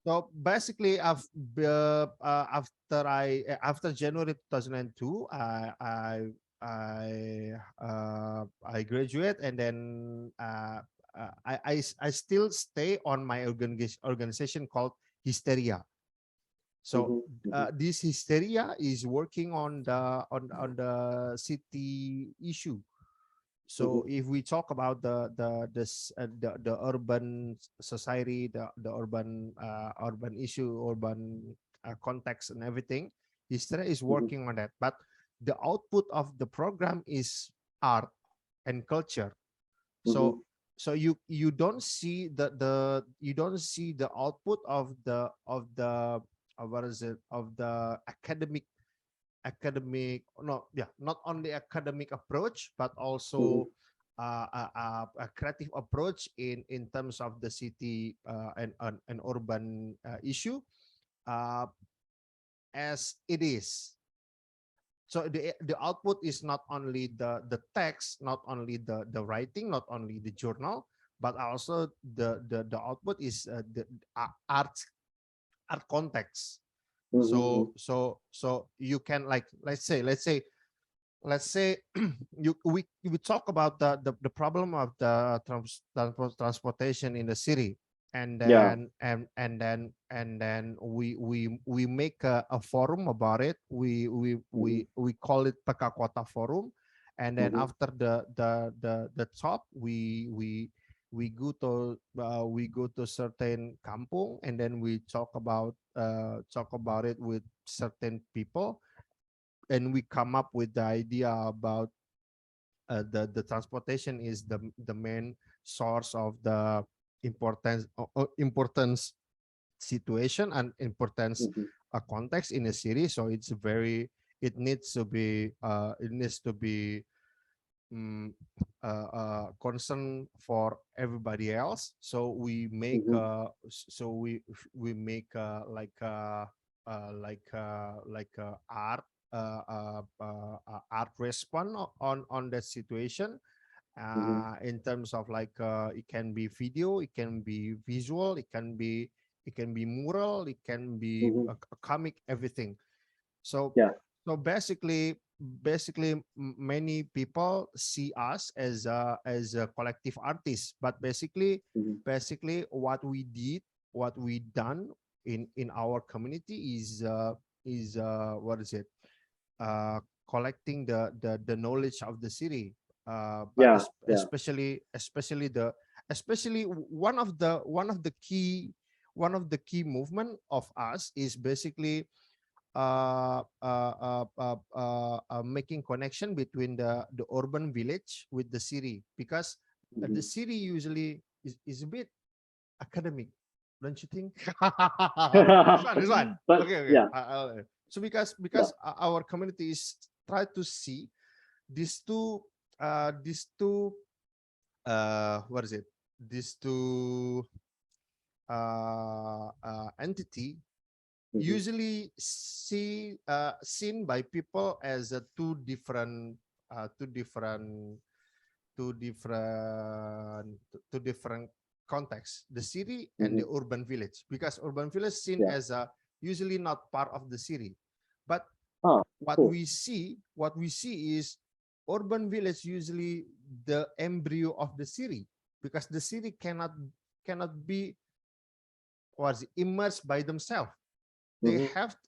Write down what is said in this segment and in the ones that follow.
So basically, after January 2002, I graduate, and then I still stay on my organization called Hysteria. So this Hysteria is working on the city issue. So if we talk about the urban society, the urban issue, urban context, and everything, Hysteria is working on that. But the output of the program is art and culture. So you don't see you don't see the output of the what is it, of the academic, no, yeah, not only academic approach, but also a creative approach in terms of the city and an urban issue uh, as it is. So the output is not only the text, not only the writing, not only the journal, but also the output is the art context. So you can, like, let's say we talk about the problem of the transportation in the city, and Yeah. then we make a forum about it. We call it Peka Kota Forum, and then after the talk, we go to certain kampung, and then we talk about it with certain people, and we come up with the idea about the transportation is the main source of the importance situation and importance context in a city. So it needs to be um, concern for everybody else. So we make we make art art response on that situation, in terms of it can be video, it can be visual, it can be mural, it can be a comic, everything. So Yeah. so basically many people see us as a collective artist, but basically what we done in our community is what is it, uh collecting the knowledge of the city, but Yeah. Yeah. especially one of the key movement of us is basically making connection between the urban village with the city, because the city usually is a bit academic, don't you think? This one. But Okay, okay. yeah. So Yeah. because our community is try to see these two what is it? These two entity usually seen by people as two different two different two different contexts, the city and the urban village, because urban village seen Yeah. as a usually not part of the city, but Oh, cool. what we see is urban village usually the embryo of the city, because the city cannot be was immersed by themselves. They have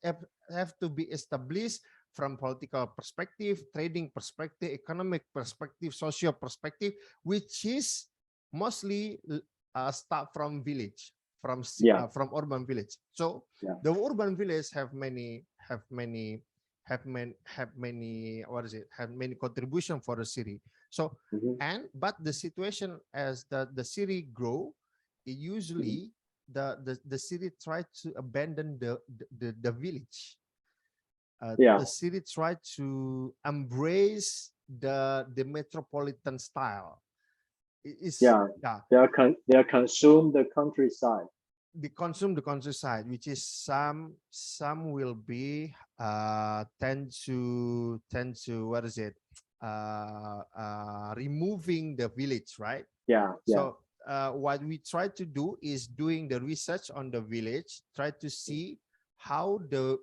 to be established from political perspective, trading perspective, economic perspective, social perspective, which is mostly start from village, Yeah. from urban village. So Yeah. the urban village have many what is it, have many contribution for the city. So but the situation as the city grow, it usually the city try to abandon the village. Yeah. The city try to embrace the metropolitan style. Is Yeah. yeah, They are consume the countryside. they consume the countryside, which is some will be tend to what is it, removing the village, right? Yeah. Yeah. So what we try to do is doing the research on the village, try to see how the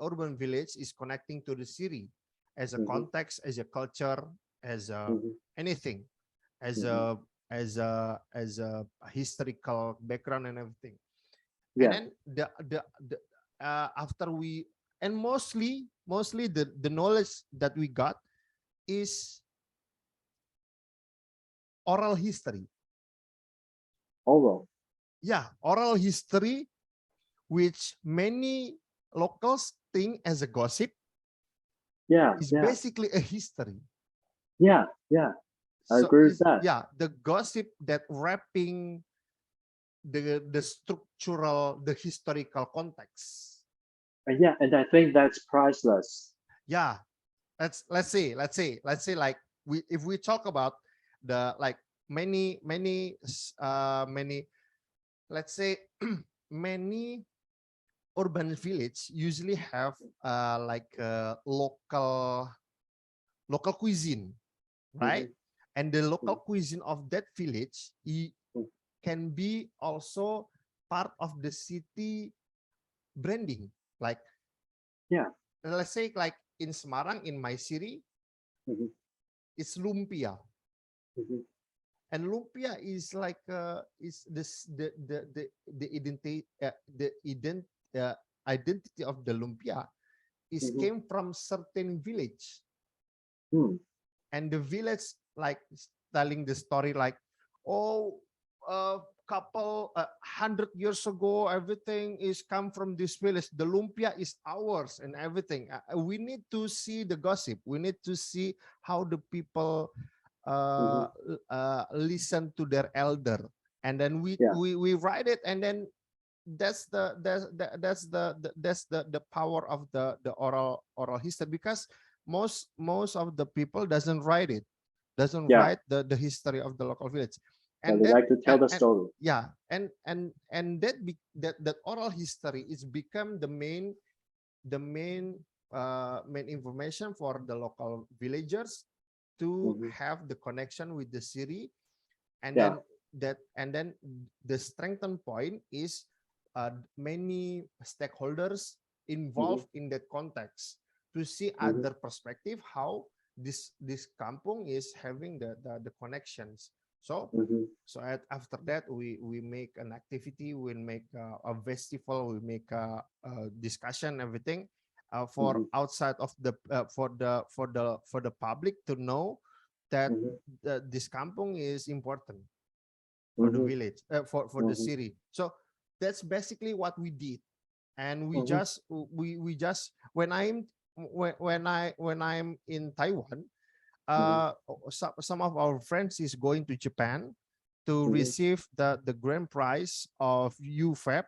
urban village is connecting to the city as a context, as a culture, as a anything, as a historical background and everything. Yeah. And then after we, and mostly the knowledge that we got is oral history. Oral. Yeah, oral history, which many locals think as a gossip, Yeah. is Yeah. basically a history. Yeah. Yeah. I So agree with that. yeah, the gossip that wrapping the structural, the historical context. Yeah, and I think that's priceless. Yeah, let's say like if we talk about the like many let's say many urban village usually have like local cuisine, right? And the local cuisine of that village can be also part of the city branding. Like, yeah, let's say like in Semarang, in my city, it's lumpia. And lumpia is like is this the identity identity of the lumpia is came from certain village, and the village like telling the story like, oh, a couple 100 years ago everything is come from this village, the lumpia is ours and everything. We need to see the gossip, we need to see how the people listen to their elder, and then we write it, and then that's the power of the oral history, because most of the people doesn't write it, doesn't write the history of the local village, and they that like to tell the story. yeah, and that oral history is become the main main information for the local villagers to have the connection with the city. And then the strengthen point is many stakeholders involved in that context to see other perspective how this kampung is having the connections. So after that we make an activity, we make a festival, we make a discussion, everything for outside of the for the public to know that this kampung is important for the village, for the city. So that's basically what we did, and we just when I'm in Taiwan, some of our friends is going to Japan to receive the grand prize of UFAP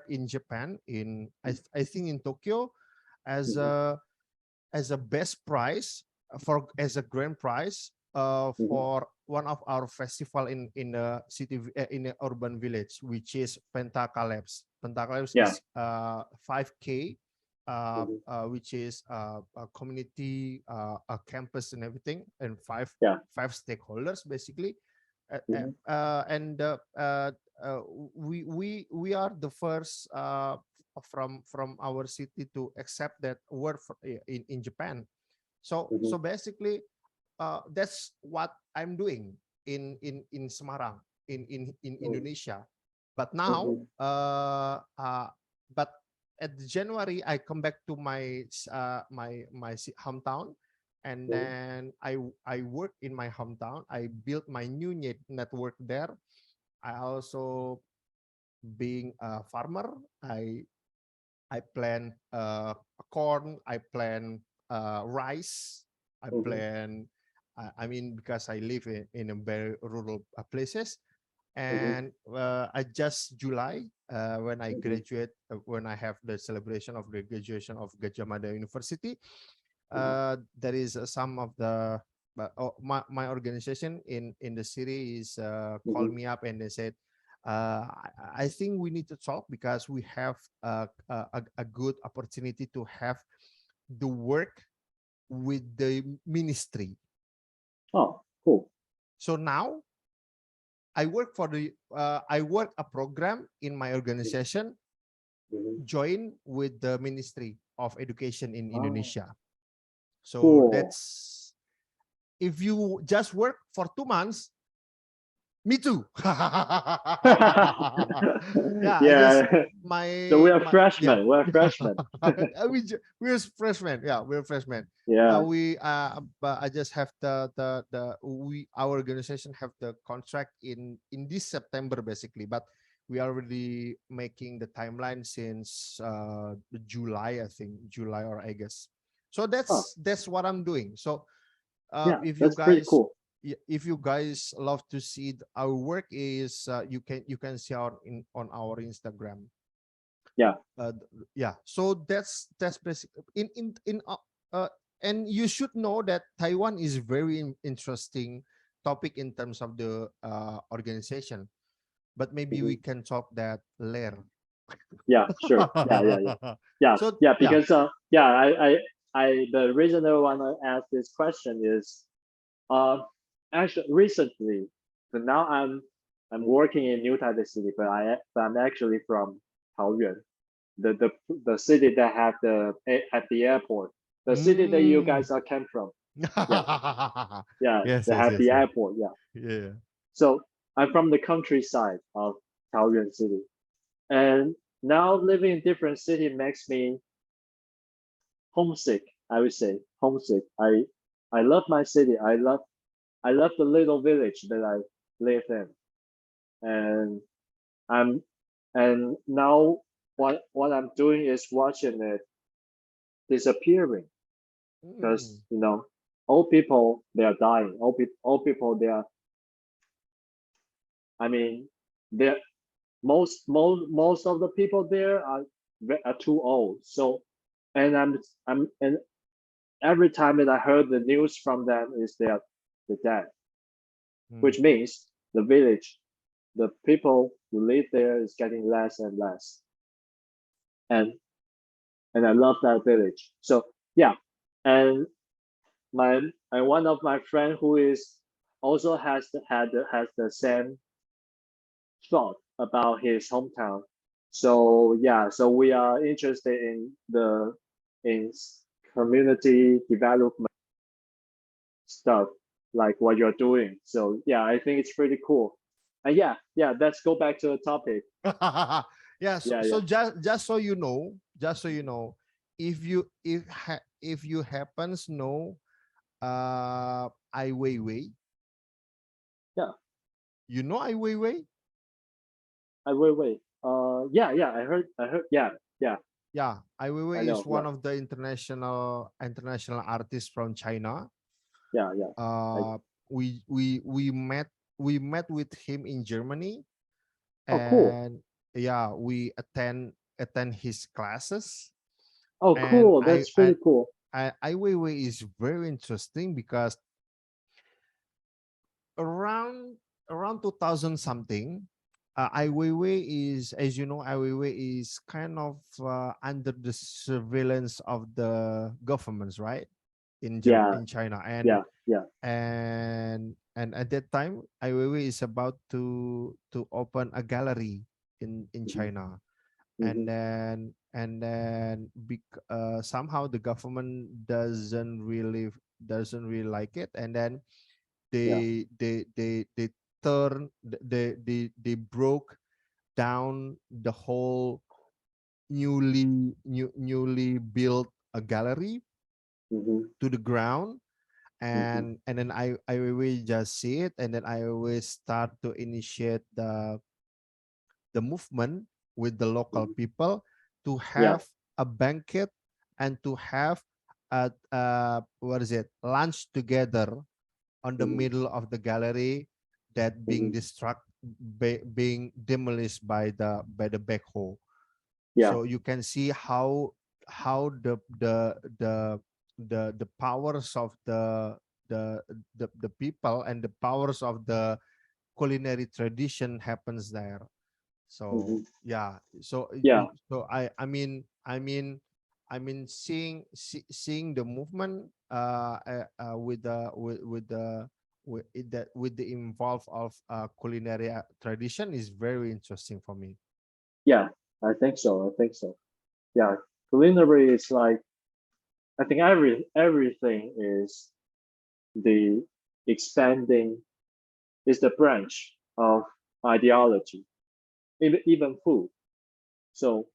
in Japan, in I think in Tokyo, as a best prize as a grand prize for one of our festival in the city, in the urban village, which is Pentacalabs. Pentacalabs is 5K, which is a community, a campus and everything, and five stakeholders basically. We are the first from our city to accept that award in Japan. So basically that's what I'm doing in Semarang, in Indonesia. But now but at January I come back to my hometown, and then I work in my hometown. I built my new network there. I also being a farmer. I plant corn, I plant rice, I plant I mean, because I live in a very rural places. And I just July when I graduate, when I have the celebration of the graduation of Gajah Mada University, there is some of the my organization in the city is called me up, and they said, I think we need to talk because we have a good opportunity to have the work with the ministry. Oh, cool. So now I work for the I work a program in my organization, Mhm. join with the Ministry of Education in Oh, Indonesia. So cool. that's, if you just work for 2 months, me too. Yeah, I just Yeah. So we are my yeah. freshmen. We're freshmen. We're freshmen. Yeah, we're freshmen. Yeah. But I just have the we our organization have the contract in this September basically, but we are already making the timeline since July, I think July or August. So Oh, that's what I'm doing. So yeah. if you That's pretty guys, cool. if you guys love to see our work, is you can see our in on our Instagram. Yeah. Yeah, so that's basic uh and you should know that Taiwan is very interesting topic in terms of the organization, but maybe we Mhm. can talk that later. Yeah. Sure. Yeah. Yeah. Yeah. Yeah. So Yeah. yeah. Because the reason I want to ask this question is actually recently. So now I'm working in New Taipei City, but I'm actually from Taoyuan, the city that have the airport, the city that you Mm. guys are came from. Yeah, yeah, Yes, they yes, have yes, the yes. airport. Yeah, Yeah. so I'm from the countryside of Taoyuan City, and now living in different city makes me homesick. I would say homesick. I love my city. I love the little village that I live in, and I'm and now what I'm doing is watching it disappearing because Mm. old people they are dying. Old people they are. I mean, they most of the people there are too old. So, and every time that I heard the news from them is they're dead, Mm. which means the village, the people who live there is getting less and less. And and I love that village. So yeah, and my and one of my friend who is also has the same thought about his hometown. So yeah, so we are interested in the in community development stuff like what you're doing. So yeah, I think it's pretty cool. And yeah, let's go back to the topic. Yeah, so, Yeah, so yeah. just so you know, if if you happens know Ai Weiwei, Yeah. you know Ai Weiwei? Wait. Yeah, I heard. Yeah, Yeah, Ai I Weiwei is know. Yeah, one of the international artists from China. yeah. I, Uh, we met with him in Germany, oh, cool. and yeah, we attend his classes. Oh, And cool. That's pretty cool. Ai Weiwei is very interesting because around 2000 something, Ai Weiwei is, as you know, Ai Weiwei is kind of under the surveillance of the governments, right? Yeah, In China, yeah, yeah. and at that time, Ai Weiwei is about to open a gallery in Hmm. China, Hmm. and then somehow the government doesn't really like it, and then Yeah. they they broke down the whole newly built a gallery Hmm. to the ground, Hmm. and then I always just see it, and then I always start to initiate the movement with the local Hmm. people to Yeah. have a banquet and to have a what is it, lunch together on the Hmm. middle of the gallery that being Hmm. being demolished by the backhoe. Yeah. So you can see how the powers of the people and the powers of the culinary tradition happens there. So Hmm. yeah, Yeah. so seeing the movement with the with the involve of culinary tradition is very interesting for me. Yeah, I think so. I think so. Yeah, culinary is like I think everything is the expanding is the branch of ideology, even food. So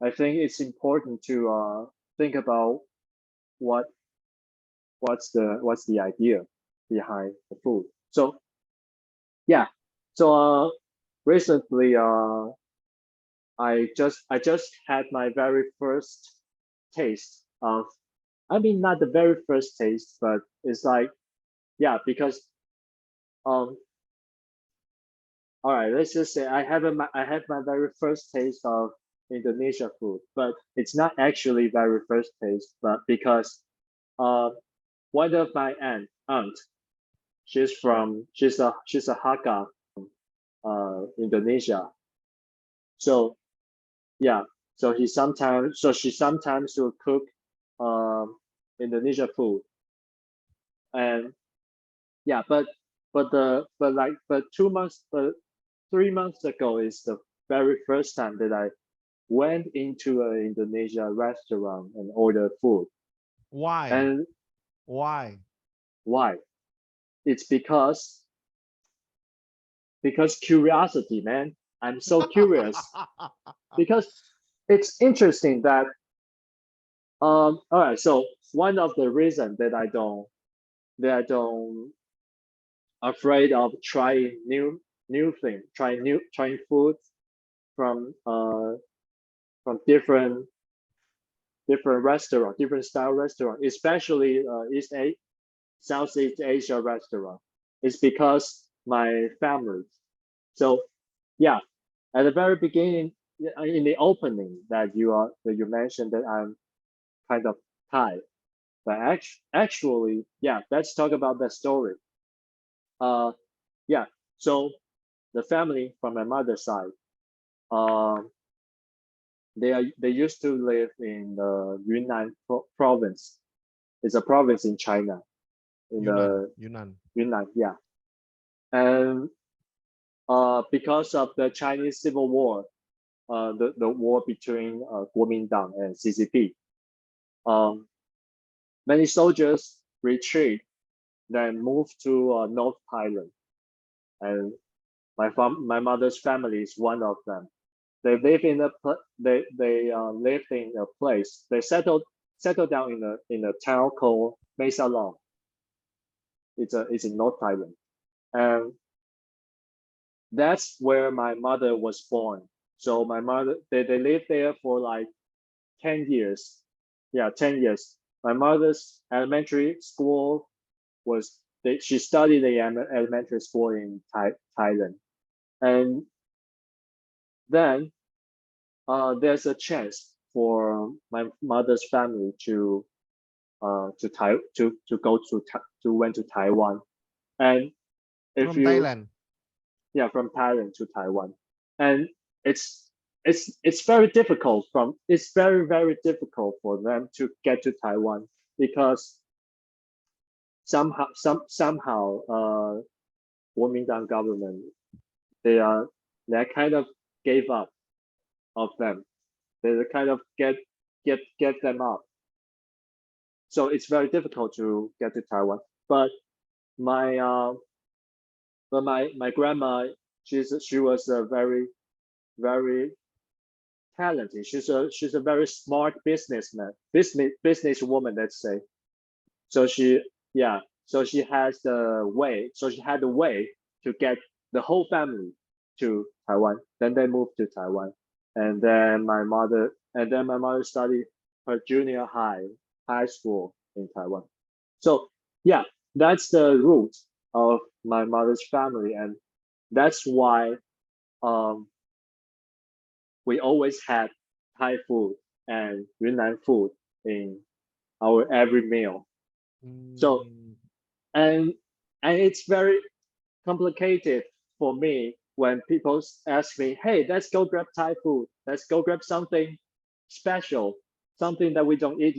I think it's important to think about what what's the idea behind the food. So yeah, so recently I just had my very first taste of I mean not the very first taste, but it's like yeah because um all right, let's just say I have my very first taste of Indonesia food, but it's not actually very first taste, but because uh, one of my aunt she's a Hakka Indonesia, so yeah, so she sometimes will cook um Indonesia food, and yeah, but 2 months, but 3 months ago is the very first time that I went into an Indonesia restaurant and ordered food. Why? And Why? why? It's because curiosity, man. I'm so curious because it's interesting that all right, so one of the reasons that I don't afraid of trying new thing, trying food from from different restaurant, different style restaurant, especially Southeast Asia restaurant. It's because my family. So yeah, at the very beginning, in the opening that you mentioned that I'm kind of Thai, but actually, yeah, let's talk about that story. Uh, yeah, so the family from my mother's side, um, they used to live in the Yunnan province. It's a province in China, in Yunnan, the Yunnan. Yunnan, yeah. And because of the Chinese Civil War, the war between Kuomintang and CCP, um, many soldiers retreat, then moved to North Thailand, and my mother's family is one of them. They live in they lived in a place. They settled down in a town called Mesa Long. It's in North Thailand, and that's where my mother was born. So my mother they lived there for like 10 years. Yeah, 10 years. My mother's elementary school she studied the elementary school in Thailand, and then there's a chance for my mother's family to go to went to Taiwan, and if From you Thailand. yeah from Thailand to Taiwan, and it's it's very difficult it's very difficult for them to get to Taiwan because somehow Kuomintang government they are they kind of gave up of them. They kind of get them up. So it's very difficult to get to Taiwan. But my my grandma she was a very talented. She's a very smart business woman, let's say. So yeah so she had the way to get the whole family to Taiwan. Then they moved to Taiwan, and then my mother studied her junior high school in Taiwan. So yeah, that's the root of my mother's family, and that's why um, we always had Thai food and Yunnan food in our every meal. So Mm, and and it's very complicated for me when people ask me, "Hey, let's go grab Thai food. Let's go grab something special, something that we don't eat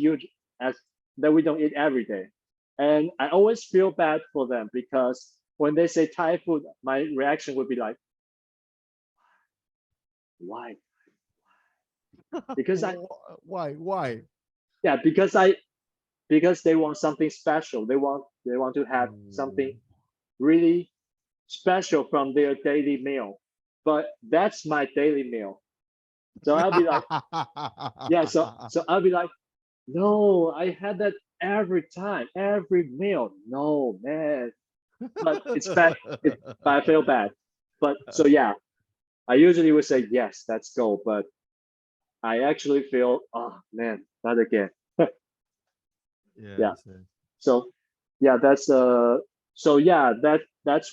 as that we don't eat every day." And I always feel bad for them because when they say Thai food, my reaction would be like, why? Because I, Why? yeah, because they want something special. They want to have something really special from their daily meal. But that's my daily meal. So I'll be like, yeah, so I'll be like, no, I had that every time, every meal. No, man. But it's bad. But I feel bad. But so yeah, I usually would say yes, let's go. But I actually feel, oh man, not again. Yeah. Yes, yes. So yeah, that's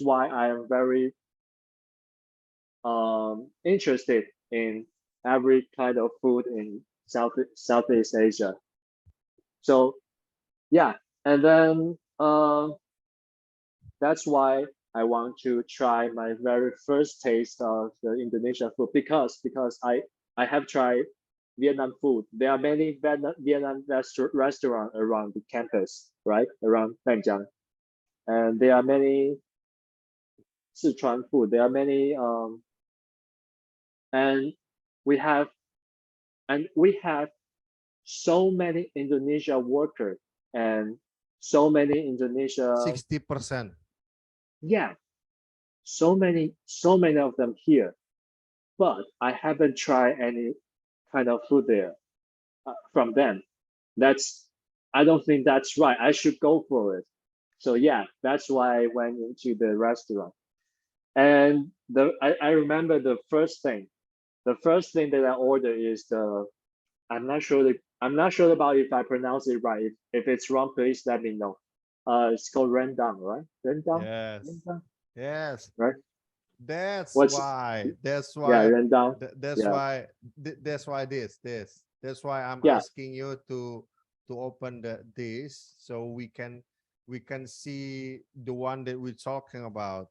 why I am very interested in every kind of food in Southeast Asia. So yeah, and then that's why I want to try my very first taste of the Indonesian food because I have tried Vietnam food. There are many Vietnam restaurants around the campus, right around Nanjiang, and there are many Sichuan food. There are many and we have we have so many Indonesia workers and so many Indonesia, 60%. yeah, so many of them here, but I haven't tried any kind of food there from them. That's I don't think that's right. I should go for it. So yeah, that's why I went into the restaurant. And I remember the first thing that I ordered is the I'm not sure about if I pronounce it right. If it's wrong, please let me know. It's called rendang, right? Rendang, Yes. rendang, Yes. right? That's What's why. That's yeah, why. rendang. That's Yeah, why. That's why this. That's why I'm yeah, asking you to open this so we can see the one that we're talking about.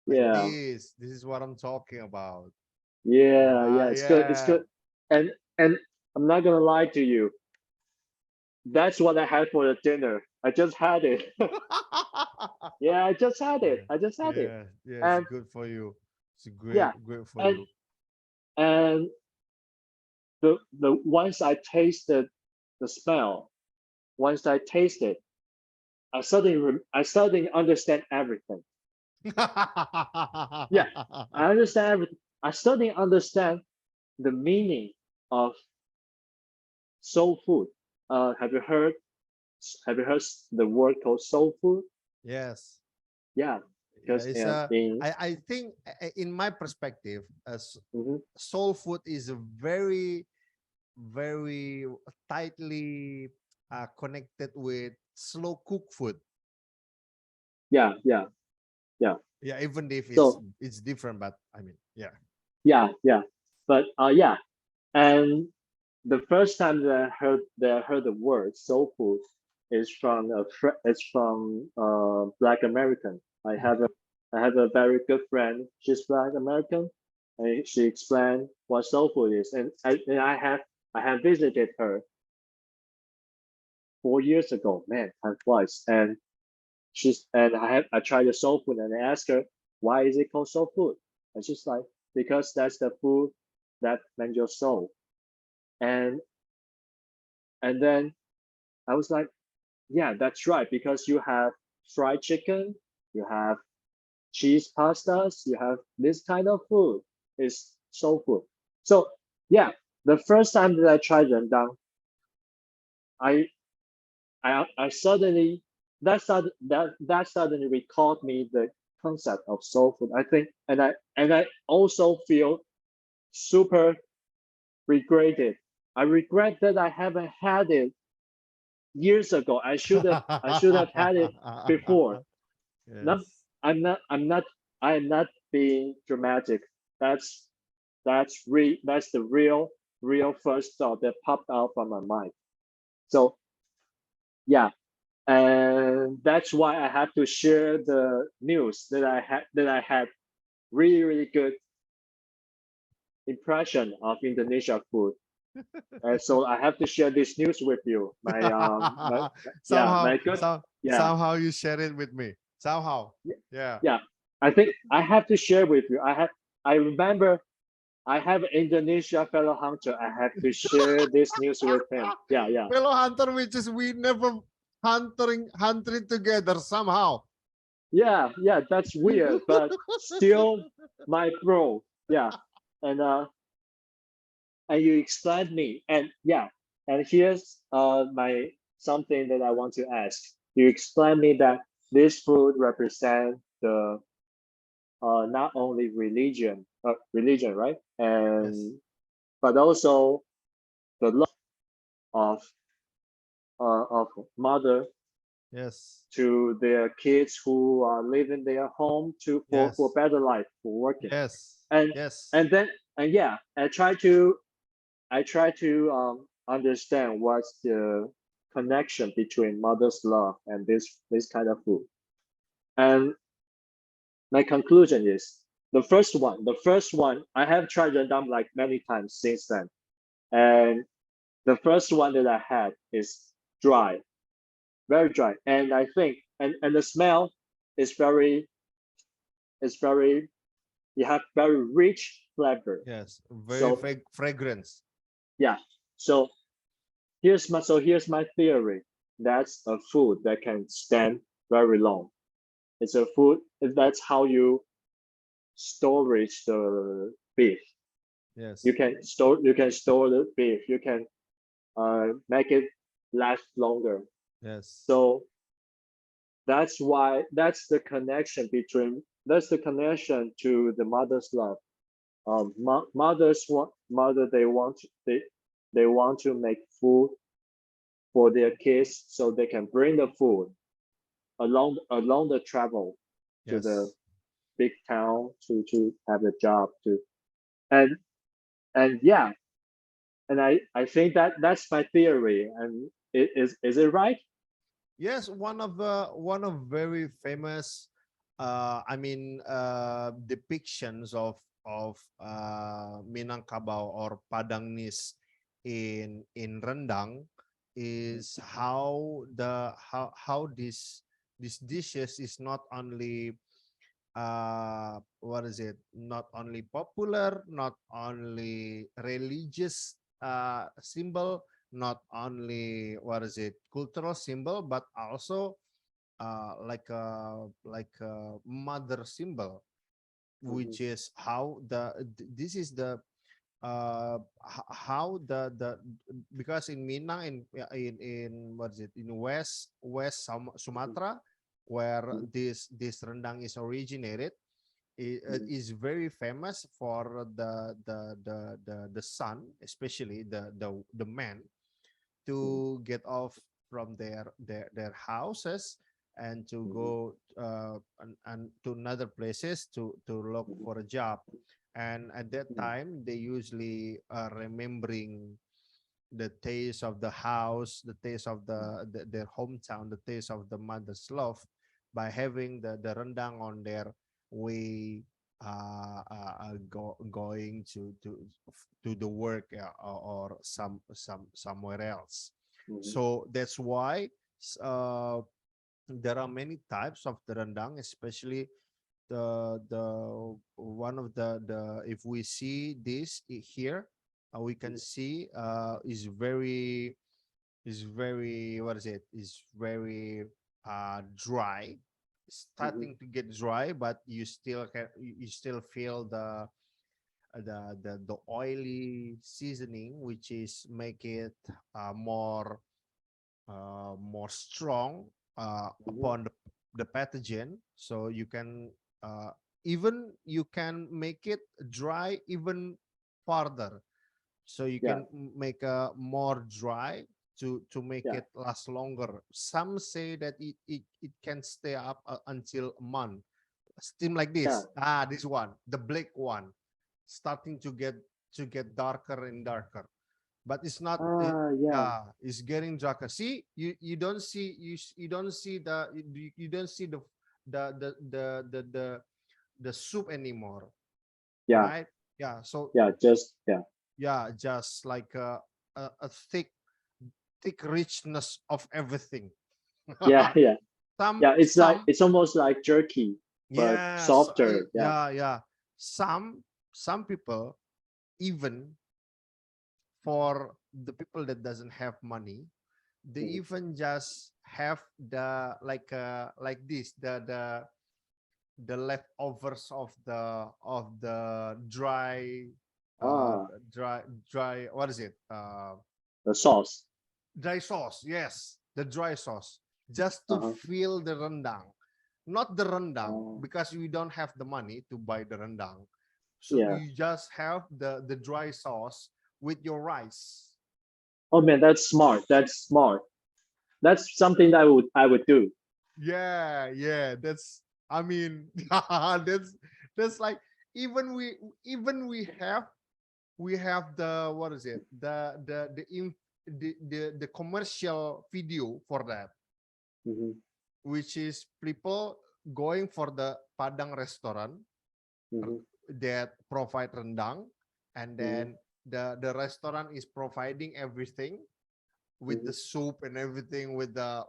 Like yeah, this. This is what I'm talking about. yeah, yeah. Ah, It's good. It's yeah. good. And I'm not gonna lie to you. That's what I had for the dinner. I just had it. Yeah, I just had it. Yeah, I just had it. yeah, yeah. It's And good for you. It's yeah, great for and you. and the once I tasted the smell, once I tasted, I suddenly understand everything. Yeah, I understand everything. I suddenly understand the meaning of soul food. Have you heard? Have you heard the word called soul food? Yes. Yeah, Yeah, because it's I think in my perspective, mhm. soul food is a very very tightly connected with slow cook food. Yeah, yeah, yeah. Yeah, even if So it's different, but I mean, yeah. yeah, yeah. But yeah, and the first time that I heard the word soul food is from it's from Black American. I have a very good friend. She's Black American, and she explained what soul food is. And I have visited her 4 years ago. Man, time flies. And I tried the soul food and I asked her why is it called soul food, and she's like because that's the food that mends your soul. And and then I was like, yeah, that's right, because you have fried chicken, you have cheese pastas, you have this kind of food is soul food. So yeah, the first time that I tried rendang, I I suddenly that suddenly recalled me the concept of soul food. I think, and I also feel super regretted. I regret that I haven't had it years ago. I should have had it before. No, Yes. I'm not being dramatic. That's that's the real first thought that popped out from my mind. So yeah, and that's why I have to share the news that I had really good impression of Indonesia food. And so I have to share this news with you. Yeah, somehow my good, yeah, somehow you share it with me somehow. Yeah. yeah. I think I have to share with you. I remember I have an Indonesia fellow hunter. I have to share this news with him. Yeah, yeah, Fellow hunter, which is we never hunting together somehow. yeah. That's weird, but still my bro. Yeah, and you explained me, and yeah, and here's my something that I want to ask. You explained me that this food represent the not only religion, right? Yes. And but also the love of of mother Yes. to their kids who are leaving their home to for Yes. better life for working. Yes. And Yes. and then and yeah, I try to understand what's the connection between mother's love and this kind of food. And my conclusion is the first one I have tried rendang like many times since then. And the first one that I had is dry, very dry. And I think and the smell is very you have very rich flavor. Yes. Very So fragrance. yeah. So here's my theory. That's a food that can stand very long. It's a food that's how you storage the beef. Yes. You can store the beef. You can make it last longer. Yes. So that's why that's the connection to the mother's love. They want to make food for their kids so they can bring the food along the travel to the Yes. big town to have a job to and and yeah, and I think that's my theory. And is it right? Yes, one of very famous depictions of Minangkabau or Padangnis in Rendang is how this dishes is not only what is it, not only popular, not only religious symbol, not only what is it, cultural symbol, but also like a mother symbol, Mhm, which is how this is the how the because in Minang, in what is it, in mhm, Sumatra, where mhm, this rendang is originated, mhm, is very famous for the son, especially the men, mhm, to get off from their houses and to mhm, go and to another places to look mhm, for a job. And at that mhm, time they usually are remembering the taste of the house, the taste of their hometown, the taste of the mother's love, by having the rendang on their way, going to the work, or somewhere else. mhm, So that's why there are many types of the rendang, especially the one of the if we see this here, we can see is very, what is it, is very dry, mhm, starting to get dry, but you still feel the oily seasoning, which is make it more strong mhm. upon the pathogen. So you can even you can make it dry even farther, so you Yeah, can make a more dry to make yeah, it last longer. Some say that it can stay up until a month. Steam like yeah. this one, the black one, starting to get darker and darker, but it's not Yeah, yeah, it's getting darker. See, you don't see you don't see you don't see the soup anymore, yeah, right? Yeah, so yeah. Just yeah. yeah, just like a thick richness of everything. Yeah, yeah, some yeah. It's like some it's almost like jerky, but yes, softer. Yeah. yeah, yeah. Some people, even for the people that doesn't have money, they Mhm. even just have the like this, the leftovers of the uh Ah, dry, what is it, the sauce. dry sauce. Yes, the dry sauce, just to Uh-huh. fill the rendang. Not the rendang, Oh, because we don't have the money to buy the rendang, so yeah. you just have the dry sauce with your rice. Oh man, that's smart. That's smart. That's something that I would do. Yeah, yeah, that's, I mean, that's like, even we have the, what is it, the commercial video for that, Hmm. which is people going for the Padang restaurant Hmm. that provide rendang, and Hmm. then the restaurant is providing everything with Hmm. the soup and everything, with the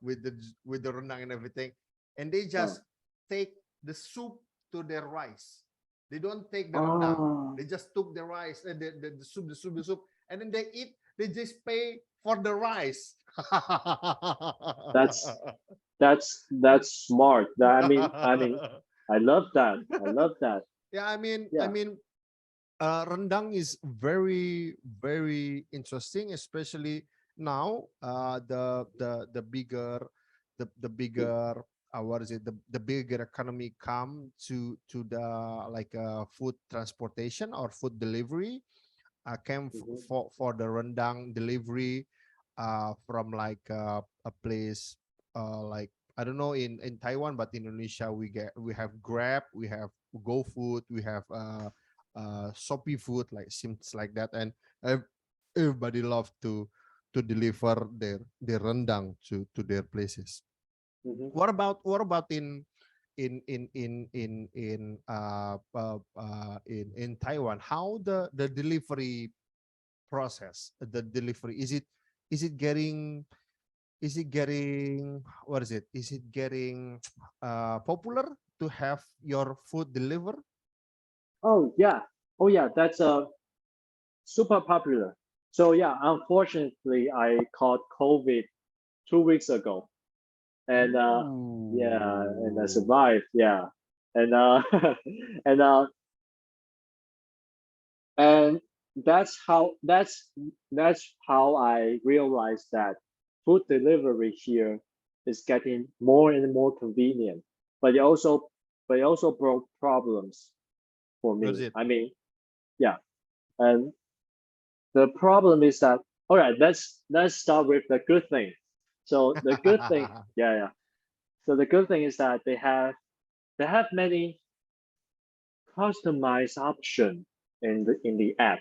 rendang and everything, and they Oh. just take the soup to their rice. They don't take the rendang. Oh, They just took the rice and the soup, and then they eat. They just pay for the rice. that's that's smart. I mean, I love that. I love that. Yeah, I Yeah. mean, rendang is very, very interesting, especially now. The bigger, what is it? The bigger economy come to the, like, food transportation or food delivery. Came Hmm. for the rendang delivery, from like a place, like, I don't know in Taiwan, but in Indonesia we have Grab, we have Go Food, we have Shopee Food, like seems like that, and everybody love to deliver their rendang to their places. Hmm. What about in Taiwan? How the delivery process, the delivery, is it getting what is it getting popular to have your food delivered? Oh yeah. Oh yeah. That's super popular. So yeah, unfortunately, I caught COVID 2 weeks ago, and yeah, and I Ooh. survived. Yeah, and and and that's how I realized that food delivery here is getting more and more convenient, but it also brought problems for What is me. it? I mean, yeah, and the problem is that, all right, let's start with the good thing. So the good thing, yeah, yeah. So the good thing is that they have many customized options in the app.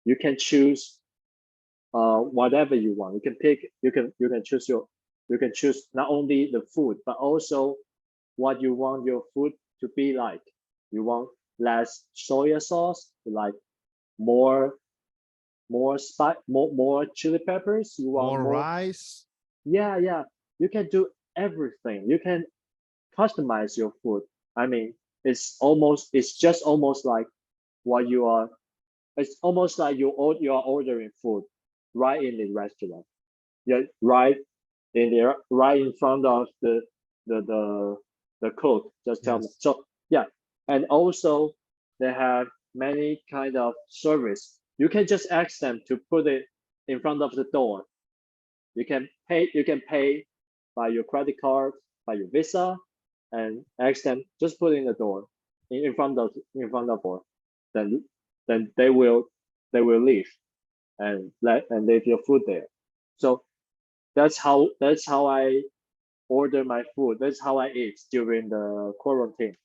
You can choose whatever you want. You can pick. You can choose not only the food but also what you want your food to be like. You want less soya sauce, you like more more chili peppers. You want More more. rice. Yeah, yeah. You can do everything. You can customize your food. I mean, it's just almost like what you are. It's almost like you are ordering food right in the restaurant. Yeah, right in there, right in front of the the the cook. Just tell me. Yes. So yeah, and also they have many kind of service. You can just ask them to put it in front of the door. You can pay by your credit card, by your Visa, and ask them just put in the door, in front of door. Then then they will leave and leave your food there. So that's how I order my food. That's how I eat during the quarantine.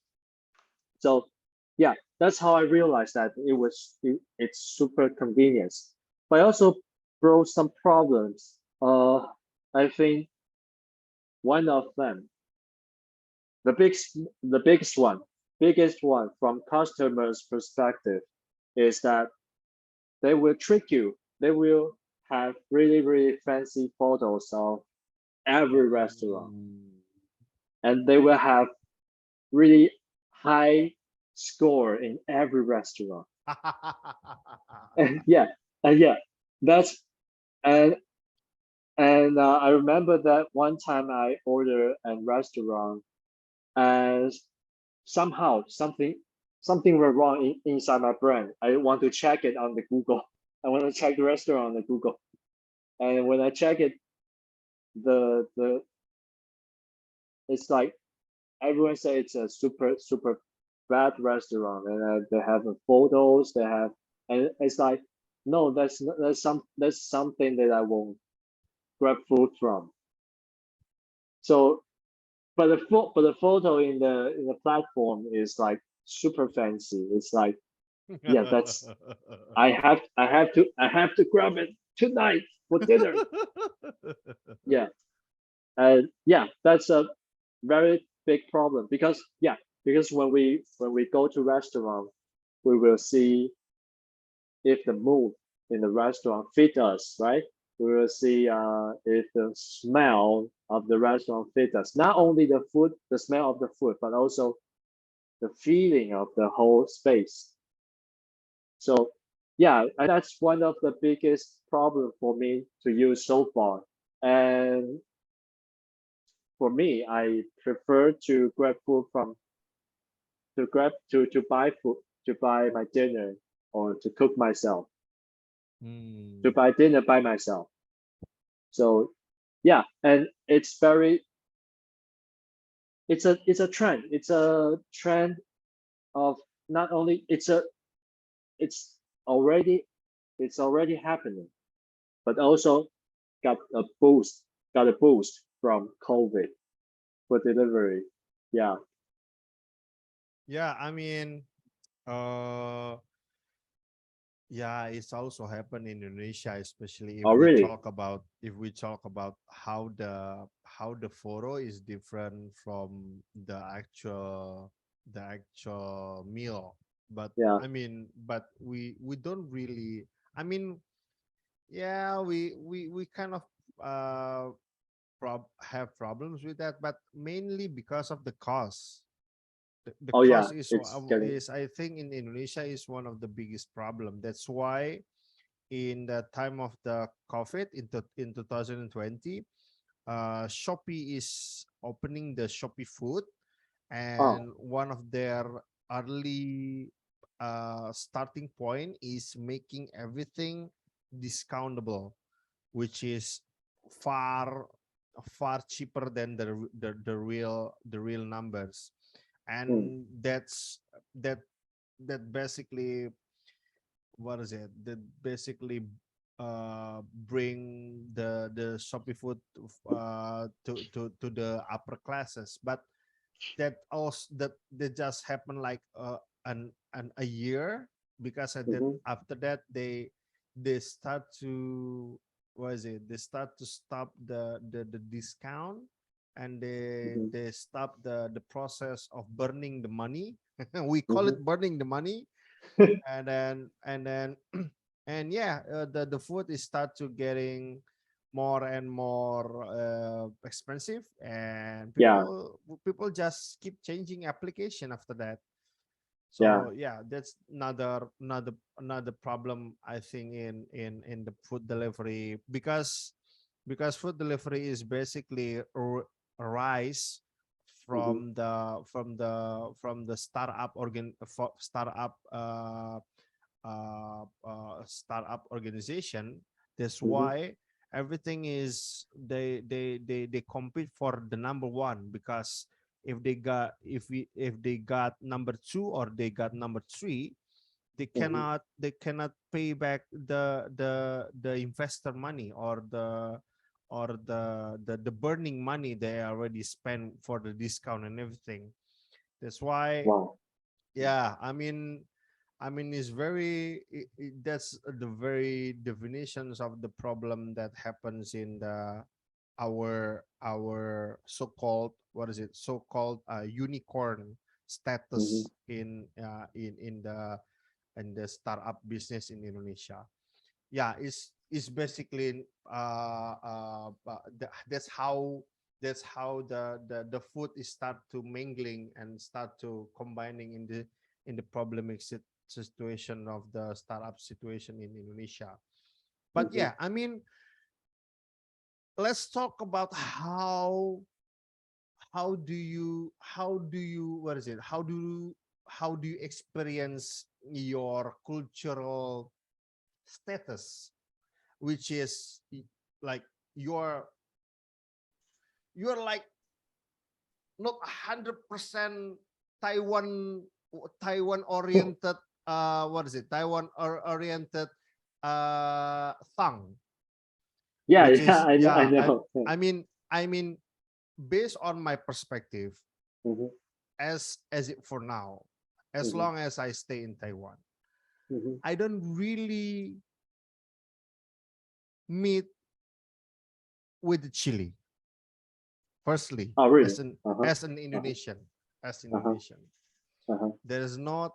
So yeah, that's how I realized that it's super convenient. But also brought some problems. I think one of them, the biggest one from customers' perspective, is that they will trick you. They will have really, really fancy photos of every restaurant, Mm. and they will have really high score in every restaurant. And yeah, and yeah, that's and I remember that one time I ordered a restaurant, and somehow something went wrong inside my brain. I want to check it on the Google. I want to check the restaurant on the Google, and when I check it, the it's like everyone say it's a super bad restaurant, and they have photos. They have, and it's like no, that's something that I won't grab food from. So, but the photo in the platform is like super fancy. It's like yeah, that's I have to grab it tonight for dinner. Yeah, and yeah, that's a very big problem because yeah, because when we go to restaurant, we will see if the mood in the restaurant fit us, right? We will see if the smell of the restaurant fit us. Not only the food, the smell of the food, but also the feeling of the whole space. So yeah, that's one of the biggest problem for me to use so far. And for me, I prefer to grab food from to buy food to buy my dinner or to cook myself to Mm. buy dinner by myself. So yeah, and it's very it's a trend. It's a trend of not only it's already it's already happening, but also got a got a boost from COVID for delivery. Yeah. Yeah, I mean, uh, yeah, it's also happened in Indonesia, especially Oh really? if we talk about how the photo is different from the actual meal. But Yeah. I mean, but we don't really. I mean, yeah, we kind of have problems with that, but mainly because of the cost. The Oh yeah. cost is It's getting. is I think in Indonesia is one of the biggest problem. That's why in the time of the COVID in 2020, Shopee is opening the Shopee Food, Oh. and one of their early starting point is making everything discountable, which is far far cheaper than the real numbers, Mm, and that that basically what is it that basically bring the Shopee food to the upper classes, but that just happened like an a year, because at that mm-hmm, after that they start to what is it they start to stop the discount, and mm-hmm, they stop the process of burning the money. We call mm-hmm. it burning the money. And then and yeah, the food is start to getting more and more expensive, and Yeah. people just keep changing application after that. Yeah. So yeah, that's another problem I think in the food delivery, because food delivery is basically a rise Mm-hmm, from the startup startup organization. That's mm-hmm, why everything is they compete for the number one, because if they got number two or they got number three, mm-hmm. they cannot pay back the investor money, or the burning money they already spent for the discount and everything. That's why, Wow. yeah, I mean it's that's the very definitions of the problem that happens in the our so-called what is it so-called unicorn Mm-hmm, status in the and the startup business in Indonesia. Yeah, is basically that's how the food is start to mingling and start to combining in the problematic situation of the startup situation in Indonesia. But Mhm. yeah, I mean, let's talk about how do you what is it how do you experience your cultural status, which is like you're you're like not 100% Taiwan Taiwan oriented, what is it, Taiwan oriented thing, Yeah, which yeah, is, I know, I yeah, know. I mean based on my perspective, Mhm, as it for now, as mhm, long as I stay in Taiwan, mhm. I don't really meet with the chili. Firstly, Oh, really? as an Uh-huh, as an uh-huh, Indonesian, as uh-huh, Indonesian, uh-huh. there is not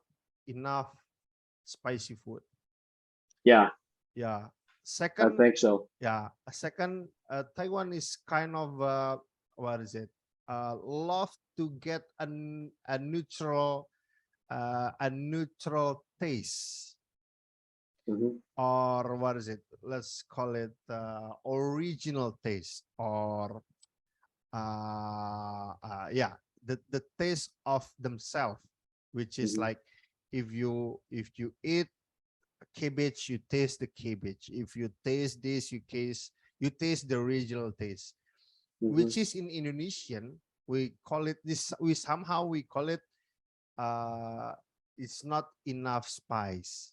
enough spicy food. Yeah, Yeah. I Second, think so. yeah. Second, Taiwan is kind of what is it? Love to get a neutral taste, Mhm, or what is it? Let's call it original taste, or yeah, the taste of themselves, which is mhm, like, if you eat cabbage, you taste the cabbage. If you taste this, you taste the original taste, mhm. which is in Indonesian. We call it this. We call it. Uh, it's not enough spice.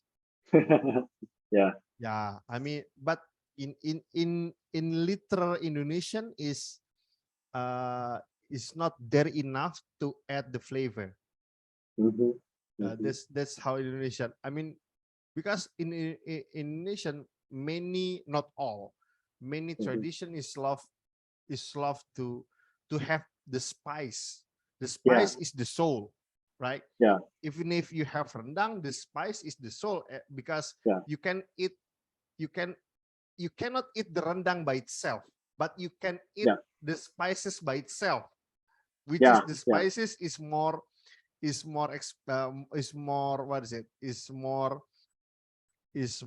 Yeah, Yeah, I mean, but in literal Indonesian is not there enough to add the flavor. mhm, mhm, That's how Indonesian. I mean, because in Indonesian, many, not all, many mhm. tradition is love to have the spice. The Yeah, spice is the soul, right? yeah, Even if you have rendang, the spice is the soul, because yeah, you can eat you can you cannot eat the rendang by itself, but you can eat yeah, the spices by itself, which is yeah, the yeah. spices is more what is it is more It's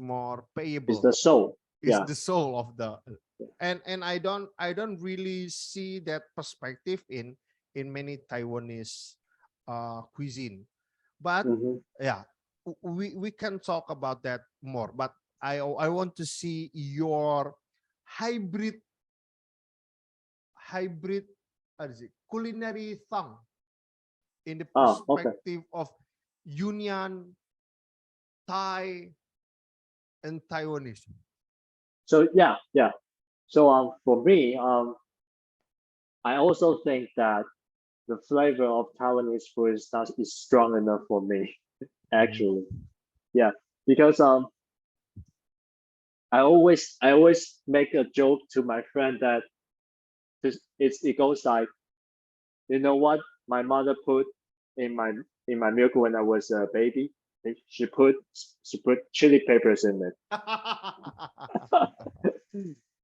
payable, the soul. is Yeah. the soul of the. And I don't really see that perspective in many Taiwanese cuisine. But Mhm. yeah, we can talk about that more, but I want to see your hybrid hybrid what is it, culinary thing, in the Oh, okay. perspective of Yunnan, Thai, and Taiwanese. So yeah, yeah. So for me, I also think that the flavor of Taiwanese food is strong enough for me. Mhm. Actually, yeah, because I always make a joke to my friend that it goes like, you know what my mother put in my milk when I was a baby. She put she put chili peppers in it.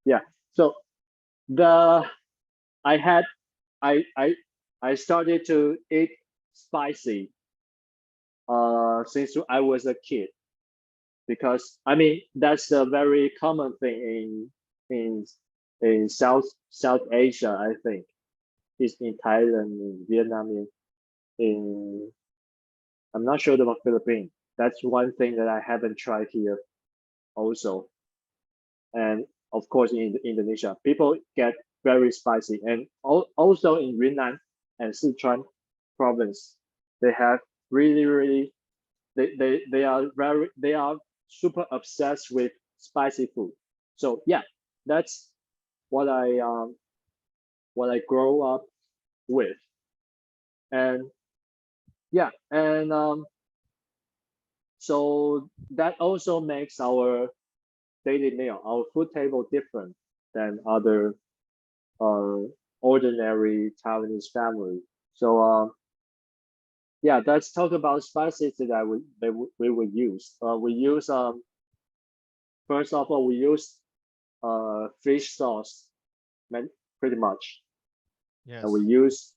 Yeah. So the I had I started to eat spicy since I was a kid, because I mean that's a very common thing in in South Asia. I think it's in Thailand, in Vietnam, in I'm not sure about Philippines. That's one thing that I haven't tried here also. And of course in Indonesia, people get very spicy, and also in Yunnan and Sichuan province, they have really they are super obsessed with spicy food. So yeah, that's what I grow up with. And yeah, and so that also makes our daily meal, our food table, different than other uh, ordinary Taiwanese family. So yeah, let's talk about spices that we would use. We use first of all we use fish sauce, pretty much, and we Yes. use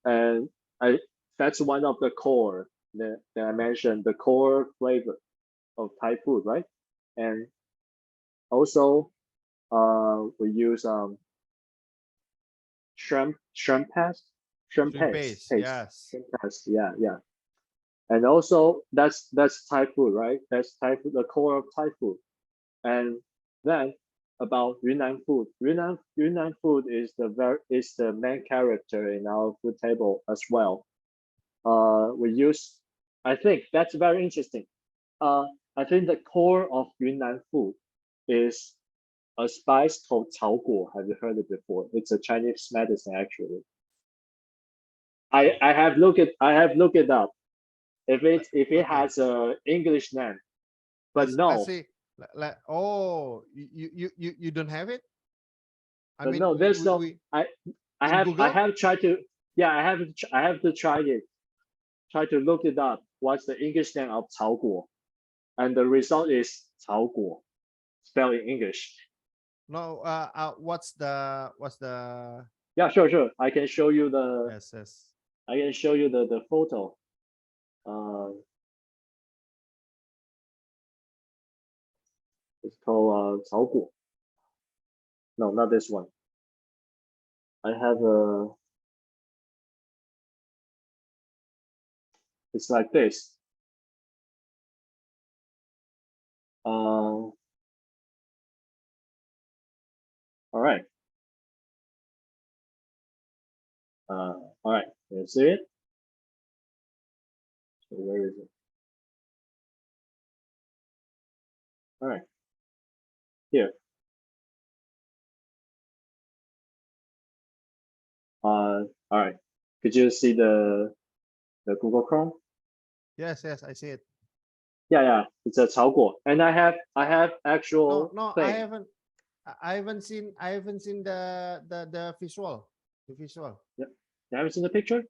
and I that's one of the core that I mentioned, the core flavor of Thai food, right? And also we use shrimp paste, shrimp Shrimp paste, paste. Yes. shrimp paste, yeah, yeah. And also that's Thai food, right? That's Thai food, the core of Thai food. And then about Yunnan food. Yunnan food is the main character in our food table as well. We use, I think that's very interesting. Uh, I think the core of Yunnan food is a spice called 草果. Have you heard it before? It's a Chinese medicine actually. I have looked it up. If it Okay. has a English name, but Let's no, see. Oh, you don't have it? I but mean, no, there's no. we in I Google? have tried to, yeah, I have to try it. Try to look it up. What's the English name of 草果? And the result is 草果, spelled in English. No. What's the? Yeah, sure, sure. I can show you the Yes, yes. the photo. Uh, it's called 草果. No, not this one. I have a. It's like this. All right. All right. You see it? So where is it? All right. Here. All right. Could you see the Google Chrome? Yes, yes. I see it. Yeah, yeah. It's a 草果, and I have No, actual no. I thing. haven't. I haven't seen the visual. The visual. Yep. You haven't seen the picture?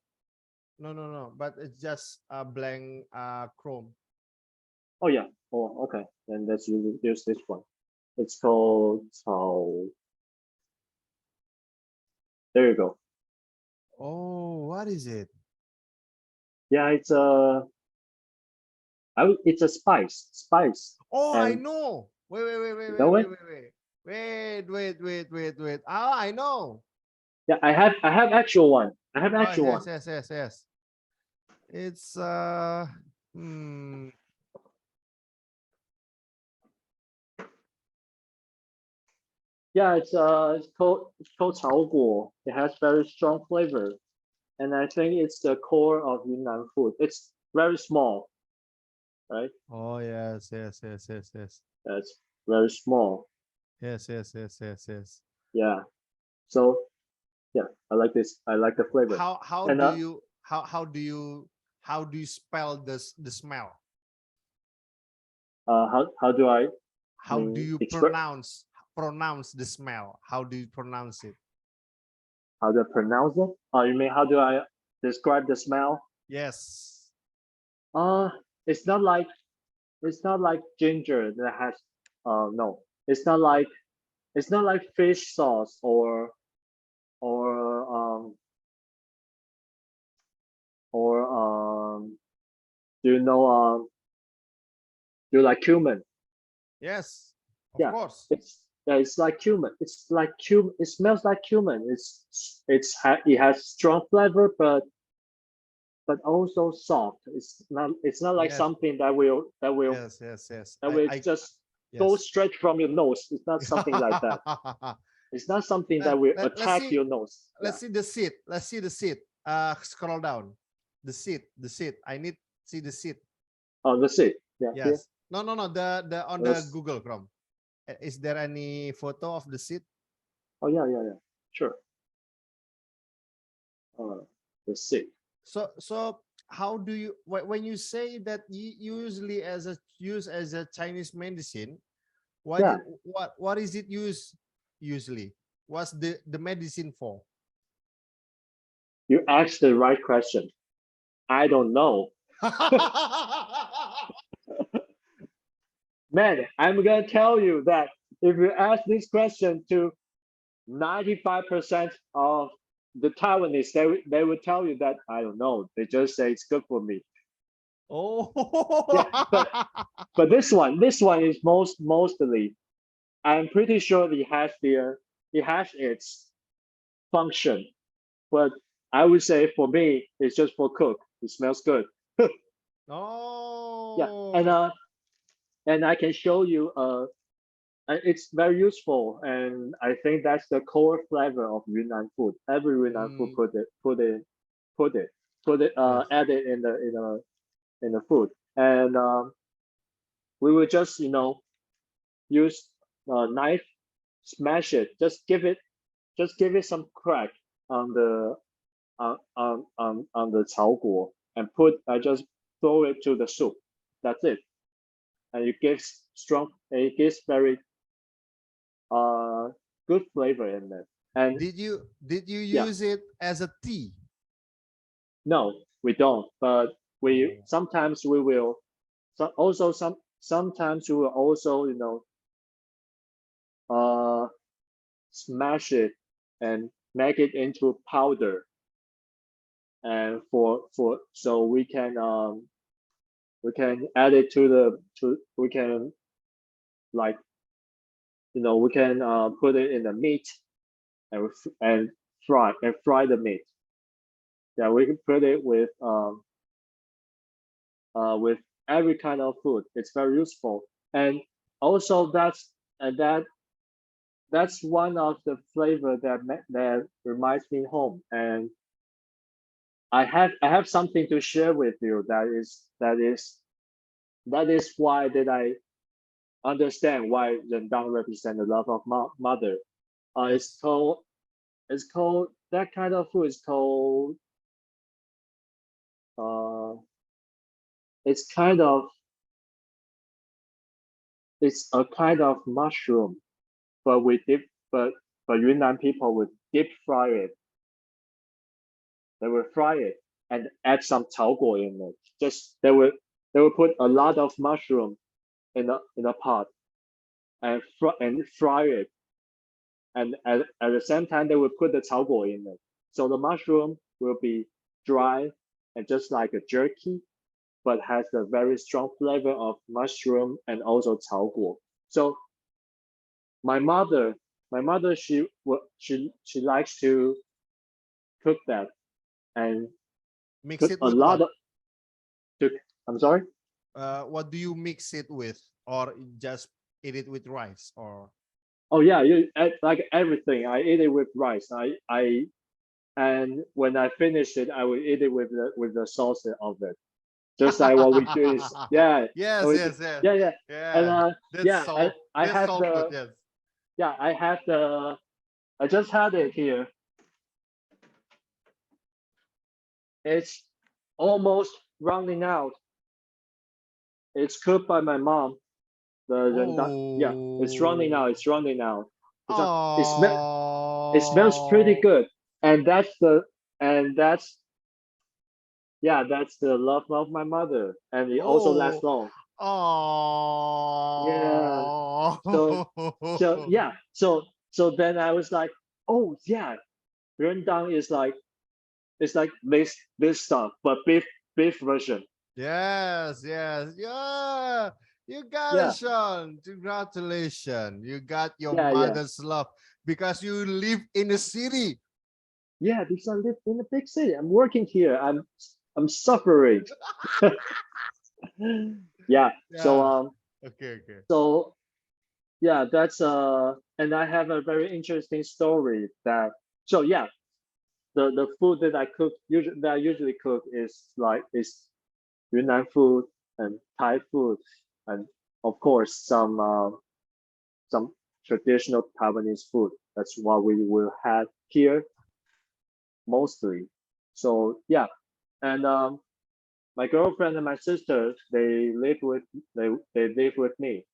No, no, no. But it's just a blank Chrome. Oh yeah. Oh, okay. Then let's use this one. It's called 草. There you go. Oh, what is it? Yeah, it's a spice, Oh, I and know. Wait, wait, wait, wait, you wait, know it? wait, wait, wait. Wait. Ah, I know. Yeah, I have actual one. I have Oh, actual yes, one. yes, yes, yes. It's hmm. Yeah, it's called 草果. It has very strong flavor, and I think it's the core of Yunnan food. It's very small, right? Oh, yes, yes, yes, yes, yes. It's very small. Yes, yes, yes, yes, yes. Yeah. So yeah, I like this. I like the flavor. How And do you how do you spell the smell? how do I How do mean you express? pronounce the smell? How do you pronounce it? How do I pronounce it? Oh, you mean how do I describe the smell? Yes. Uh, it's not like ginger that has no. It's not like fish sauce or or do you know do you like cumin? Yes. Of Yeah, course. it's like cumin. It's like cumin. It smells like cumin. It has strong flavor, but also soft. It's not like Yes. something Yes. Yes. Yes. that will just go Yes. straight from your nose. It's not something like that. It's not something that will Let's attack see. your nose. Yeah. Let's see the seat. Let's see the seat. Scroll down. The seat. The seat. I need see the seat. Oh, that's it. Yeah. Here. Yes. No, no, no. The on the Let's, Google Chrome. Is there any photo of the seat? oh yeah, yeah, yeah. Sure. Let's see. So how do you when you say that you usually as a use as a Chinese medicine, Yeah, what is it used usually? What's the medicine for? you asked the right question. I don't know. Man, I'm gonna tell you that if you ask this question to 95% of the Taiwanese, they will tell you that I don't know. They just say it's good for me. Oh. Yeah, but this one is mostly. I'm pretty sure it has its function, but I would say for me it's just for cook. It smells good. Yeah, Oh. and I can show you it's very useful, and I think that's the core flavor of Yunnan food. Every Yunnan food Mm, put it put it yes. add it in the food, and we will just use a knife, smash it, just give it some crack on the on the 炒锅 and put I just throw it to the soup. That's it, and it gives strong. It gives very uh good flavor in it. And Did you yeah, use it as a tea? no, we don't. But we Oh. sometimes we will. So also sometimes we will also uh smash it and make it into powder, and for so we can add it to the to we can like we can put it in the meat and fry the meat. Yeah, we can put it with every kind of food. It's very useful, and also and that's one of the flavor that reminds me home. And I have something to share with you. That is why that I understand why Rendang represent the love of mother. Yes. It's called that kind of food is called uh it's kind of it's a kind of mushroom, but we dip but Yunnan people would deep fry it. They will fry it and add some 炒果 in it. Just they will put a lot of mushroom in a pot and fry it, and at the same time they will put the 炒果 in it. So the mushroom will be dry and just like a jerky, but has a very strong flavor of mushroom and also 炒果. So my mother, my mother, she likes to cook that and Mix cook it a with lot what? of. Cook, I'm sorry. What do you mix it with, or just eat it with rice, or? Oh yeah, like everything. I eat it with rice. And when I finish it, I will eat it with the sauce of it. Just like what we do is Yes, yes, yes, yeah, and yeah. That's yeah, soul. I That's have soul food. the Yes. yeah I have the I just had it here. It's almost running out. It's cooked by my mom. The rendang, yeah, it's running Oh. out. It's running out. It's not, it smells pretty Oh. good, and that's that's the love of my mother, and it also lasts Oh. long. Yeah. So Oh. so then I was like, oh yeah, rendang is like it's like this stuff, but beef version. Yes, yes, yeah. You got it, Yeah, Sean. Congratulations. You got your yeah. mother's love because you live in a city. Yeah, because I live in a big city. I'm working here. I'm suffering. Yeah. So Yeah. Okay, okay. so yeah, that's and I have a very interesting story that so yeah, the food that I usually cook is Yunnan food and Thai food, and of course some traditional Taiwanese food. That's what we will have here mostly. So yeah, and my girlfriend and my sister they live with me.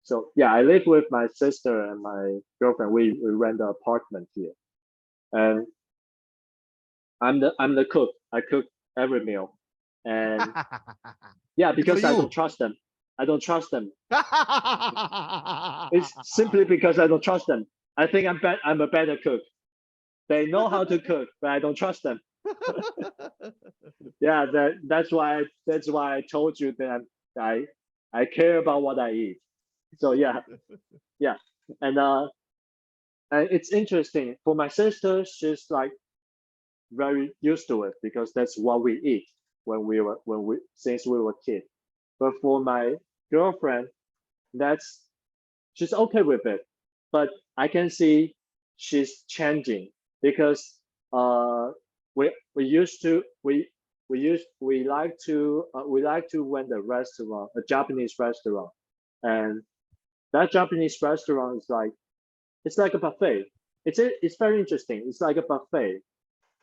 So yeah, I live with my sister and my girlfriend. We rent an apartment here, and I'm the cook. I cook every meal. And yeah, Good for because I you. don't trust them. I don't trust them. It's simply because I don't trust them. I think I'm a better cook. They know how to cook, but I don't trust them. Yeah, that's why I told you that I care about what I eat. So yeah, yeah, and and it's interesting for my sister. She's like very used to it because that's what we eat when we since we were kids. But for my girlfriend, that's she's okay with it. But I can see she's changing because we used to we like to went a restaurant, a Japanese restaurant, and that Japanese restaurant is like it's like a buffet. It's very interesting. It's like a buffet,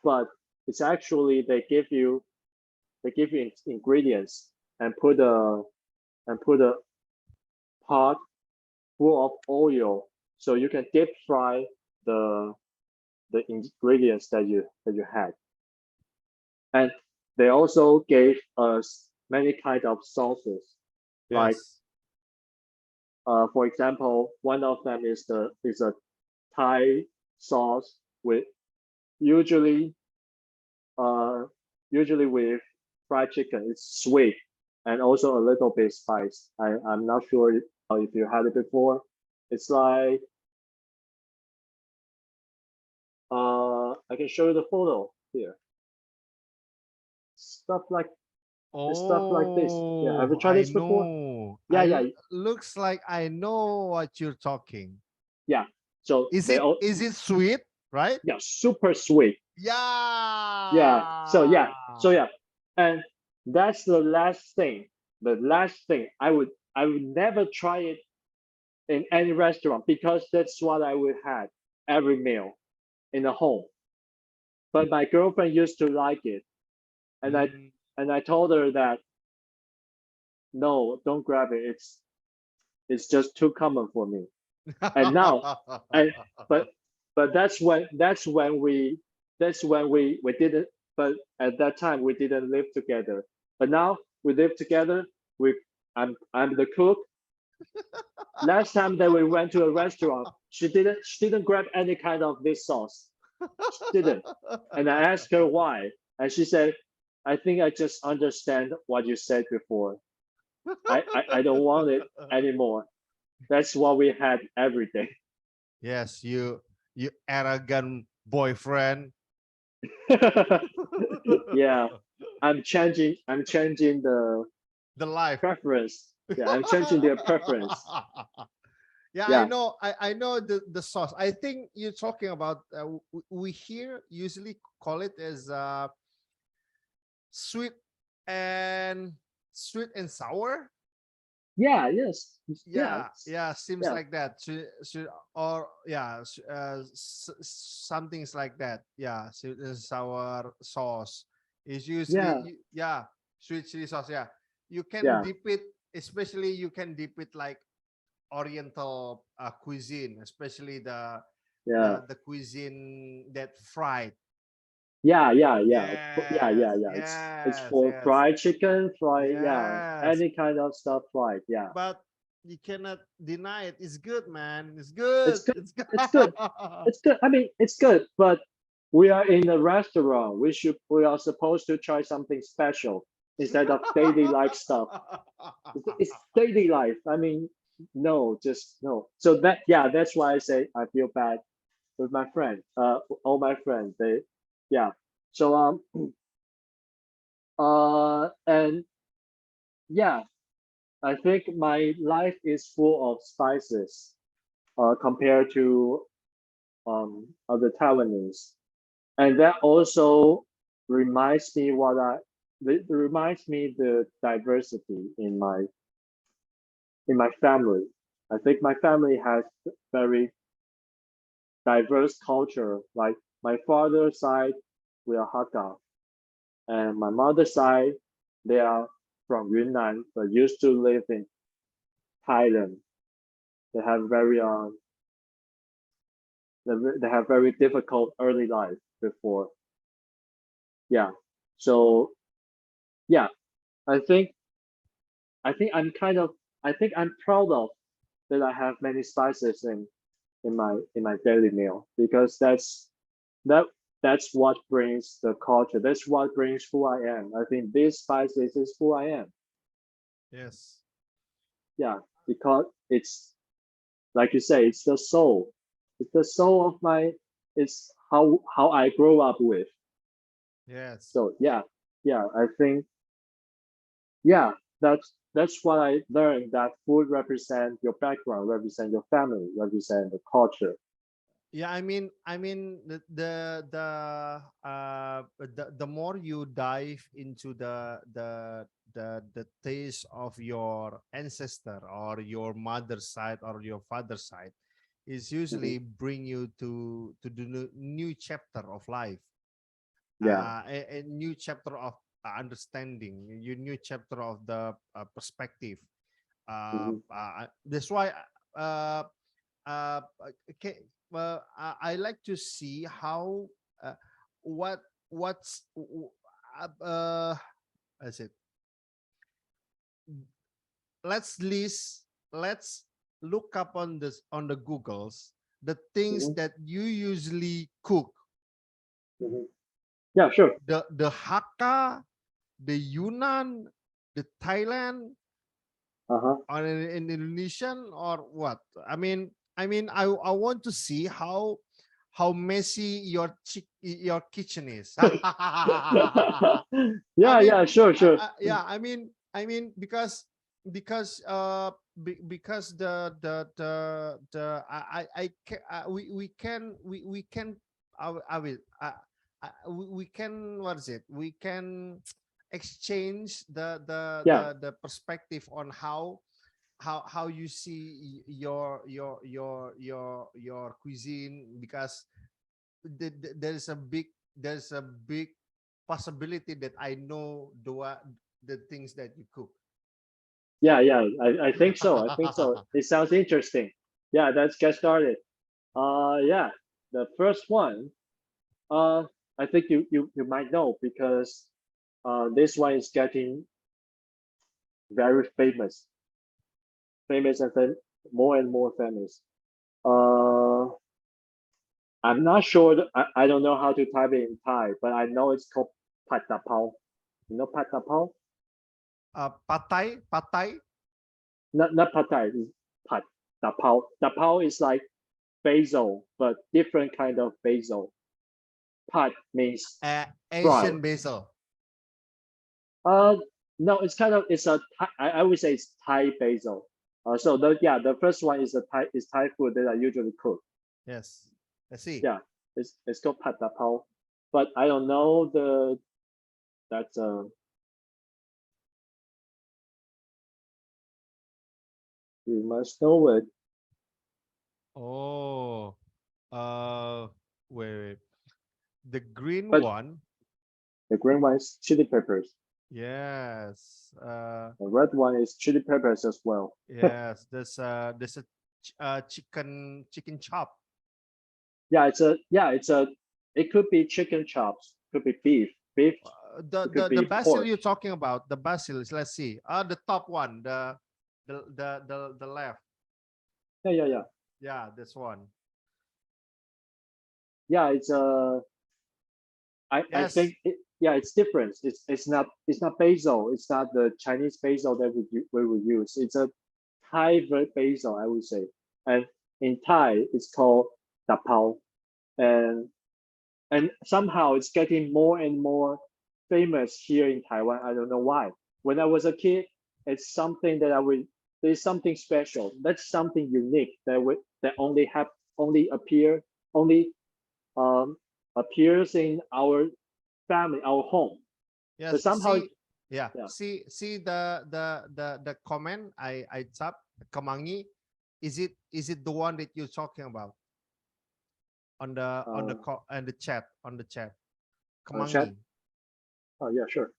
but it's actually they give you ingredients and put a pot full of oil so you can deep fry the the ingredients that you had. And they also gave us many kind of sauces. Like Yes. for example, one of them is a Thai sauce with usually uh usually with fried chicken. It's sweet and also a little bit spice. I'm not sure if you had it before. It's like I can show you the photo here. Stuff like stuff like this. Yeah, have you Oh, tried I this before? know. Yeah, yeah, Looks like I know what you're talking. yeah. So they all Is it sweet, right? yeah, super sweet. Yeah. Yeah. So yeah, and that's the last thing. The last thing I would never try it in any restaurant because that's what I would have every meal in the home. But my girlfriend used to like it, and Mm. I told her that no, don't grab it. It's just too common for me. And now, and but that's when we didn't. But at that time we didn't live together. But now we live together. We I'm the cook. Last time that we went to a restaurant, she didn't grab any kind of this sauce. She didn't. And I asked her why, and she said, "I think I just understand what you said before. I don't want it anymore. That's what we had every day." Yes, you arrogant boyfriend. Yeah, I'm changing the The life. preference. Yeah, I'm changing their preference. Yeah, Yeah, I know the sauce. I think you're talking about we here usually call it as sweet and sweet and sour. yeah, yes, yeah, Yeah, yeah, seems yeah, like that. Should or yeah, something's like that. Yeah, sweet and sour sauce is usually yeah, yeah, sweet chili sauce. Yeah, you can yeah, dip it, especially you can dip it like Oriental cuisine, especially yeah, the cuisine that fried. yeah, Yes, yeah. It's yes, for yes, fried chicken, fried yeah, yes. any kind of stuff fried. Yeah, But you cannot deny it. It's good, man. It's good. it's good. It's good. It's good. It's good. I mean, it's good, but we are in a restaurant. We are supposed to try something special instead of daily life stuff. It's daily life. I mean, no, just no. So that yeah, that's why I say I feel bad with my friend. All my friends, they yeah. So and yeah, I think my life is full of spices compared to other Taiwanese, and that also reminds me what I it reminds me the diversity in my family. I think my family has very diverse culture. Like my father's side, we are Hakka, and my mother's side, they are from Yunnan, but used to live in Thailand. They have very they have very difficult early life before. Yeah, so yeah, I think I'm kind of I think I'm proud of that I have many spices in my daily meal because that that's what brings the culture. That's what brings who I am. I think these spices is who I am. Yes. Yeah, because it's like you say, it's the soul. It's the soul of my. It's how I grow up with. Yes. So yeah, yeah. I think yeah, that's what I learned. That food represent your background, represent your family, represent the culture. Yeah, I mean the more you dive into the taste of your ancestor or your mother's side or your father's side, is Hmm. usually bring you to the new chapter of life, Yeah. a new chapter of understanding, a new chapter of the perspective. Hmm. That's why uh, uh, okay, well, I like to see how uh, what what's I said, let's look up on this on the Googles the things Hmm. that you usually cook, Hmm. Yeah, sure. the Hakka, the Yunnan, the Thailand, Uh-huh. or in Indonesian or what? I want to see how messy your kitchen is. I Yeah, mean, yeah, sure, sure. yeah, I mean because because we can I will we can, what is it? We can exchange Yeah, the perspective on how you see your cuisine, because there's a big possibility that I know the things that you cook. yeah, yeah. I think so. I think so. It sounds interesting. Yeah, let's get started. Yeah, the first one. Uh, I think you might know because this one is getting very famous, famous and more and more famous. Uh, I'm not sure. I don't know how to type it in Thai, but I know it's called Pat Da Pao. You know Pat Da Pao? Patay. Not Pad Thai. It's Pat Da Pao. Da Pao is like basil, but different kind of basil. Pat means fry. Asian basil. Uh, no, it's kind of it's a I would say it's Thai basil. So the first one is a Thai food that I usually cook. Yes, I see. Yeah, it's called Pat Da Pao, but I don't know the that's you must know it. Oh, uh wait. The green But one. the green one is chili peppers. Yes. The red one is chili peppers as well. Yes, there's a chicken chop. It's a it could be chicken chops, could be beef, The it could the be basil pork. you're talking about, the basil is, let's see. The top one, the left. Yeah. Yeah, this one. Yeah, I Yes. think yeah, it's different. It's not basil. It's not the Chinese basil that we would use. It's a Thai basil, I would say. And in Thai, it's called da pao. And somehow it's getting more and more famous here in Taiwan. I don't know why. When I was a kid, it's something that I would there's something special. That's something unique that only only um appears in our family, our home. But Yes. somehow, See, yeah. yeah. See the comment I tap Kamangi. Is it the one that you're talking about Uh, on the chat? chat. Kamangi. Oh yeah, sure.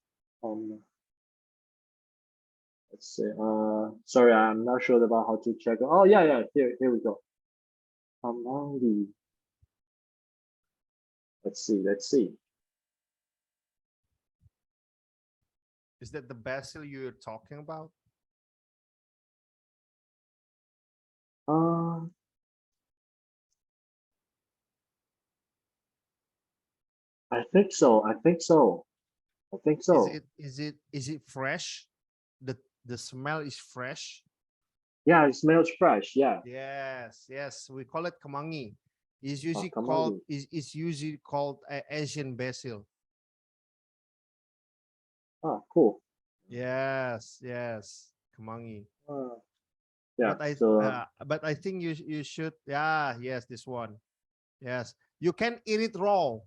Um, let's see. Sorry, I'm not sure about how to check. Oh yeah. Here we go. Among the let's see. Is that the basil you're talking about? Uh, I think so. I think so. I think so. Is it fresh? The smell is fresh. Yeah, it smells fresh. Yeah. Yes, yes. We call it kemangi. Is usually Come called on. is usually called Asian basil. Ah, cool. Yes, yes, kemangi. Uh, yeah. So But I think you should, yeah, yes, this one. Yes. You can eat it raw.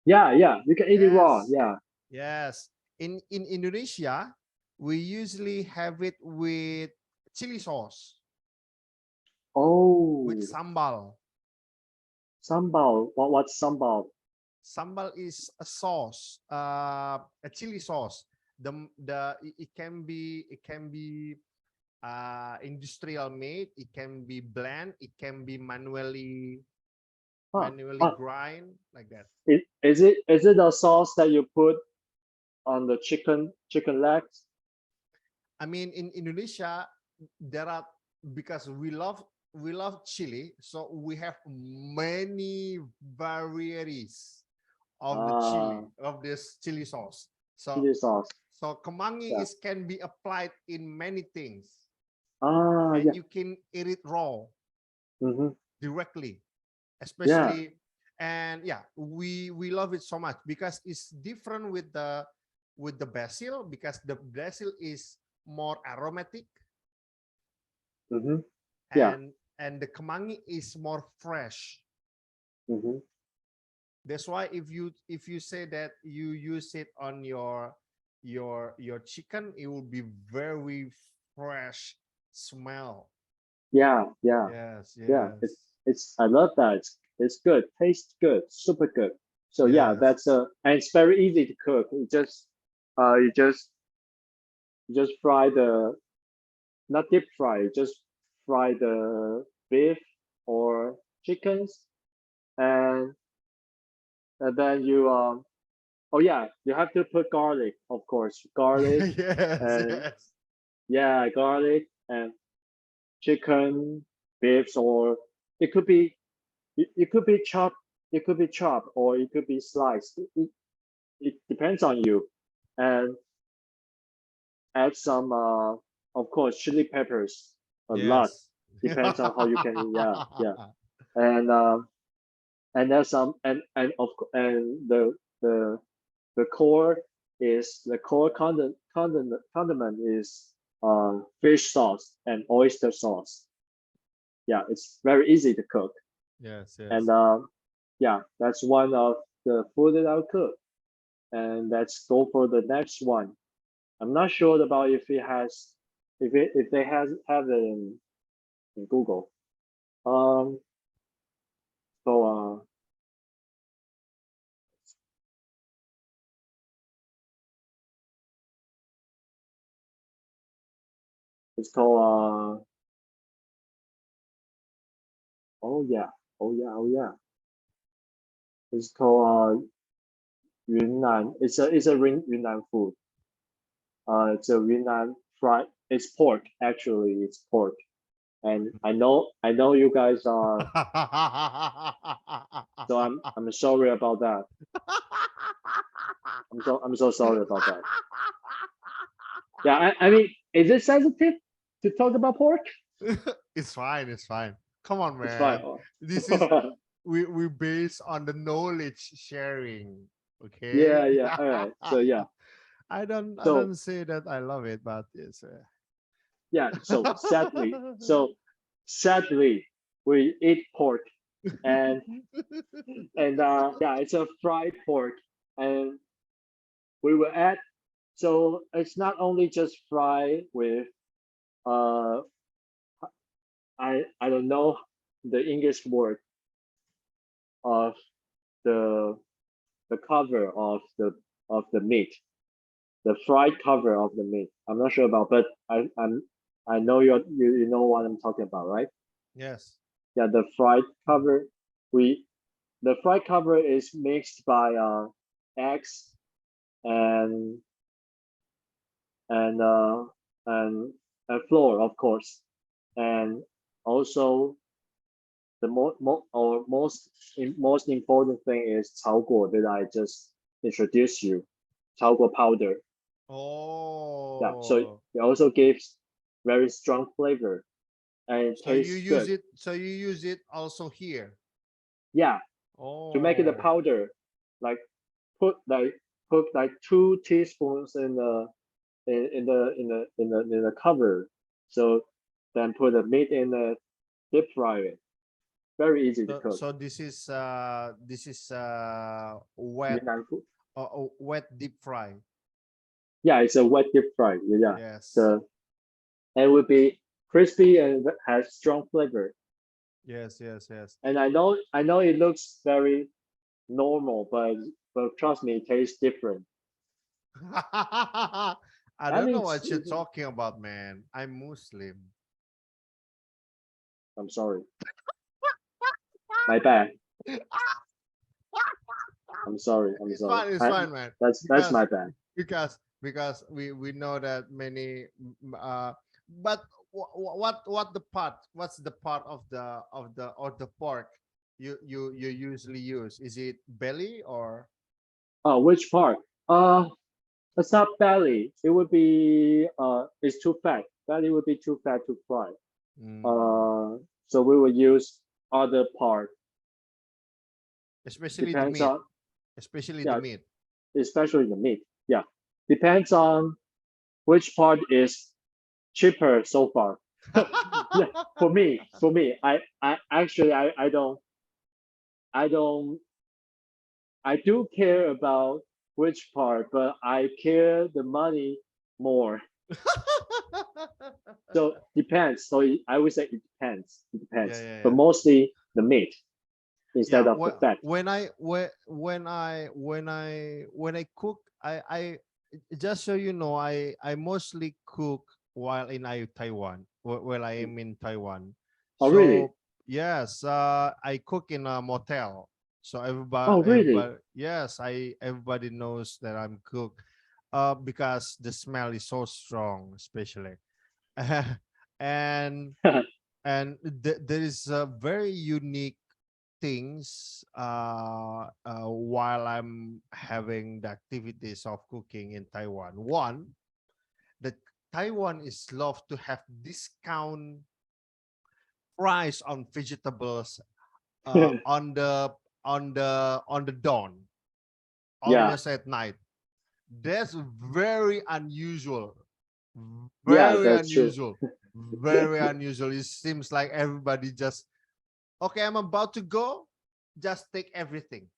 yeah, yeah. You can eat it raw. Yes. Yeah. Yes. In Indonesia, we usually have it with chili sauce, with Oh, sambal. sambal. What's sambal? Sambal is a sauce, a chili sauce. It can be industrial made. It can be blend. It can be Huh. manually grind like that. Is it a sauce that you put on the chicken legs? I mean, in Indonesia, there are, because we love chili, so we have many varieties of the Ah, chili, of this chili sauce. So chili sauce. kemangi Yeah. is can be applied in many things, Ah, and yeah. you can eat it raw Mm-hmm. directly, Yeah. especially. And yeah, we love it so much because it's different with the basil, because the basil is more aromatic, Mm-hmm. Yeah. and the kemangi is more fresh. Mm-hmm. That's why if you say that you use it on your chicken, it will be very fresh smell. Yeah. Yeah. Yes, Yeah. yes, It's I love that. It's good. Tastes good. Super good. So yeah, yes, that's and it's very easy to cook. You just fry the not deep fry, just fry the beef or chickens and and then you oh yeah, you have to put garlic, of course. Garlic yes, and yes, yeah, garlic and chicken, beefs or it could be it could be chopped, it could be chopped or it could be sliced. It depends on you. And add some of course chili peppers a lot. yes. Depends on how you can yeah, yeah. And and there's some and the the core the core condiment is fish sauce and oyster sauce. Yeah, it's very easy to cook. Yes, And yes. yeah, that's one of the food that I'll cook. And let's go for the next one. I'm not sure about if it has if they have it in Google. Um, so it's called oh yeah, oh yeah, oh yeah. It's called Yunnan. It's a Yunnan food. It's a Yunnan fried. It's pork actually. It's pork. And I know you guys are. So I'm sorry about that. I'm so sorry about that. Yeah, I mean, is it sensitive to talk about pork? It's fine, it's fine. Come on, It's fine. man. This is, we based on the knowledge sharing. Okay. Yeah, yeah. All right. So yeah. I So don't say that I love it, but it's yeah. So sadly, we eat pork, and yeah, it's a fried pork, and we will add. So it's not only just fry with uh I don't know the English word of the the cover of the meat, the fried cover of the meat. I'm not sure about, but I know you know what I'm talking about, right? yes. Yeah, the fried cover. We the fried cover is mixed by eggs and and uh, and and flour, of course, and also the most important thing is 炒果 that I just introduced you, 炒果 powder. Yeah, so Oh, it also gives very strong flavor and it so you tastes use good. it. So you use it also here. Yeah, to make it a Oh, powder, like put like put like 2 teaspoons in the cover. So then put the meat in the deep fry it. Very easy to so cook. so this is wet Yunnan food. wet deep fry. Yeah, it's a wet deep fry. Yeah, Yes, the and it would be crispy and has strong flavor. yes, yes, yes. And I know it looks very normal, but trust me, it tastes different. I I don't mean, know what you're talking about, man. I'm Muslim. I'm sorry, my bad. I'm sorry. I'm It's sorry. fine. It's fine, man. That's Because my bad. because we know that many but what the part what's the part of the pork you usually use? Is it belly or Oh, which part? Uh, it's not belly. It would be it's too fat. Belly would be too fat to fry. mm, Uh, so we would use other part. especially the Depends meat, on especially the yeah, meat? especially the meat. Yeah, depends on which part is cheaper so far. Yeah, for me, I actually I don't I do care about which part, but I care the money more. So depends. So I would say it depends. It Yeah, depends, yeah, but yeah. mostly the meat Yeah, instead of the fat. when I cook, I just so you know, I mostly cook while in Taiwan, while I am in Taiwan. Oh really? So yes, I cook in a motel. So Oh really? everybody, yes, I everybody knows that I'm cook, because the smell is so strong, especially, and there is a very unique things while I'm having the activities of cooking in Taiwan. One, that Taiwan is love to have discount price on vegetables on the dawn, Yeah, almost at night. That's very unusual. yeah, Very that's true. unusual. Very unusual. It seems like everybody just okay, I'm about to go, just take everything.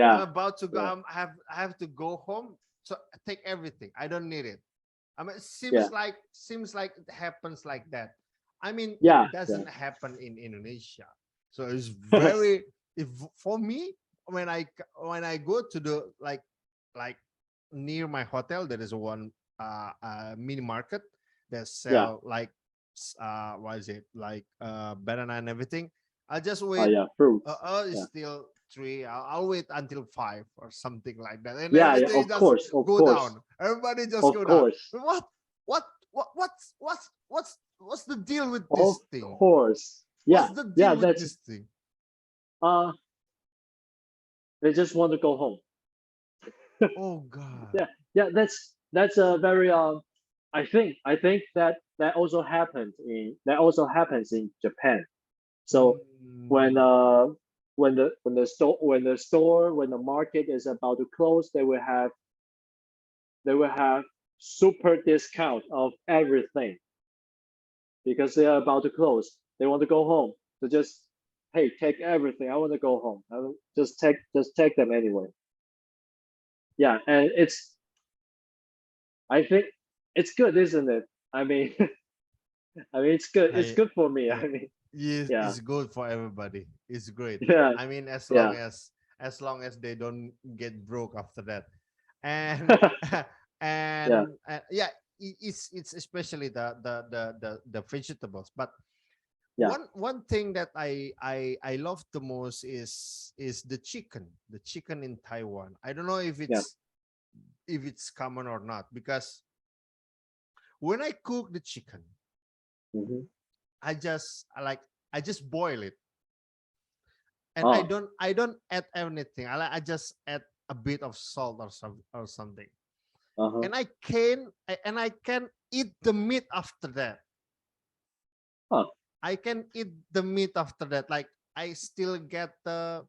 I'm Yeah, about to go. yeah, I have to go home. So take everything. I don't need it. I mean, it yeah, seems like it happens like that. I mean, it yeah, yeah. doesn't happen in Indonesia. So it's very if for me when I go to the like near my hotel there is one mini market that Yeah. sell like what is it like banana and everything. I just Oh wait yeah, fruits. it's Yeah, still three. I'll wait until five or something like that, and yeah, yeah. everything Of just course, of go course, down. Everybody just of go down. course, What's the deal with of this thing? course. What's Yeah, the yeah. deal with That's this thing? uh, they just want to go home. Oh God. Yeah, yeah. That's a very I think that also happens in Japan. So when Mm. uh when the market is about to close, they will have super discount of everything because they are about to close. They want to go home. So just hey, take everything. I want to go home. Just take them anyway. Yeah, and I think it's good, isn't it? I mean, I mean it's good. It's I good for me. yeah, I mean, yes, yeah, it's good for everybody. It's great. yeah, I mean, yeah, as long as they don't get broke after that, and yeah, yeah, it's especially the vegetables. But yeah, one thing that I love the most is the chicken in Taiwan. I don't know yeah, if it's common or not because when I cook the chicken, Mm-hmm. I just boil it, and Oh, I don't add anything. I just add a bit of salt or something, uh-huh. and I can eat the meat after that. Huh. I can eat the meat after that. Like I still get the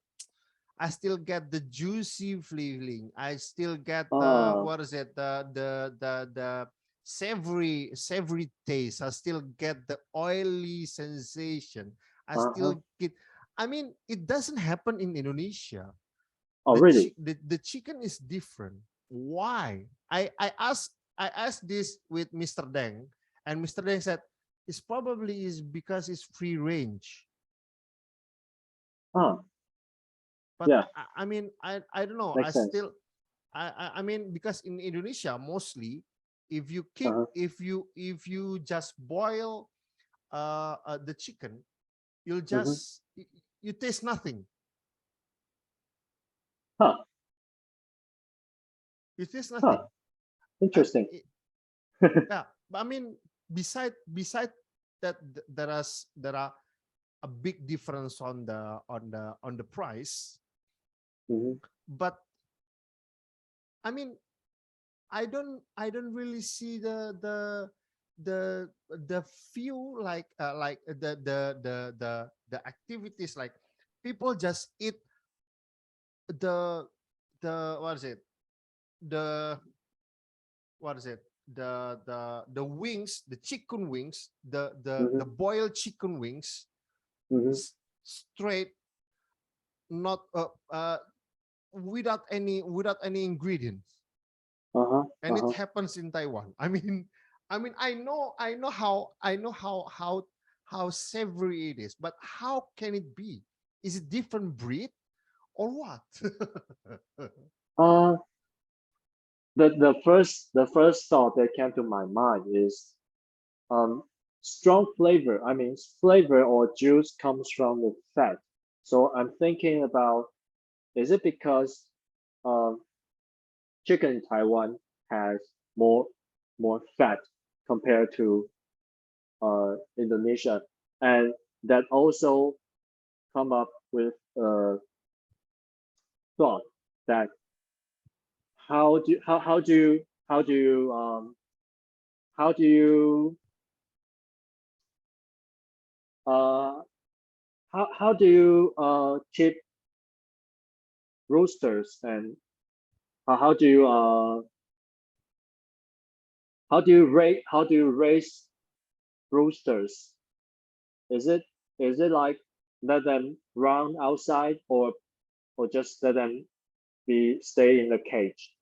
I still get the juicy feeling. I still get the Uh, what is it? The savory taste. I still get the oily sensation. I uh-huh. still get. I mean, it doesn't happen in Indonesia. Oh, really? The chicken is different. Why? I asked this with Mr. Deng, and Mr. Deng said it's probably is because it's free range. Huh. But Yeah, I mean I don't know. I makes sense. still I mean because in Indonesia mostly Uh-huh. if you just boil the chicken, you'll Mm-hmm. just you taste nothing. Huh. You taste Huh. nothing. And Interesting. yeah, but I mean beside that there are a big difference on the price, Mm-hmm. but I mean I don't really see the few like the activities like people just eat the what is it the what is it the wings, the chicken wings, the Mm-hmm. boiled chicken wings Mm-hmm. s- straight, not without any ingredients, Uh-huh. and it Uh-huh. happens in Taiwan. I mean, I know how savory it is, but how can it be? Is it different breed or what? Uh, the first thought that came to my mind is um strong flavor. I mean, flavor or juice comes from the fat. So I'm thinking about, is it because um chicken in Taiwan has more more fat compared to Indonesia, and that also come up with a thought that how do you how do you uh how do you keep roosters, and how do you how do you raise roosters? Is it like let them run outside, or just let them be stay in the cage?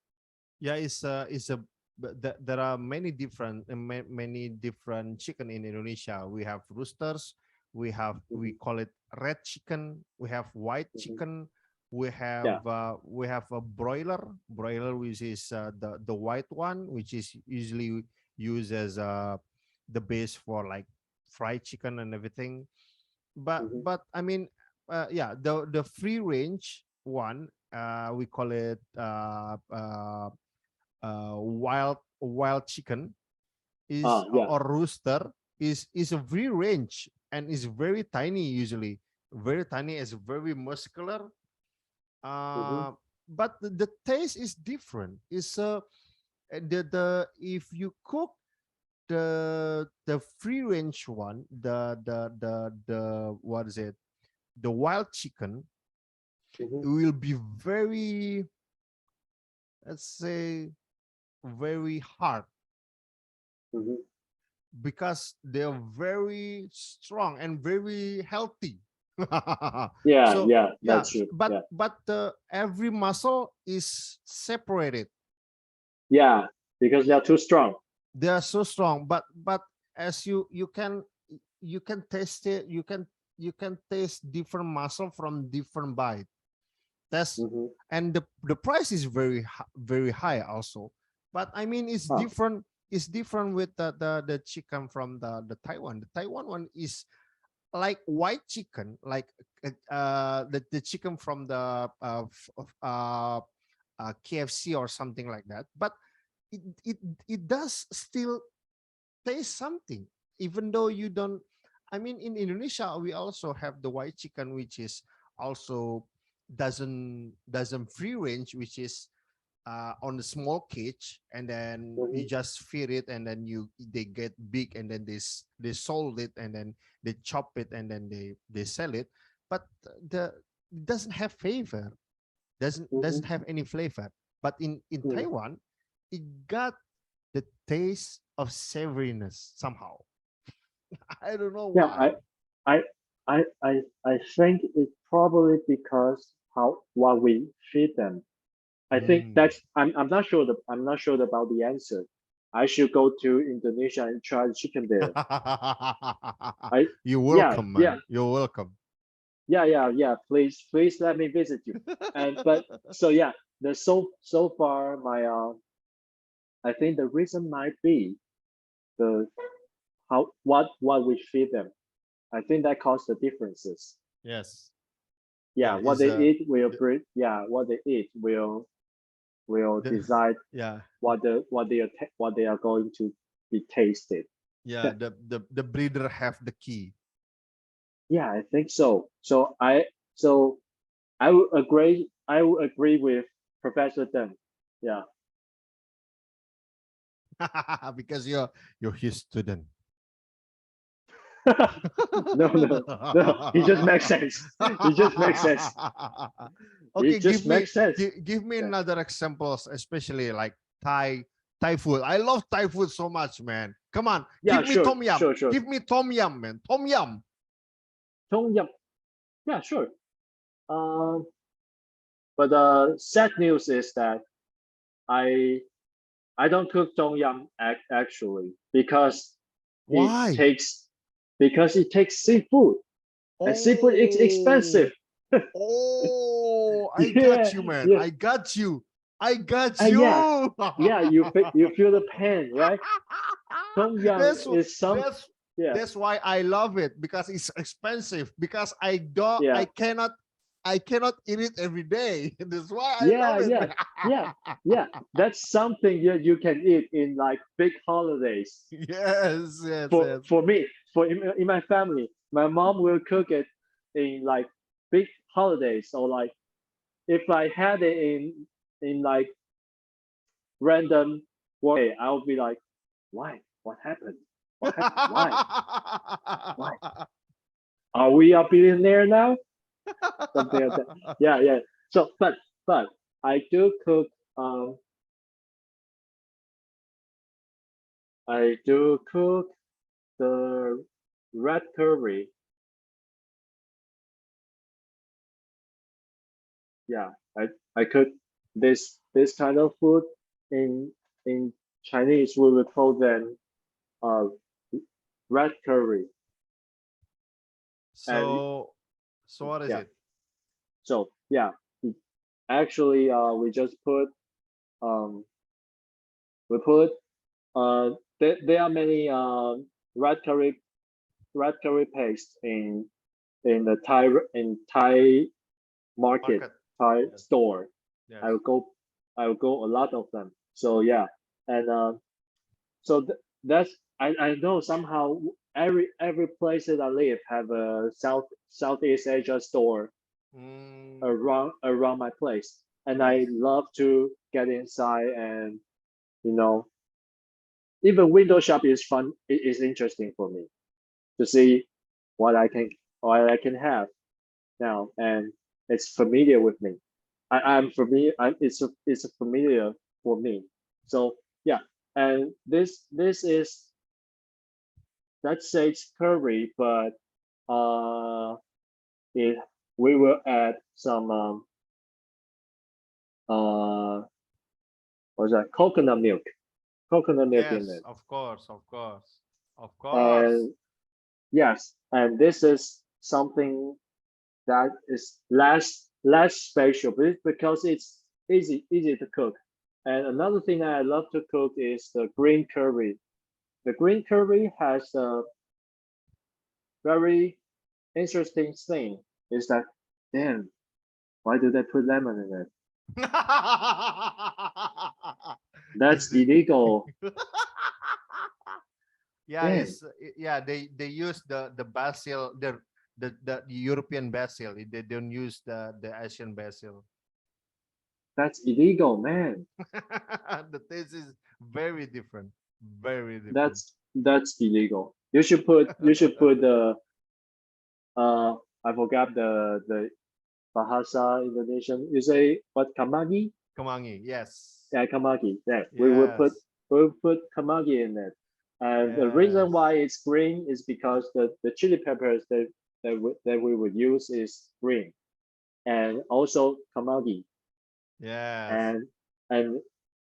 Yeah, it's a there are many different many different chicken in Indonesia. We have roosters, we Hmm. call it red chicken, we have white Hmm. chicken, Yeah. we have a broiler which is the white one, which is usually used as the base for like fried chicken and everything. Hmm. But I mean yeah, the free range one, we call it wild chicken is Yeah. or rooster is a free range and is very tiny, usually very tiny, is very muscular, Hmm. uh but the taste is different. It's the if you cook the free range one, the what is it, the wild chicken, Hmm. it will be very, let's say, very hard Hmm. because they're very strong and very healthy. Yeah. So Yeah. yeah, That's true. Yeah. but every muscle is separated. Yeah. Because they are too strong. They are so strong, but as you can taste it, you can taste different muscle from different bite. That's Hmm. and the price is very high also. But I mean it's Huh. different. It's different with the chicken from the Taiwan. The Taiwan one is like white chicken, like the chicken from the KFC or something like that. But it it it does still taste something, even though you don't. I mean, in Indonesia, we also have the white chicken, which is also doesn't free range, which is on the small cage, and then you mhm, just feed it, and then they get big, and then they sold it, and then they chop it, and then they sell it. But the it doesn't have flavor, mhm, doesn't have any flavor. But in mhm. Taiwan, it got the taste of savoriness somehow. I don't know Yeah, why. I, I think it's probably because how what we feed them. I think Mm. that's I'm not sure about the answer. I should go to Indonesia and try the chicken there. I You're yeah welcome, yeah man. You're welcome. yeah. Please let me visit you. And but so yeah, the so far my I think the reason might be the how what we feed them. I think that caused the differences. Yes, Yeah, there what is they a eat will the, bring. Yeah, what they eat will the decide yeah, what they are going to be tasted. yeah, the breeder have the key. Yeah, I think so. So I would agree. I would agree with Professor Deng. Yeah. Because you're his student. No. It just makes sense. It just makes sense. Okay, It just makes sense. give me Yeah. another examples, especially like Thai food. I love Thai food so much, man. Come on, Yeah. Sure. Sure. give me tom yum, man. Tom yum. Tom Yum. Yeah. Sure. Um. But sad news is that I I don't cook Tom Yum actually it Why? takes because it takes seafood and seafood is Oh, expensive. oh, I Yeah. got you, man. Yeah. I got you. I got Yeah. you. Yeah. You feel the pain, right? Tom Yum that's is some. that's Yeah. that's why I love it, because it's expensive, because Yeah. I cannot eat it every day. That's why I Yeah. love it. Yeah. Yeah. Yeah. That's something you can eat in like big holidays. Yes, yes, For yes. for me, for in my family, my mom will cook it in like big holidays. So like if I had it in like random one day, I'll be like, why? What happened? What happened? Why? Are we a billionaire now? Something like that. Yeah, yeah. So, but I do cook. Um, I do cook the red curry. Yeah, I cook this kind of food in in Chinese. We would call them uh red curry. And so so what is yeah, it? so yeah, actually, we just put um we put there are many red curry red curry paste in the Thai market, Market. Thai Yes, store. yes. I will go I will go a lot of them. So yeah, and so that's I know somehow every place that I live have a Southeast Asia store Mm, around my place, and I yes. love to get inside and you know even window shop is fun. It is interesting for me to see what I can what I can have now, and it's familiar with me. I'm familiar. It's a familiar for me. So yeah, and this is let's say it's curry, but uh, it we will add some uh what's that coconut milk in Yes, it, of course, of course. Of course. and yes, and this is something that is less special because it's easy to cook. And another thing that I love to cook is the green curry. The green curry has a very interesting thing. Is that damn? Why do they put lemon in it? Is That's it illegal. Yeah, Man, yeah, they use the basil, the European basil. They don't use the Asian basil. that's illegal, man. The taste is very different. Very different. That's illegal. You should put the I forgot the bahasa Indonesian. You say what, kamagi? Kemangi, yes. Yeah, kamagi. Yeah, Yes. we will put kamagi in it. And the reason Yes. why it's green is because the chili peppers that we would use is green, and also kamagi Yes. and and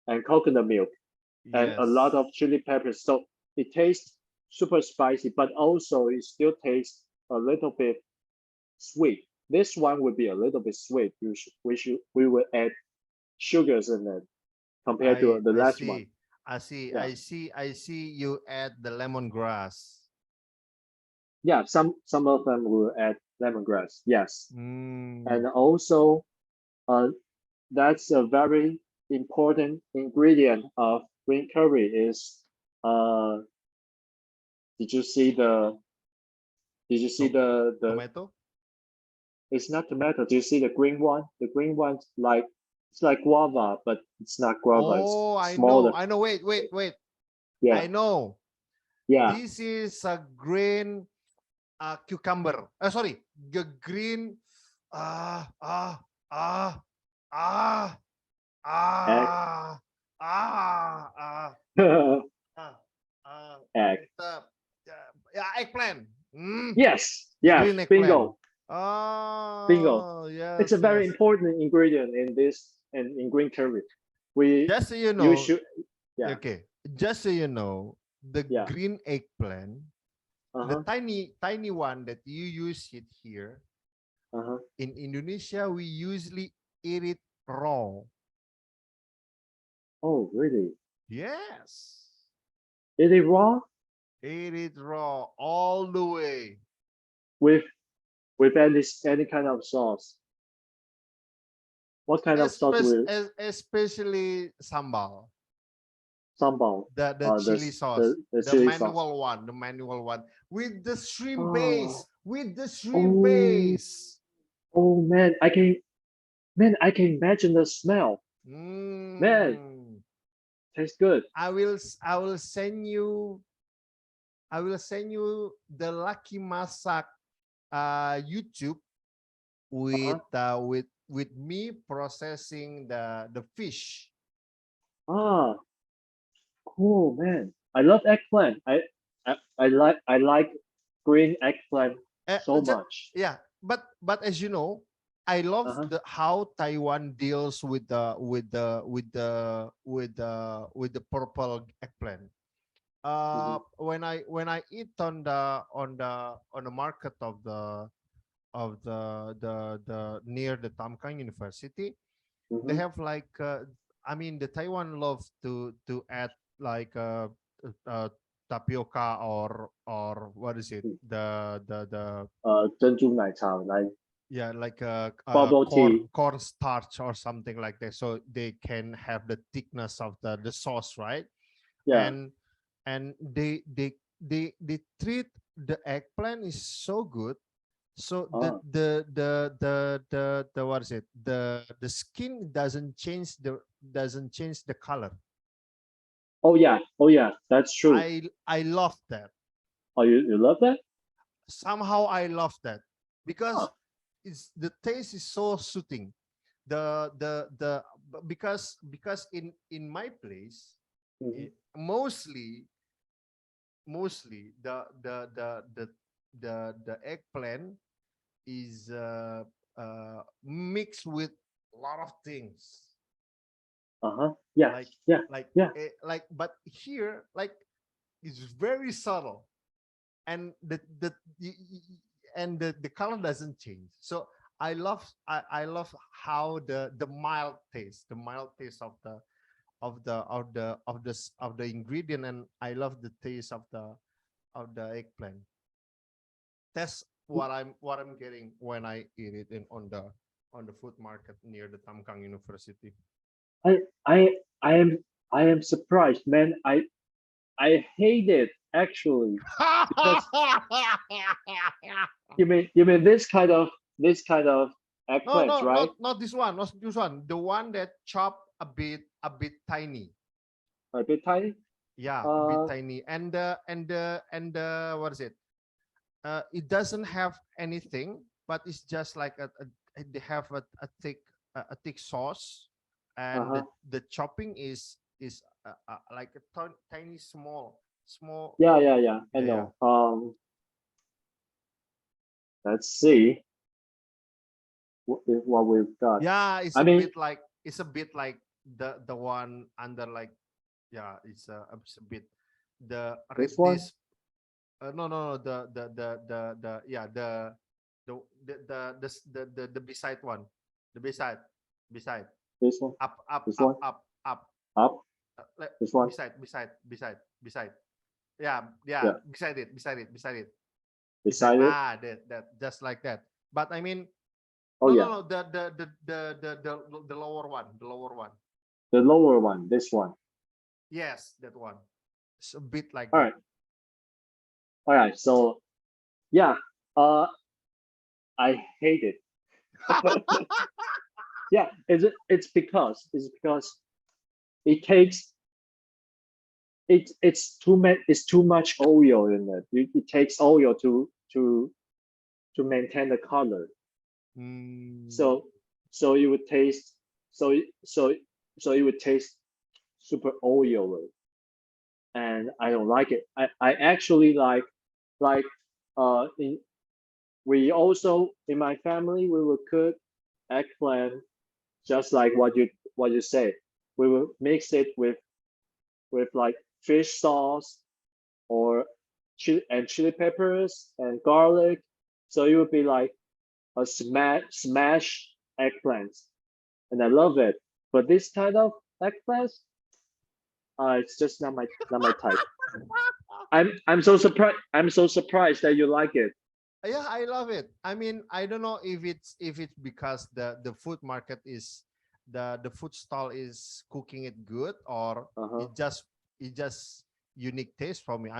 and coconut milk and a lot Yes. of chili peppers. So it tastes super spicy, but also it still tastes a little bit sweet. This one would be a little bit sweet. We will add sugars in it compared to the I last one. see. I see. Yeah, I see you add the lemongrass. yeah. Some of them will add lemongrass. Yes, Mm. and also uh, that's a very important ingredient of green curry is uh did you see the did you see To the tomato? it's not tomato. Do you see the green one? The green one's like it's like guava, but it's not guava. It's Oh, I know. smaller. I know. Wait, wait, wait. Yeah, I know. yeah. This is a green cucumber. Sorry, the green. Ah, ah, ah, ah, Egg. ah, ah, ah, Egg. it's yeah, eggplant. Mm, Yes, the yeah. green eggplant. Bingo, bingo. Oh, It's a yes, very yes. important ingredient in this and in green curry. We Just so you you know, should yeah, okay. Just so you know, the yeah. green eggplant, the Uh-huh. tiny one that you use it here Uh-huh. in Indonesia, we usually eat it raw. Oh, really? Yes, Is it raw eat it raw all the way. with any kind of sauce? What kind of sauce will Especially sambal, sambal? the chili sauce, The chili sauce. the manual one with the shrimp Oh, base, with the shrimp oh, base. oh man, I can imagine the smell. Man, Mm. tastes good. I will send you the Lucky Masak YouTube Uh-huh. with me processing the fish. Ah, cool, man. I love eggplant. I like green eggplant so Just, much. yeah, but as you know, I love Uh-huh. the how Taiwan deals with the purple eggplant. Mm-hmm. When I eat on the market of the near the Tamkang University, they Mm-hmm. have like I mean the Taiwan love to add like tapioca or what is it, the 珍珠奶茶 like yeah, like bubble tea. corn starch or something like that, so they can have the thickness of the sauce, right? Yeah. and and they treat the eggplant is so good. So Ah. the what is it, the skin doesn't change the color. Oh yeah. Oh yeah. That's true. I love that. Oh, you love that? Somehow I love that because Ah. it's the taste is so soothing. The because in my place, Mm-hmm. mostly the eggplant is mixed with a lot of things, Uh-huh. Yeah. like Yeah. Yeah. but here like it's very subtle, and the color doesn't change. So I love how the mild taste of the ingredient, and I love the taste of the eggplant. That's what I'm getting when I eat it on the food market near the Tamkang University. I I I am I am surprised, man. I hate it actually because you mean this kind of No, eggplants, no, right? not this one, not this one. The one that chop a bit tiny. A bit tiny. Yeah, a bit Uh, tiny. And what is it? It doesn't have anything, but it's just like they have a thick sauce, and uh-huh. the chopping is like a tiny small. Yeah, yeah, yeah. I Yeah, yeah. know. Let's see what we've got. Yeah, I mean, it's a bit like the one under like, yeah, it's a bit the this one, this no, no, no, the yeah, the the beside one, the beside this one, up this one, up up, like this one. beside, yeah, yeah, Yeah, beside it beside, beside it. that just like that. But I mean, Oh no, yeah, no, no, the lower one, the lower one. the lower one. This one. Yes, that one. It's a bit like All that. right, all right. So yeah, uh, I hate it. Yeah, it's because it takes it's too much oil in it. It takes oil to maintain the color. Mm, So so it would taste so so so it would taste super oily, and I don't like it. I actually like in we also in my family we would cook eggplant just like what you say. We will mix it with like fish sauce or chili peppers and garlic. So it would be like a smash eggplant, and I love it. But this kind of eggplant, it's just not my type. I'm so surprised. I'm so surprised that you like it. yeah, I love it. I mean, I don't know if it's because the food market is the food stall is cooking it good, or Uh huh. it just unique taste for me.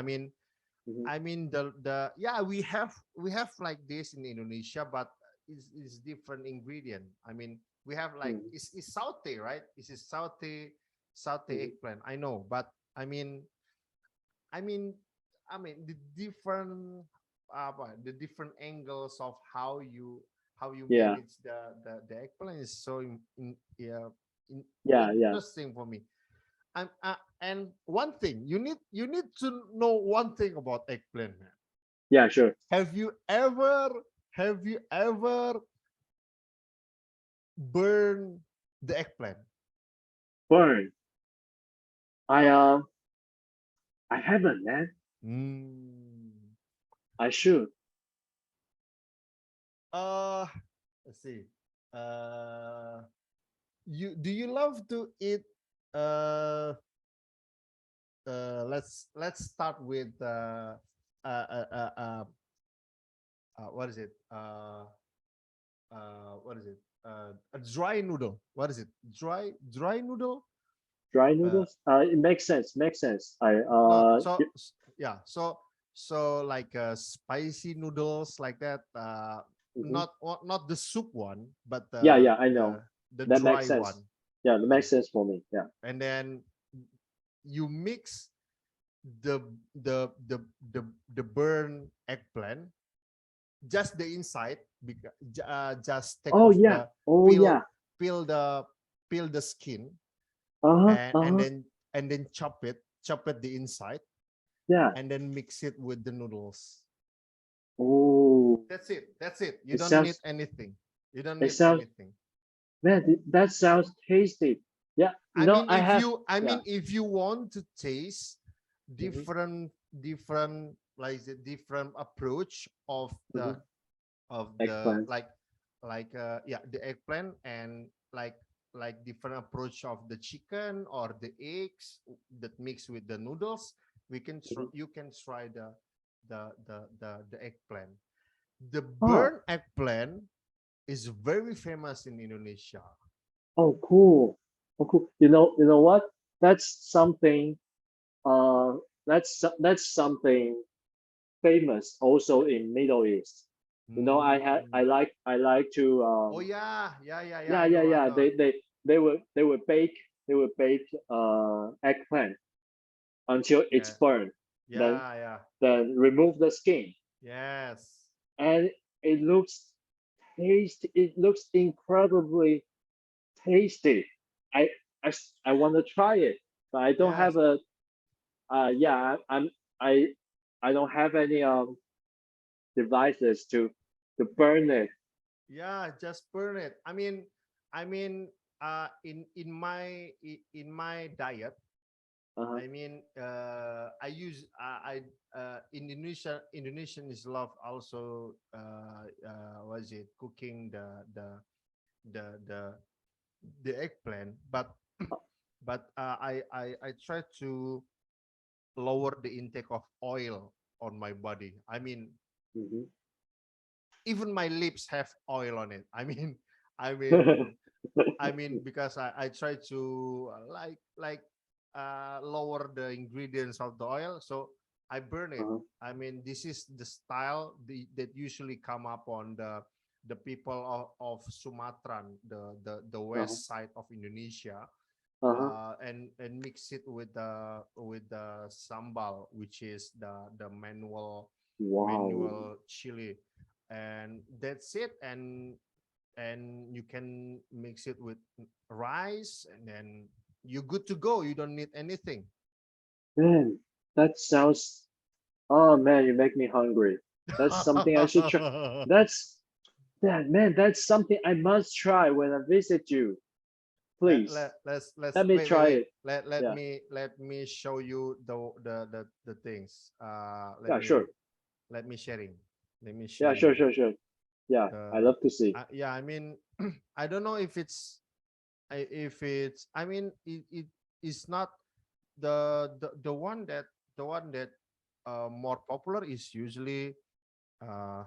Hmm. I mean the yeah, we have like this in Indonesia, but it's different ingredient. I mean, we have like Hmm. it's saute, right? It's a saute Hmm. eggplant. I know, but I mean, I mean, the different the different angles of how you Yeah. manage the eggplant is so yeah, Yeah. Yeah. interesting for me. And one thing you need to know one thing about eggplant, man. Yeah. Sure. Have you ever have you ever burned the eggplant? Burn. I haven't, man. Mm. I should. Uh, let's see. Uh, you do you love to eat uh let's start with uh uh uh, uh, what is it what is it a dry noodle, what is it, dry noodle, Dry uh noodles. It makes sense. Makes sense. no yeah, so like spicy noodles like that, mhm. not the soup one, but Yeah. Yeah. I know. the That makes dry sense. one. Yeah. That Mm. makes sense for me. Yeah. And then you mix the the the the the burn eggplant, just the inside, because just take Oh off yeah. the Oh peel yeah. peel the peel the skin, Uh huh. and Uh huh. then chop it the inside, Yeah. and then mix it with the noodles. Oh. That's it, you It don't need sounds. anything, you don't It need sounds. anything. Man, that sounds tasty. Yeah. I mean, I have. Yeah. if you want to taste Hmm. different like the different approach Hmm. of the Eggplant. yeah, the eggplant, and like different approach of the chicken or the eggs that mix with the noodles, Hmm. you can try the eggplant. The Oh. burnt eggplant is very famous in Indonesia. Oh, cool. Oh, cool. You know what? That's something. Uh, that's something famous also in Middle East. You know, Mm. I like to Oh yeah, yeah, yeah, yeah. yeah, I yeah, know, I yeah. know. They would bake eggplant until it's Yeah, burned. Then yeah, yeah. remove the skin, Yes, and it looks it looks incredibly tasty. I I want to try it, but I don't yes, have a yeah I I don't have any devices to burn it. yeah. Just burn it. I mean, in my diet, Uh-huh. I use Indonesian is love also was it cooking the the the eggplant, but I try to lower the intake of oil on my body. I mean, Mhm. even my lips have oil on it. I mean, because I try to lower the ingredients of the oil, so I burn it. Uh-huh. I mean, this is the style that usually come up on the people of Sumatra, the Uh-huh. west side of Indonesia, Uh-huh. and mix it with the sambal, which is the Wow. manual chili, and that's it. And you can mix it with rice, and then you're good to go. You don't need anything. Man, that sounds oh man, you make me hungry. That's something I should try. That's that man, that's something I must try when I visit you. Please. Let's Let me try wait. it. Let Yeah. me show you the things. Yeah, sure. Let me Yeah, share sure, you sure, sure. Yeah, I the love to see. yeah. I don't know if it's it is not the one that more popular is usually uh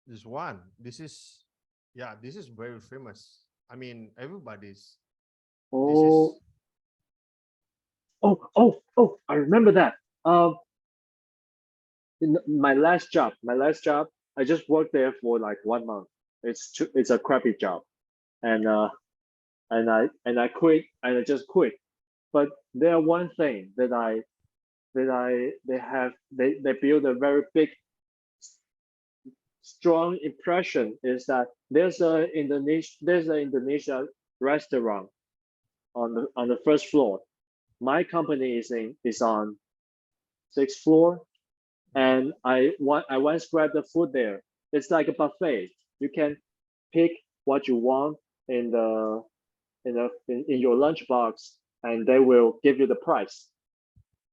this one. This is very famous. Everybody's this Oh, is oh, I remember that. Um, in my last job, I just worked there for like 1 month. It's a crappy job, and I quit, and I just quit. But there one thing that I they build a very big strong impression is that there's an Indonesia restaurant on the first floor. My company is on sixth floor, and I once grabbed the food there. It's like a buffet. You can pick what you want in the in your lunchbox, and they will give you the price.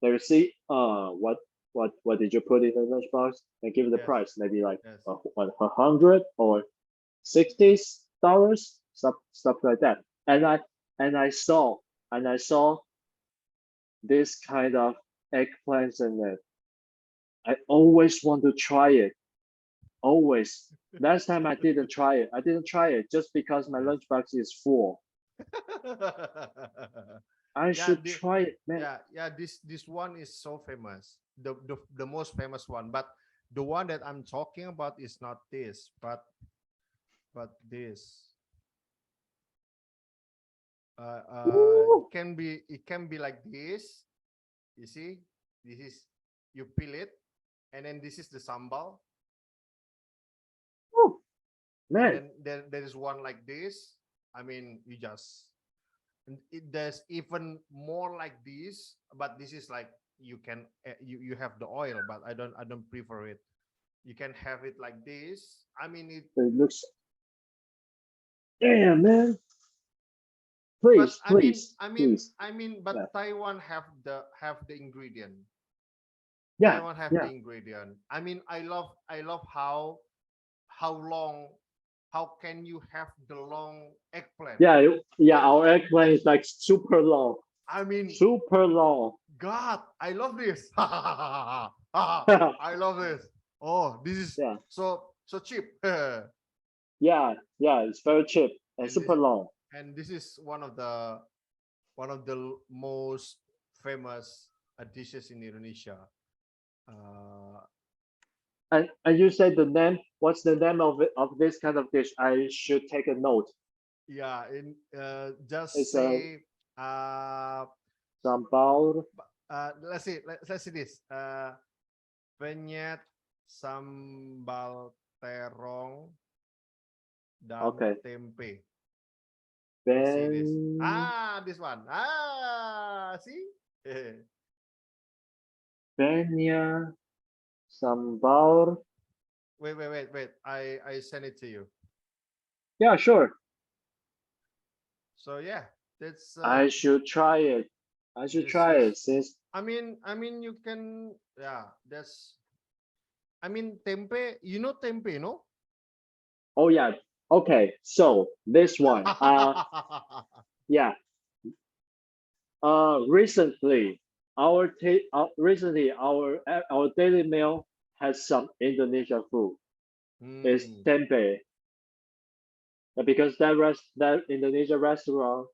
They will see what did you put in the lunchbox and give you the yes, price. Maybe like yes. 100 or $60, stuff like that. And I saw and I saw this kind of eggplants in it. I always want to try it. Always. Last time I didn't try it. I didn't try it just because my Yes. lunchbox is full. I yeah, should try it, man. this one is so famous. The most famous one, but the one that I'm talking about is not this, but this. Woo, It can be like this. You see, this is you peel it, and then this is the sambal, woo, and man. then there is one like this. You just there's even more like this, but this is like you have the oil, but I don't prefer it. You can have it like this. It looks damn, man. But Please, please, please. but Yeah, Have the ingredient. yeah, Taiwan have the yeah. ingredient. I love how long how can you have the long eggplant? Yeah, yeah, our eggplant is like super long. I mean, Super long. God, I love this. I love this. Oh, this is Yeah, so cheap. and yeah, yeah, it's very cheap and this super long. this is one of the most famous. dishes in Indonesia. Uh, And you said the name. What's the name of it, of this kind of dish? I should take a note. yeah, in just It's a say uh, sambal. let's see, let's see this. Penyet sambal terong dan Okay. tempe. Let's see this. Ben This one. See? Benya sambal. Wait. I send it to you. Yeah, sure. So yeah, that's I should try it. I should this try is. it since. I mean, you can. Yeah, that's. I mean, tempe. You know tempe, no? Oh yeah. Okay. So this one. Yeah. Recently, recently our daily meal has some Indonesian food. It's Hmm. tempeh. Because that Indonesian restaurant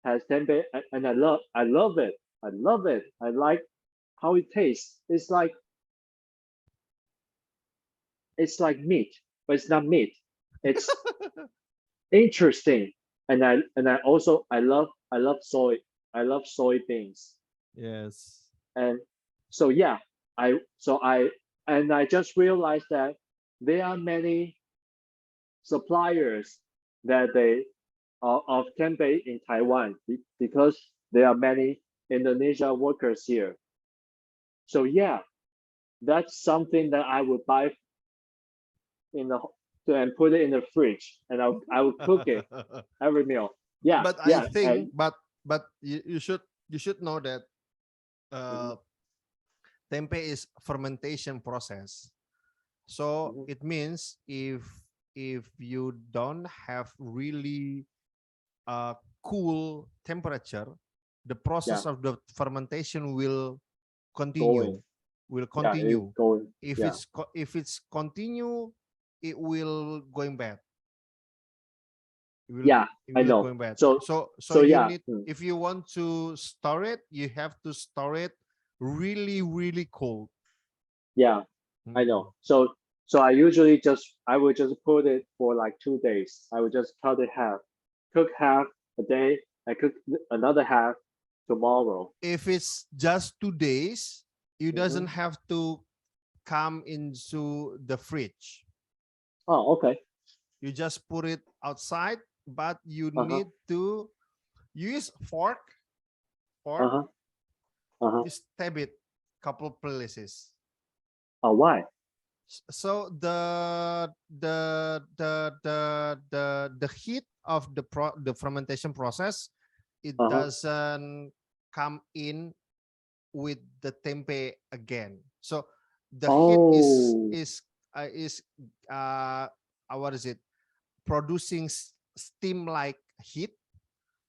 has tempeh, and I love it. I love it. I like how it tastes. It's like meat, but it's not meat. It's interesting, and I love soy. I love soybeans, Yes. and so yeah, I just realized that there are many suppliers that they of tempeh in Taiwan because there are many Indonesia workers here. So yeah, that's something that I would buy in the and put it in the fridge, and I would cook it every meal. Yeah, But I yeah, think, and but you should know that mhm, uh, tempe is fermentation process. So mhm, it means if you don't have really cool temperature, the yeah, process of the fermentation will continue, going, will yeah, it continue. going, If yeah, it's continue, it will going bad. It will yeah, it I will know. going bad. So So so you yeah, need, if you want to store it, you have to store it really cold. yeah, I know. Mm. So I would just put it for like 2 days. I would just cut it half, cook half a day, I cook another half tomorrow. If it's just 2 days, you Hmm. doesn't have to come into the fridge. Oh, okay. You just put it outside, but you Uh-huh. need to use fork. Uh-huh. Uh-huh. You stab it couple places. Oh, why? So the heat of the fermentation process, it Uh-huh. doesn't come in with the tempe again. So the heat Oh. is what is it, producing steam like heat.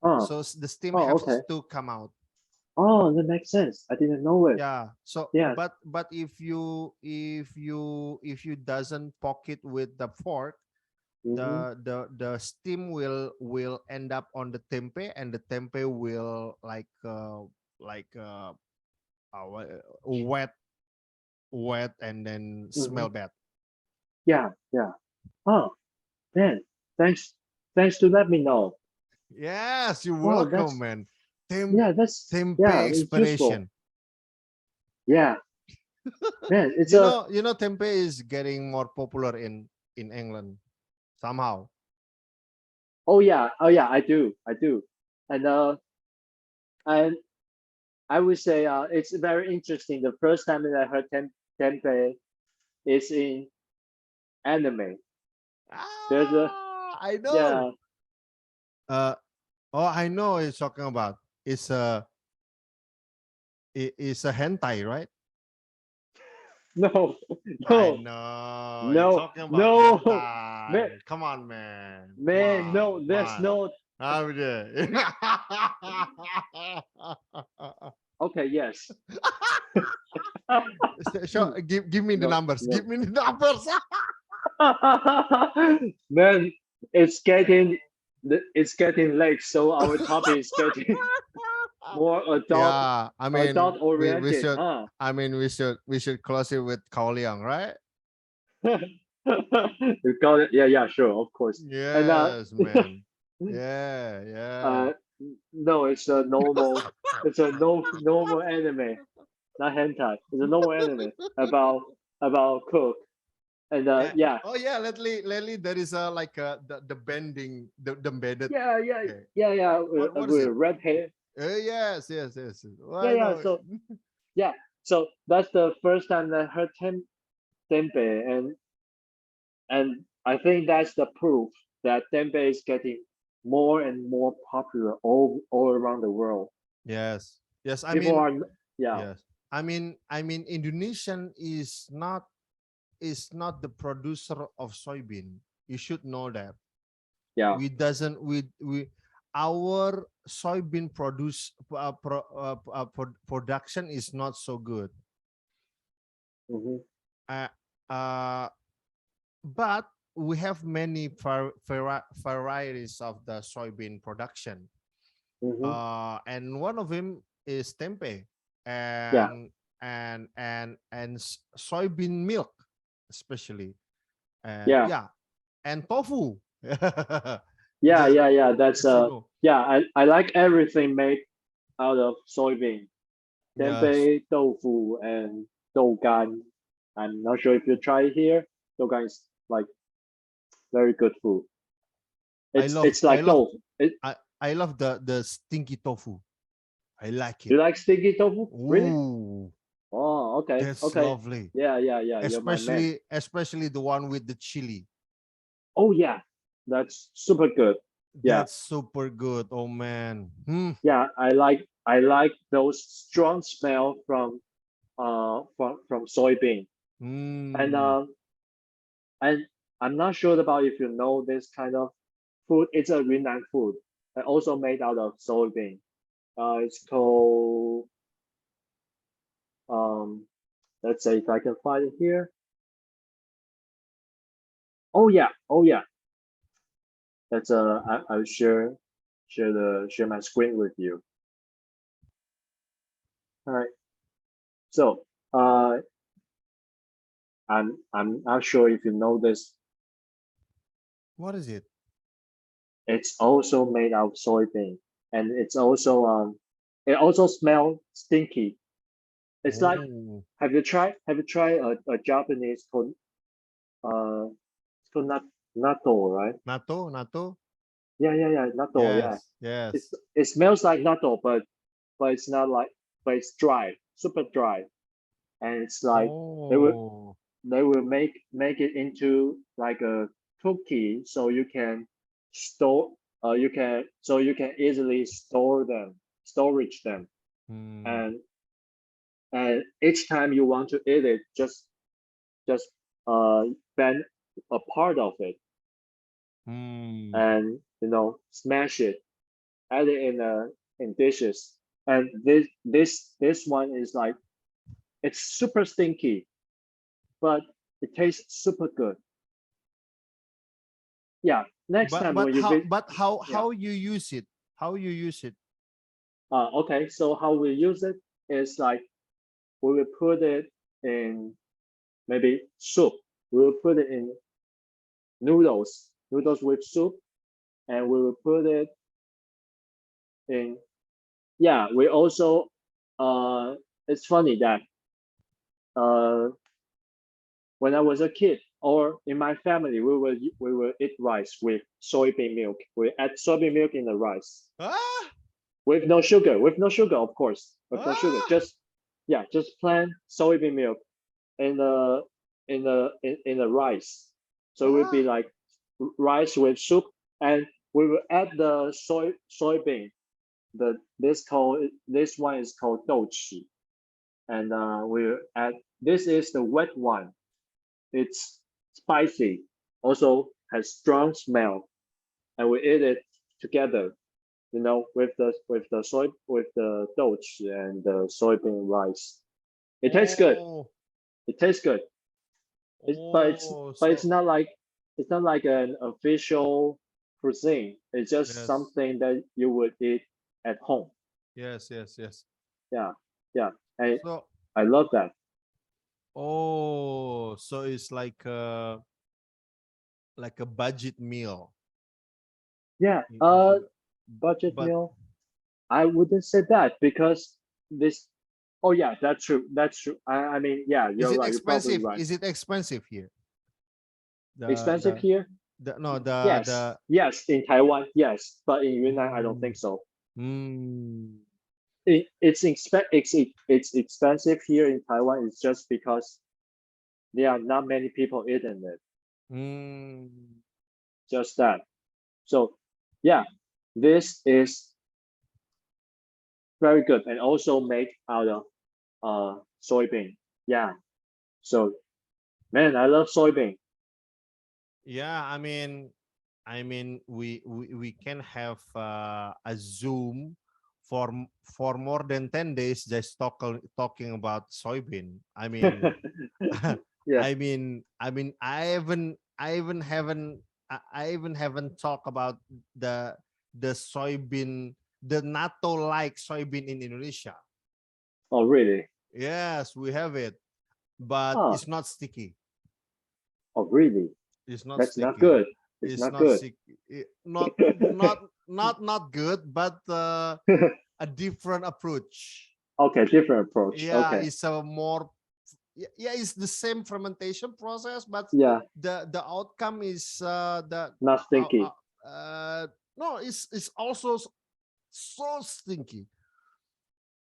Oh. So the steam Oh, has okay. to come out. Oh, that makes sense. I didn't know it. Yeah. So Yeah. but if you doesn't poke it with the fork, Mm-hmm. the steam will end up on the tempe, and the tempe will like wet, and then Mm-hmm. smell bad. Yeah. Yeah. Oh, man. Thanks. Thanks to let me know. Yes, you're Wow, welcome, man. Tempe yeah, it's useful. expiration. Yeah, man. It's you a know you know tempe is getting more popular in England somehow. oh yeah, I do, and and I would say it's very interesting. The first time that I heard tempeh is in anime. There's a I know. yeah. uh oh, I know what you're talking about. It's a hentai, right? No, I no, know you're no, talking about no, man, hentai. Come on, man. Come man, on, no. come There's on. no. How we do? Okay, yes. So give me the No, numbers. no. Give me the numbers. Man, it's getting late, so our topic is getting more Yeah, I mean, adult we oriented, should. huh? I mean, we should close it with Kaoliang, right? You got it. Yeah, yeah, sure, of course. And Yes, man. Yeah, yeah. uh, no, it's a normal, it's a normal anime, not hentai. It's a normal anime about cook. And yeah, Oh yeah, lately there is a like the bending the bended. yeah, yeah, Okay. yeah, yeah. What is With it? red hair. Yes, yes, yes. Well, Yeah, I yeah. know it. So yeah, so that's the first time that I heard tempeh, and I think that's the proof that tempeh is getting more and more popular all around the world. Yes, yes. People are, yeah, Yes. I mean, Indonesian is not the producer of soybean. You should know that. yeah. We doesn't we our soybean production is not so good. Hmm. Uh, uh, but we have many varieties of the soybean production. Hmm. And one of them is tempeh Yeah, and soybean milk, especially, and yeah, yeah, and tofu. yeah, just yeah, yeah. That's just you know, yeah. I like everything made out of soybean. yes, Tempeh, tofu, and dougan. I'm not sure if you try it here. Dougan is like very good food. It's I like love tofu. I love the stinky tofu. I like it. You like sticky tofu? Really? Ooh, Oh, okay, that's okay. lovely. Yeah, yeah, yeah. You're my man. Especially the one with the chili. Oh yeah, that's super good. Yeah, That's super good. Oh man. Hmm. yeah. I like those strong smell from soybean. And Mm. and I'm not sure about if you know this kind of food. It's a Rendang food, and also made out of soybean. It's called um. Let's say if I can find it here. Oh yeah, oh yeah. That's I'll share my screen with you. All right. So I'm not sure if you know this. What is it? It's also made out of soybean, and it also smells stinky. It's like, Oh, have you tried a Japanese called it's called natto, right? natto. Yeah, yeah, yeah, natto, yeah. Yes, yes. It smells like natto, but it's not like, but it's dry, super dry, and it's like they will Oh. they will make it into like a cookie, so you can store you can easily storage them, Hmm. and each time you want to eat it, just bend a part of it, Hmm. and smash it, add it in dishes. And this one is like, it's super stinky, but it tastes super good. Yeah, next time when you visit. But Yeah. how you use it? How you use it? Okay, so how we use it is like, we will put it in maybe soup. We will put it in noodles with soup, and we will put it in. Yeah, we also. It's funny that uh, when I was a kid, or in my family, we will eat rice with soybean milk. We add soybean milk in the rice Ah, with no sugar, of course, with no sugar. ah, Just plain soybean milk in the rice. So it would be ah. like rice with soup, and we will add the soybean. This one is called douqi, and we will add, this is the wet one. It's spicy, also has strong smell, and we eat it together. With the douqi and the soybean rice. It tastes good. Oh, It tastes good. It's, but it's oh. but it's So not like it's not like an official cuisine. It's just yes. something that you would eat at home. Yes, yes, yes. Yeah, yeah. I So, I love that. oh, so it's like a budget meal. Yeah. If you, Budget but meal. I wouldn't say that because this. Oh yeah, that's true. That's true. I mean, yeah, is you're it right. You're probably expensive? right. Is it expensive here? The Expensive the here? the no Yes, the yes. In Taiwan, yes, but in Yunnan, I don't mm, think so. mm, It's expensive here in Taiwan. It's just because there are not many people eating it. mm. Just that. So yeah, this is very good and also made out of soybean. Yeah. So man, I love soybean. Yeah, we can have a Zoom for more than 10 days just talking about soybean. Yeah. I even haven't talked about the the soybean, the NATO like soybean in Indonesia. Oh really? Yes, we have it, but Oh, it's not sticky. oh really? It's not That's not sticky. good. It's It's not not good. sticky. Not good, but a different approach. Okay, different approach. Yeah, Okay. it's a more yeah, it's the same fermentation process, but Yeah, the outcome is not uh, uh, stinky. uh no, it's also so stinky,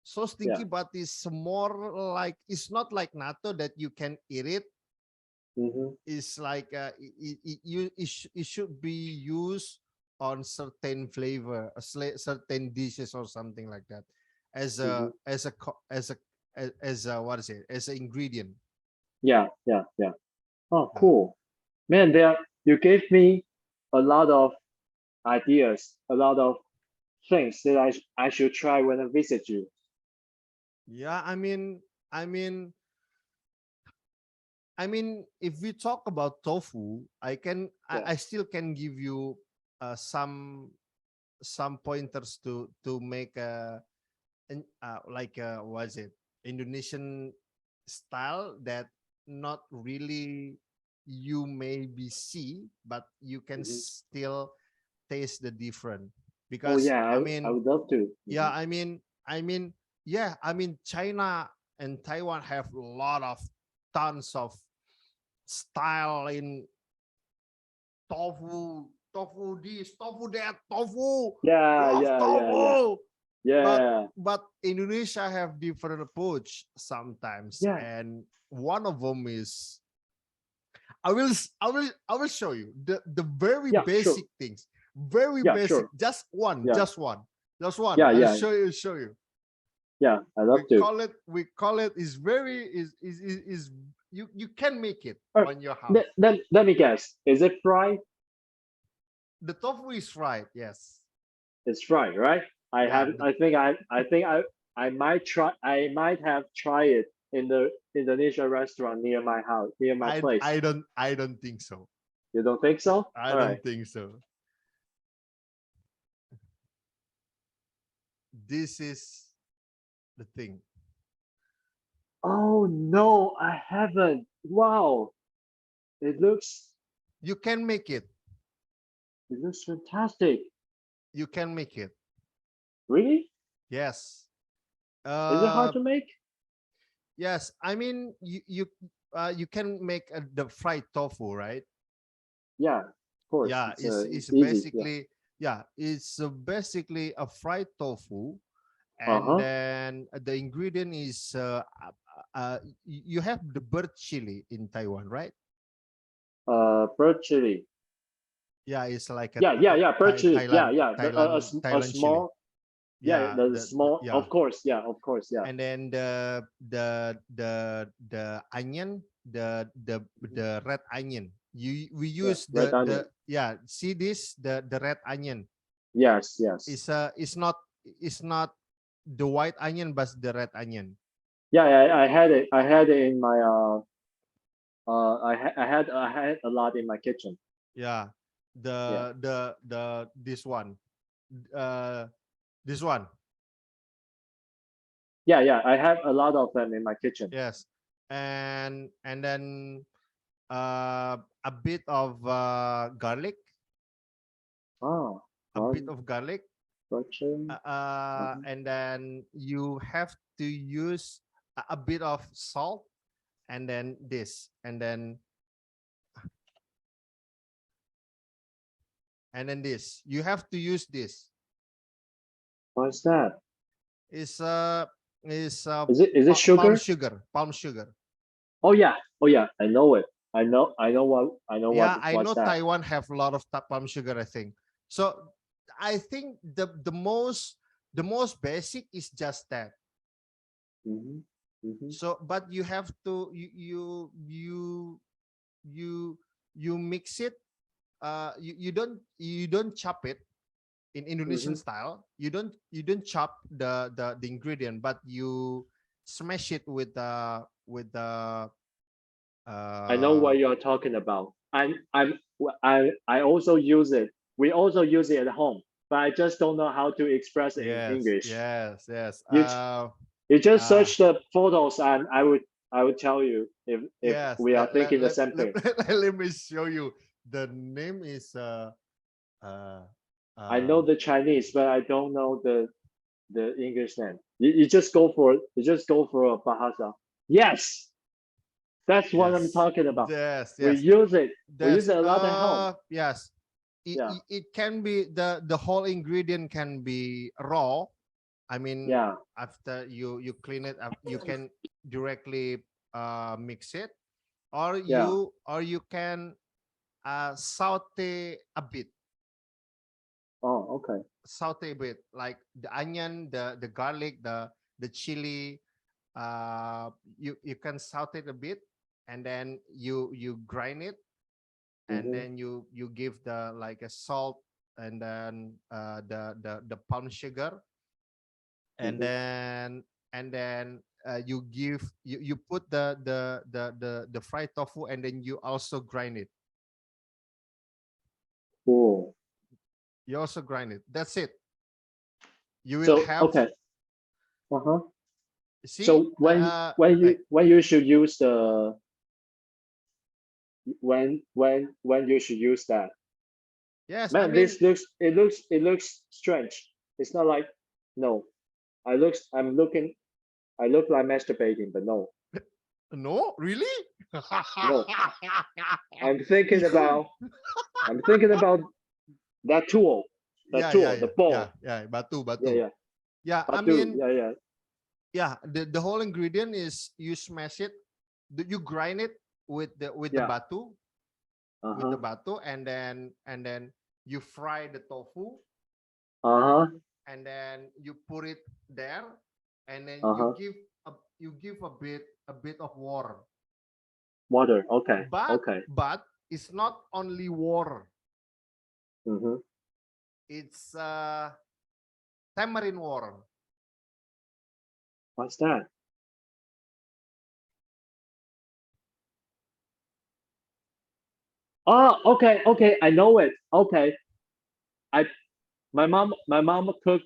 so Yeah. stinky, but it's more like, it's not like natto that you can eat it. Mm-hmm. It's like it should be used on certain flavor, certain dishes or something like that, as Mm-hmm. a what is it, as an ingredient. Yeah, yeah, yeah. Oh, Uh, cool. Man, there you gave me a lot of ideas, a lot of things that I should try when I visit you. yeah, I mean, if we talk about tofu, Yeah. I still can give you some pointers to make like what is it, Indonesian style that not really you maybe see, but you can Hmm. still taste the different. Oh Because yeah, I would love to. yeah, Hmm. I mean, yeah, China and Taiwan have a lot of tons of style in tofu this, tofu that, tofu, Yeah, love yeah, yeah, yeah, tofu. but yeah, but Indonesia have different approach sometimes, yeah, and one of them is, I will show you the very yeah. Sure. basic things, very Yeah, basic, sure. just one, Yeah, yeah, I'll yeah, show you. yeah. I love we to. call it we call it is very is you can make it Oh, on your house. let me guess. Is it fried? The tofu is fried, yes. It's fried, right? Yeah, I think I might try. I might have tried it in the Indonesia restaurant near my house, near my place. I don't think so. You don't think so? I All right. don't think so. This is the thing. Oh no, I haven't. Wow, it looks You can make it. it looks fantastic. You can make it. Really? Yes. Is it hard Uh to make? yes. You can make the fried tofu, right? Yeah, of course. Yeah, it's It's easy. Yeah. basically, yeah, it's basically a fried tofu, Uh and huh. then the ingredient is you have the bird chili in Taiwan, right? Bird chili. Yeah, it's like a Yeah, yeah, yeah. Bird chili. Yeah, Thailand yeah. A Thailand chili. small. Yeah, Yeah, the small. yeah, Of course. Yeah, of course. Yeah. and then the onion, Mhm. the red onion. We Yeah. use Red the onion. yeah. See this, the red onion. Yes, yes. It's not the white onion, but the red onion. Yeah, I had it. I had it in my I had a lot in my kitchen. Yeah, Yeah. the this one, uh, this one. Yeah, yeah. I have a lot of them in my kitchen. Yes, and then a bit of garlic, Oh, a bit garlic, of garlic, butcher. Uh-huh. and then you have to use a bit of salt, and then this, and then this. You have to use this. What's that? Is is Is it palm sugar? sugar, palm sugar. Oh yeah. Oh yeah. I know it. I know what Yeah, I what's know that. Taiwan have a lot of palm sugar, I think. So I think the most basic is just that. Mm-hmm. Mm-hmm. So but you have to you you mix it. You don't chop it in Indonesian Mm-hmm. style. You don't chop the ingredient, but you smash it with the I know uh what you're talking about. I also use it. We also use it at home, but I just don't know how to express it in yes, English. yes, yes. You you just Uh search the photos, and I would tell you if yes. we are thinking the Let, same thing. let me show you. The name is uh I know uh the Chinese, but I don't know the English name. You just go for a bahasa. Yes, that's what I'm yes, talking about. yes, We yes. use it. We use There's it a lot at home. yes. Yeah, It can be the whole ingredient can be raw. I mean, yeah, after you clean it up, you can directly mix it, or yeah. you can saute a bit, Oh, okay. like the onion, the garlic, the chili. You can saute it a bit, and then you grind it, and Mm-hmm, then you give the like a salt, and then the palm sugar, and mm-hmm. then you give you put the fried tofu, and then you also grind it. Cool. You also grind it. That's it. You will So have, okay. Uh-huh. see, So when you should use the when you should use that. yes, I Man, mean, it looks strange. It's not like no. I look like masturbating, but no. no, really. No. I'm thinking You, about I'm thinking about that tool. That yeah, yeah, tool, the yeah, yeah, ball. yeah, batu, Yeah, batu. yeah. Yeah, I Batu. mean, Yeah, yeah. yeah, the whole ingredient is you smash it, you grind it with the Yeah. batu, Uh-huh. and then you fry the tofu, Uh-huh. and then you put it there, and then Uh-huh. you give a bit of water, Water. Okay. but Okay. it's not only water, Mm-hmm. it's tamarind water. What's that? Oh, okay, okay. I know it. Okay. I my mom cook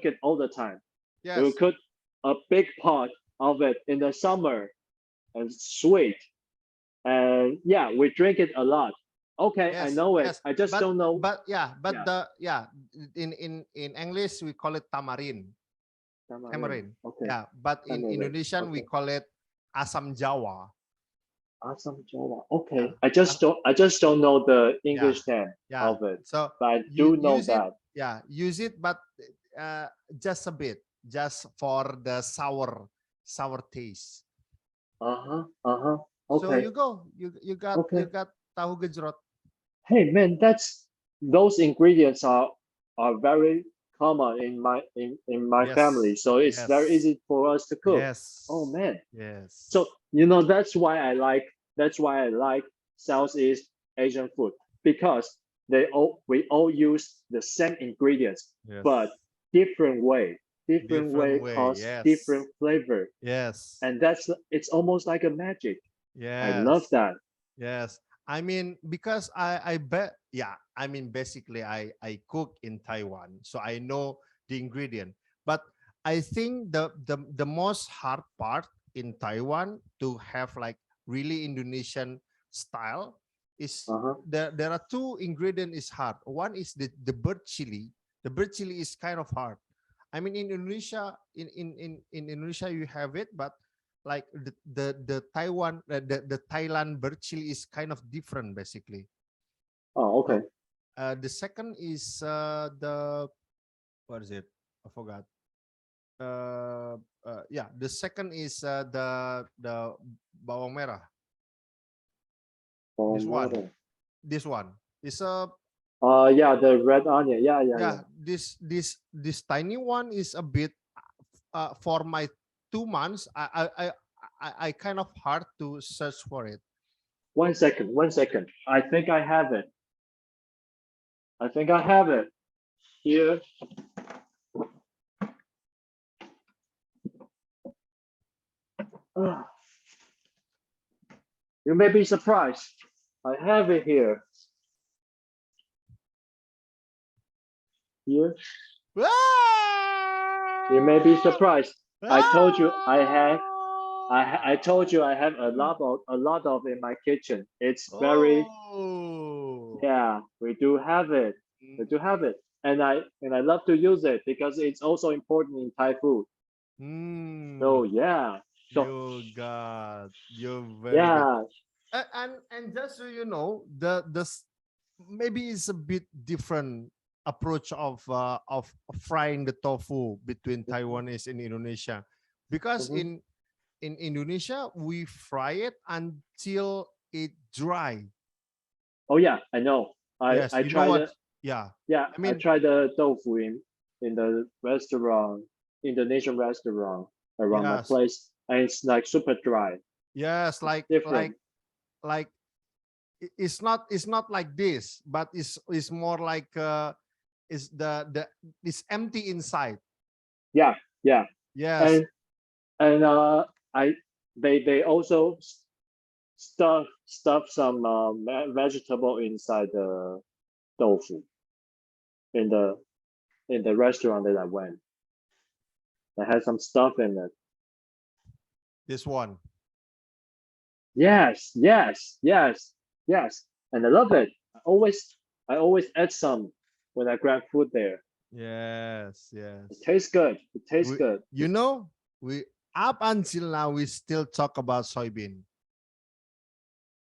it all the time. We will Yes, cook a big pot of it in the summer and sweet. And yeah, we drink it a lot. Okay, I yes, know it. yes, I just don't know. but Yeah, the yeah, in English we call it tamarin, tamarind. tamarind. Okay, Yeah, but in tamarind. Indonesian we Okay, call it asam Jawa. awesome Java. Yeah, Okay, I just don't know the yeah, English name yeah. of it, So but I you do know use it, that. yeah, use it, but just a bit, just for the sour taste. Uh huh. Uh huh. So Okay. you go, you Okay. got tahu gejrot. Hey man, those ingredients are very common in my family, Yes, so it's very yes, easy for us to cook. Oh yes, man. So yes, that's why I like Southeast Asian food because we all use the same ingredients, but yes. different way. Different Different way way. cause Yes, different flavor, yes, and it's almost like a magic. I love yes, that. yes. I mean, because I bet, yeah, I mean, basically I cook in Taiwan, so I know the ingredient, but I think the most hard part in Taiwan to have like really Indonesian style is Uh-huh. there are two ingredients is hard. One is the bird chili. The bird chili is kind of hard. I mean in Indonesia in Indonesia you have it, but like the Taiwan the Thailand bird chili is kind of different basically. Oh, So okay. the second is the what is it? I forgot. Yeah, the second is the bawang merah. This one, Pomodoro. this one is a Yeah, the red onion. Yeah, yeah, yeah. yeah. This tiny one is a bit for my 2 months. I kind of hard to search for it. 1 second, 1 second. I think I have it. I think I have it here. Ah, you may be surprised. I have it here. Here. You may be surprised. I told you I have. I told you I have a lot of in my kitchen. It's very, Oh. yeah. We do have it. We do have it, and I love to use it because it's also important in Thai food. So Hmm. yeah. So You got. You're very good. yeah. And just so you know, maybe it's a bit different approach of frying the tofu between Mhm, Taiwanese and Indonesia, because mhm. in Indonesia we fry it until it dry. Oh yeah, I know. I Yes, I you know tried what? it. Yeah, Yeah, I I mean, tried the tofu in the restaurant, Indonesian restaurant around my yes, place, and it's like super dry. yes, It's like different. like it's not like this, but it's more like is the it's empty inside. Yeah, yeah, Yes, and I they also stuff some vegetable inside the tofu in the restaurant that I went. They had some stuff in it. this one. Yes, yes, yes, yes, and I love it. I always add some when I grab food there. Yes, It yes. tastes good. It tastes We, good. you know, we up until now we still talk about soybean.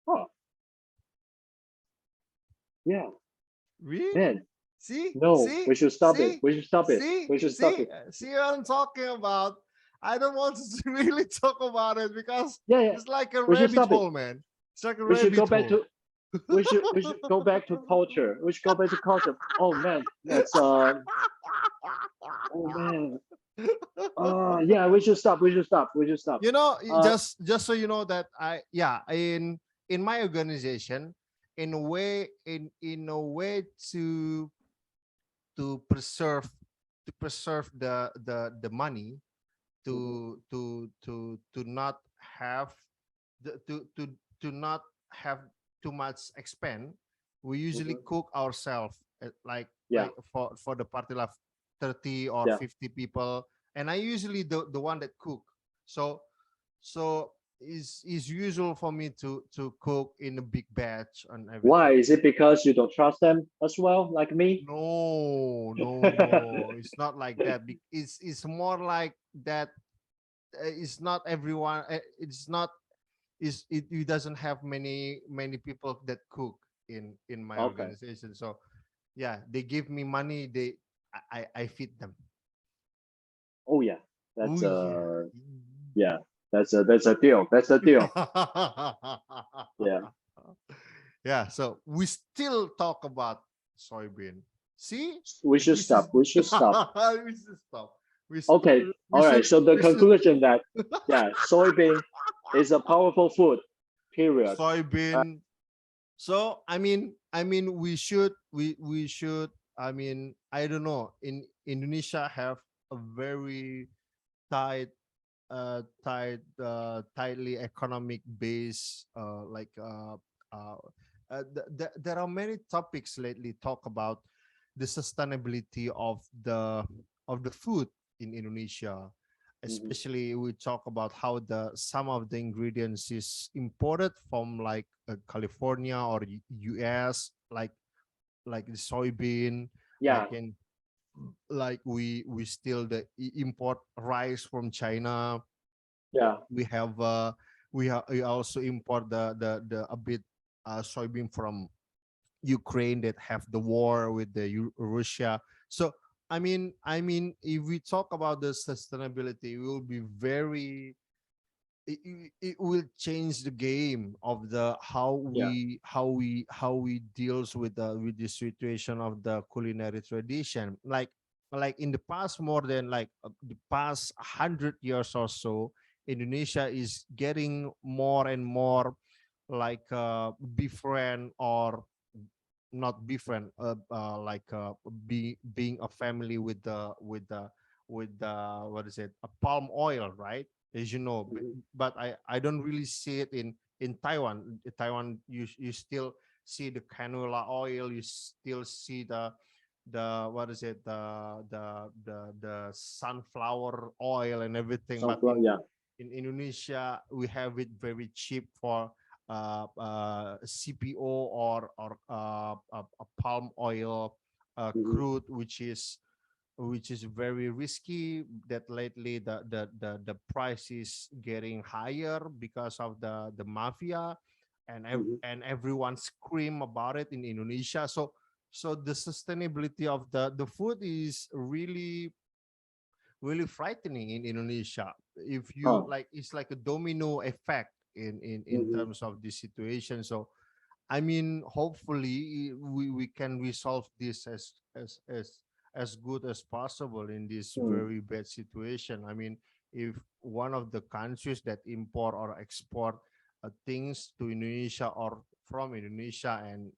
Oh, yeah, Really? man. See, No, see, we should stop it. see, We should stop it. see, We should stop see, it. see what I'm talking about. I don't want to really talk about it because Yeah, yeah. it's like a We should rabbit stop it. hole, man. It's like a We should go rabbit back hole. to we should go back to culture. We should go back to culture. Oh man, that's oh man. Yeah, we should stop. We should stop. We should stop. You know, Uh just so you know that yeah, in my organization, in a way to preserve the money, mhm, to not have to not have too much expend. We usually mhm. cook ourselves, Yeah, like for the party of 30 or yeah. 50 people, and I usually the one that cook. So is usual for me to cook in a big batch and Why? everything. Is it because you don't trust them as well, like me? No, no, no. It's not like that. It's more like that. It's not everyone. It's not. It doesn't have many people that cook in my Okay. organization. So yeah, they give me money. I feed them. Oh yeah. Oh That's yeah. yeah. That's a deal. That's a deal. Yeah. Yeah. So we still talk about soybean. See, We should this is stop. We should stop. we should stop. Okay. We All right. should So the we should conclusion that yeah, soybean is a powerful food. Period. Uh, soybean. So I mean we should, I mean, I don't know, in Indonesia have a very tight tightly economic base, uh, there are many topics lately talk about the sustainability of the food. in Indonesia. mhm. Especially we talk about how the some of the ingredients is imported from like California or US, like the soybean, Yeah, like in like we still the import rice from China. yeah, We have we also import the a bit soybean from Ukraine that have the war with the Russia. So I mean, if we talk about the sustainability, it will be very it will change the game of the yeah, how we deals with the situation of the culinary tradition, like in the past, more than like the past 100 years or so, Indonesia is getting more and more like befriend or not befriend like being a family with the what is it, a palm oil, right? As you know, mhm, but I don't really see it in Taiwan. Taiwan, you still see the canola oil, you still see the what is it, the sunflower oil and everything. But sunflower, yeah, in Indonesia, we have it very cheap for CPO or a palm oil mhm, crude, which is very risky. That lately the price is getting higher because of the mafia, mhm, and everyone scream about it in Indonesia. So the sustainability of the food is really frightening in Indonesia. If you huh, like, it's like a domino effect in mhm, terms of this situation. So I mean, hopefully we can resolve this as good as possible in this mm, very bad situation. I mean, if one of the countries that import or export things to Indonesia or from Indonesia, and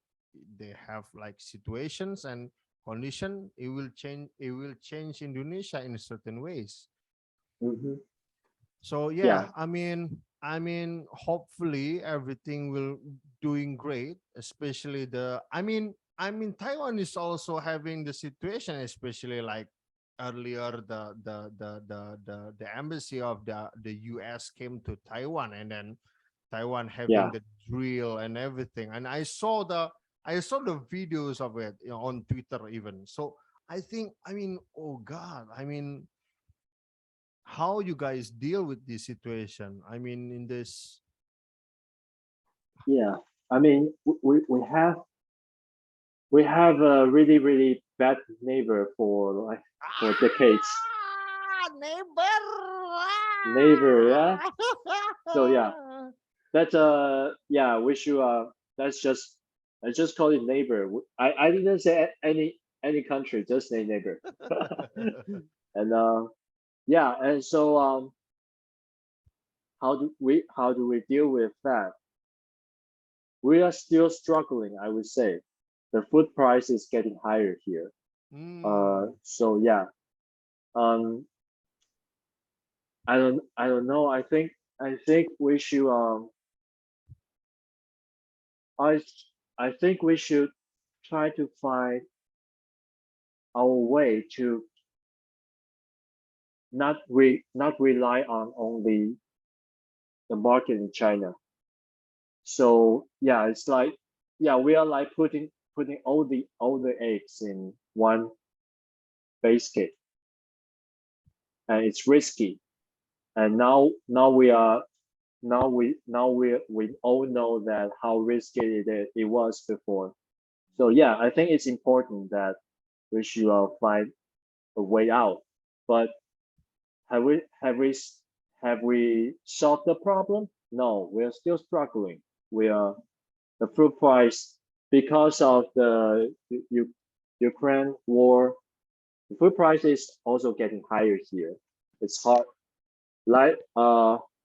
they have like situations and condition, it will change Indonesia in certain ways. mhm, So yeah, yeah, I mean, hopefully everything will doing great, especially I mean Taiwan is also having the situation, especially like earlier the embassy of the US came to Taiwan, and then Taiwan having yeah, the drill and everything. And I saw the videos of it, on Twitter even. So I think, I mean, oh God, I mean, how you guys deal with this situation? I mean, in this. yeah. I mean, we have a really really bad neighbor for like for decades. Neighbor. Neighbor, yeah. So yeah, that's yeah. We should that's just I just call it neighbor. I didn't say any country, just say neighbor. And yeah, and so how do we deal with that? We are still struggling, I would say. The food price is getting higher here. Mm, So yeah, um, I don't know. I think we should I I think we should try to find our way to not rely on only the market in China. So yeah, it's like yeah, we are like putting all the eggs in one basket, and it's risky. And now we all know that how risky it was before. So yeah, I think it's important that we should find a way out. But have we have we have we solved the problem? No, we are still struggling. We are the food price because of the Ukraine war. The food price is also getting higher here. It's hard. Life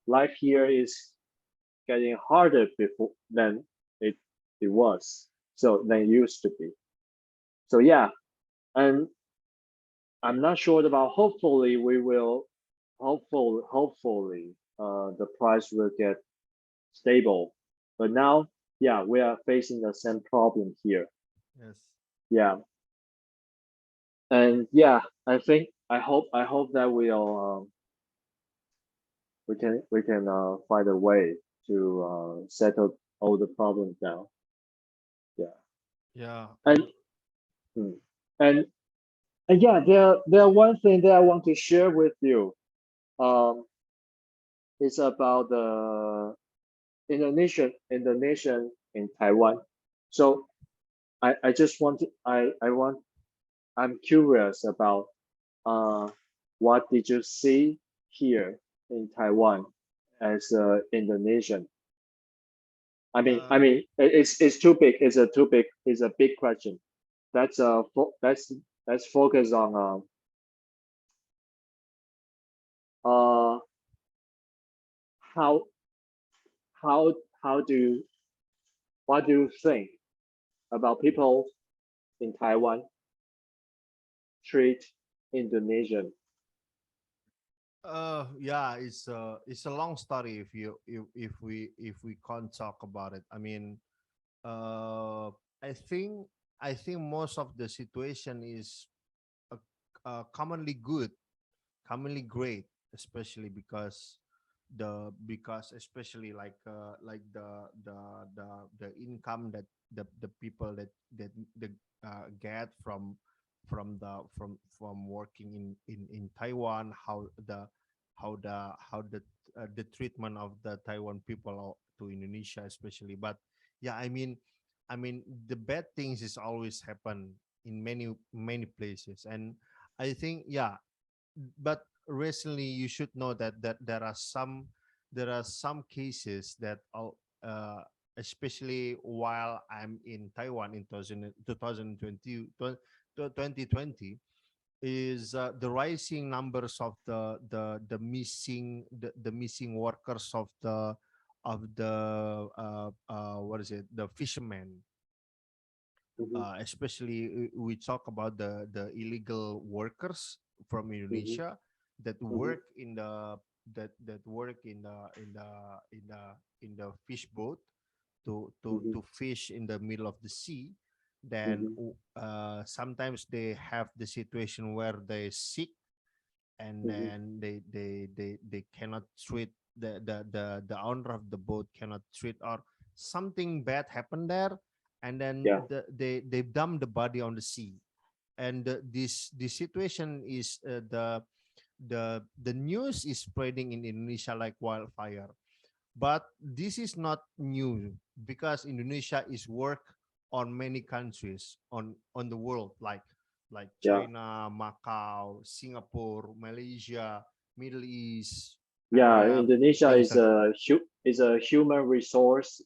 life here is getting harder before than it it was. So than it used to be. So yeah, and I'm not sure about. Hopefully, we will. Hopefully, the price will get stable. But now, yeah, we are facing the same problem here. yes. Yeah, and yeah, I think I hope that we can find a way to settle all the problems now. Yeah, Yeah, and mm, and and yeah, there one thing that I want to share with you. Um, it's about the Indonesian in Taiwan. So I just want to I want I'm curious about uh what did you see here in Taiwan as Indonesian? uh, It's too big. It's a big question. That's focus on uh how how how do you what do you think about people in Taiwan treat Indonesian? yeah, it's a long story if we can't talk about it. I mean, uh, I think I think most of the situation is uh, commonly good, commonly great, especially because especially like the income that the people that get from working in Taiwan, how the treatment of the Taiwan people to Indonesia especially. But yeah, I mean the bad things is always happen in many places. And I think, yeah, but recently you should know that there are some cases that especially while I'm in Taiwan in 2020 is the rising numbers of the missing workers of the what is it, the fishermen. Hmm. Especially we talk about the illegal workers from Hmm. Indonesia that Hmm. work that work in the fish boat to Hmm. fish in the middle of the sea. Then Hmm. sometimes they have the situation where they sick, and Hmm. then they cannot treat the owner of the boat cannot treat, or something bad happened there, and then Yeah. they dump the body on the sea. And this situation is the news is spreading in Indonesia like wildfire. But this is not new, because Indonesia is work on many countries on the world, like Yeah. China, Macau, Singapore, Malaysia, Middle East, Yeah. Arab, Indonesia things like that. is a human resource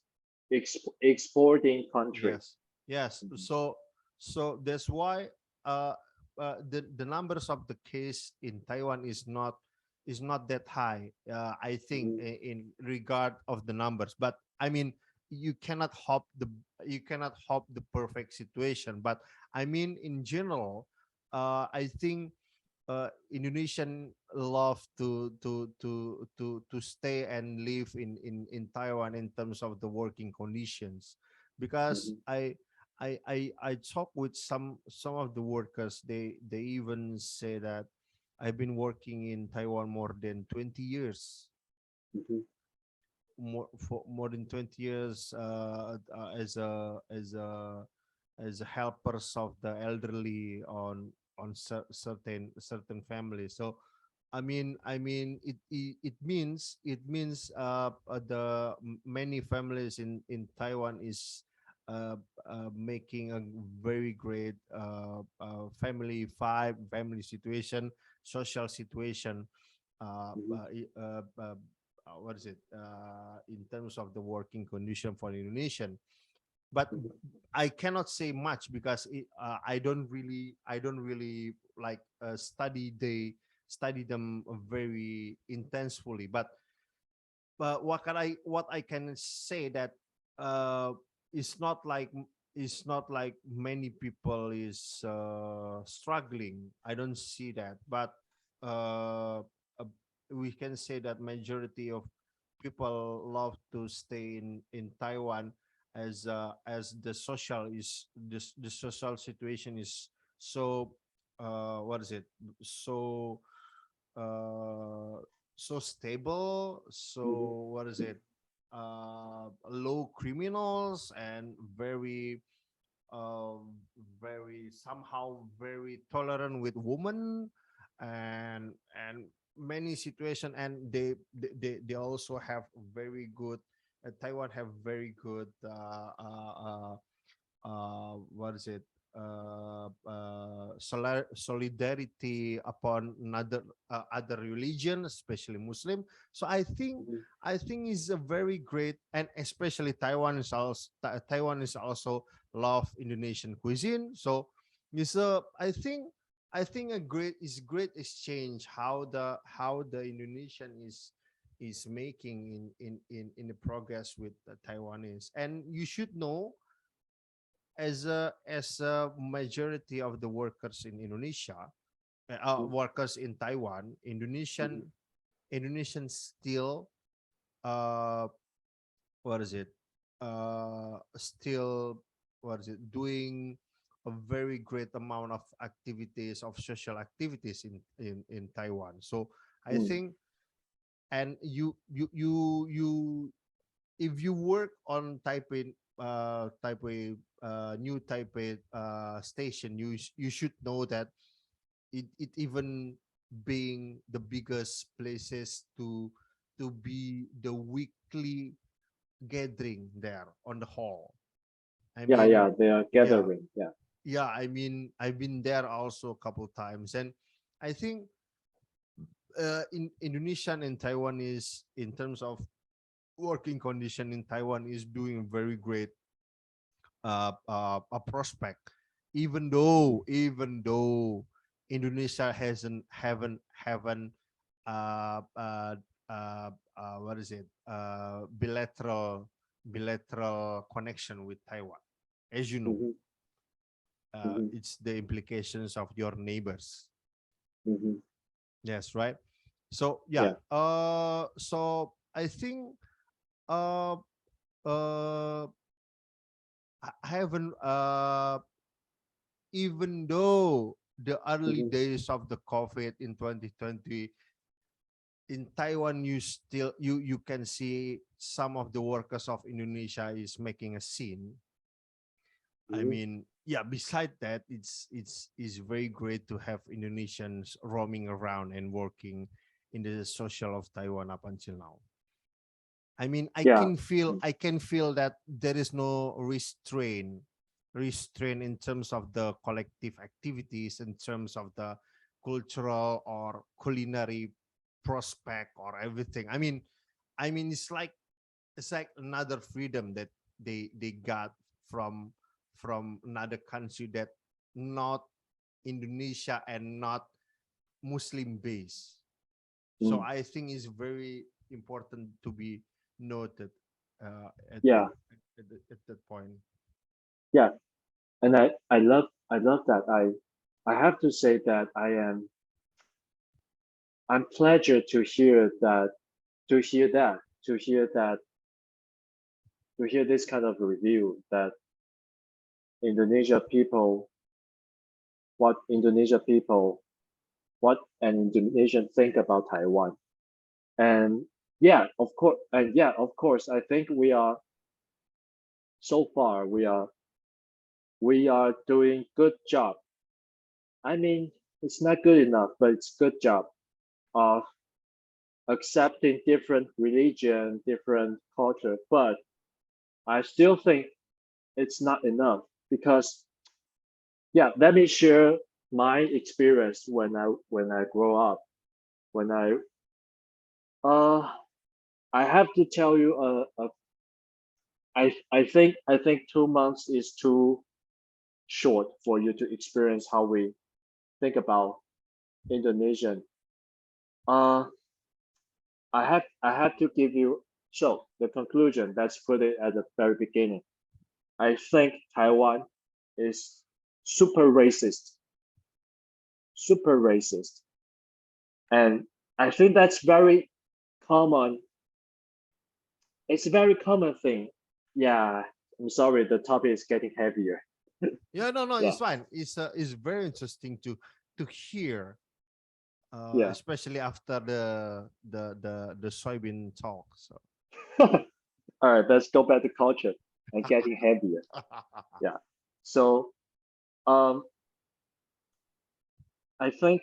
exporting country. Yes, yes. Mhm. So that's why uh, the numbers of the case in Taiwan is not that high. I think Mhm. in regard of the numbers, but I mean you cannot hope the perfect situation. But I mean in general, I think Indonesian love to stay and live in Taiwan in terms of the working conditions, because Mhm. I talk with some of the workers. They even say that I've been working in Taiwan more than 20 years, Mhm. more than 20 years, as a helpers of the elderly on certain families. So it means many families in Taiwan is making a very great family situation, social situation, uh, Mhm. uh, i- uh, uh, what is it, in terms of the working condition for Indonesian. But Mhm. I cannot say much because I don't really like study them very intensely. But what I can say that uh it's not like many people is struggling. I don't see that. But uh, uh we can say that majority of people love to stay in Taiwan, as the social situation is so what is it? So uh so stable, mhm, so what is it, low criminals, and uh very somehow very tolerant with women, and many situation. And they also have very good, Taiwan have very good what is it, solidarity upon another other religion, especially Muslim. So mhm. I think is a very great. And especially Taiwan is also love Indonesian cuisine. So it's a, I think a great exchange how the Indonesian is making in the progress with the Taiwanese. And you should know, as a majority of the workers in Indonesia, Mhm, workers in Taiwan, mhm, Indonesian still, uh what is it, still, what is it, doing a very great amount of activities, of social activities in Taiwan. So I mm, think, and you if you work on Taipei, new Taipei station, you should know that it even being the biggest places to be the weekly gathering there on the hall. I yeah, yeah, mean, they are yeah, gathering. Yeah. yeah. I mean, I've been there also a couple times, and I think in Indonesian and Taiwanese, in terms of working condition in Taiwan, is doing very great, a prospect, even though Indonesia haven't uh, uh, what is it, bilateral connection with Taiwan, as you know. Mhm, mhm, It's the implications of your neighbors. mhm. Yes, right. So yeah, Yeah. so I think, uh uh I haven't, even though the early Mhm, days of the COVID in 2020 in Taiwan, you still, you can see some of the workers of Indonesia is making a scene. I mhm. mean, yeah, beside that, it's very great to have Indonesians roaming around and working in the social of Taiwan up until now. I mean, Yeah. Mm, I can feel that there is no restraint in terms of the collective activities, in terms of the cultural or culinary prospect or everything. I mean, it's like another freedom that they got from another country that not Indonesia and not Muslim based. So mm. I think it's very important to be noted, at Yeah. at that point. Yeah. And I love that. I have to say that I'm pleasured to hear that to hear that to hear that to hear this kind of review that Indonesia people what Indonesia people what an Indonesian think about Taiwan. And yeah, of course, I think we are so far we are doing good job. I mean, it's not good enough, but it's good job of accepting different religion, different culture. But I still think it's not enough because yeah, let me share my experience when I grow up. When uh I have to tell you I think 2 months is too short for you to experience how we think about Indonesian. Uh I have to give you so the conclusion. Let's put it at the very beginning. I think Taiwan is super racist, super racist, and I think that's very common. It's a very common thing. Yeah, I'm sorry, the topic is getting heavier. Yeah, no, no, Yeah. it's fine. It's very interesting to hear, Yeah. especially after the soybean talk. So All right, let's go back to culture and getting heavier. Yeah. So um, I think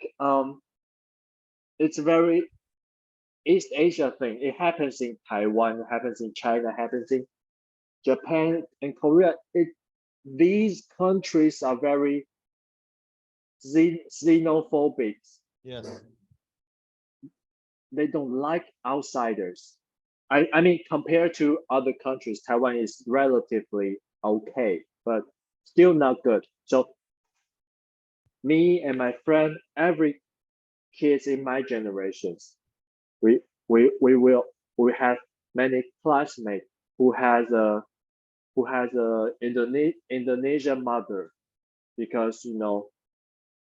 it's a very East Asia thing. It happens in Taiwan, it happens in China, it happens in Japan and Korea. These countries are very xenophobic. yes. They don't like outsiders. I mean, compared to other countries, Taiwan is relatively okay, but still not good. So me and my friend, every kids in my generations, we we have many classmates who has a Indonesian mother because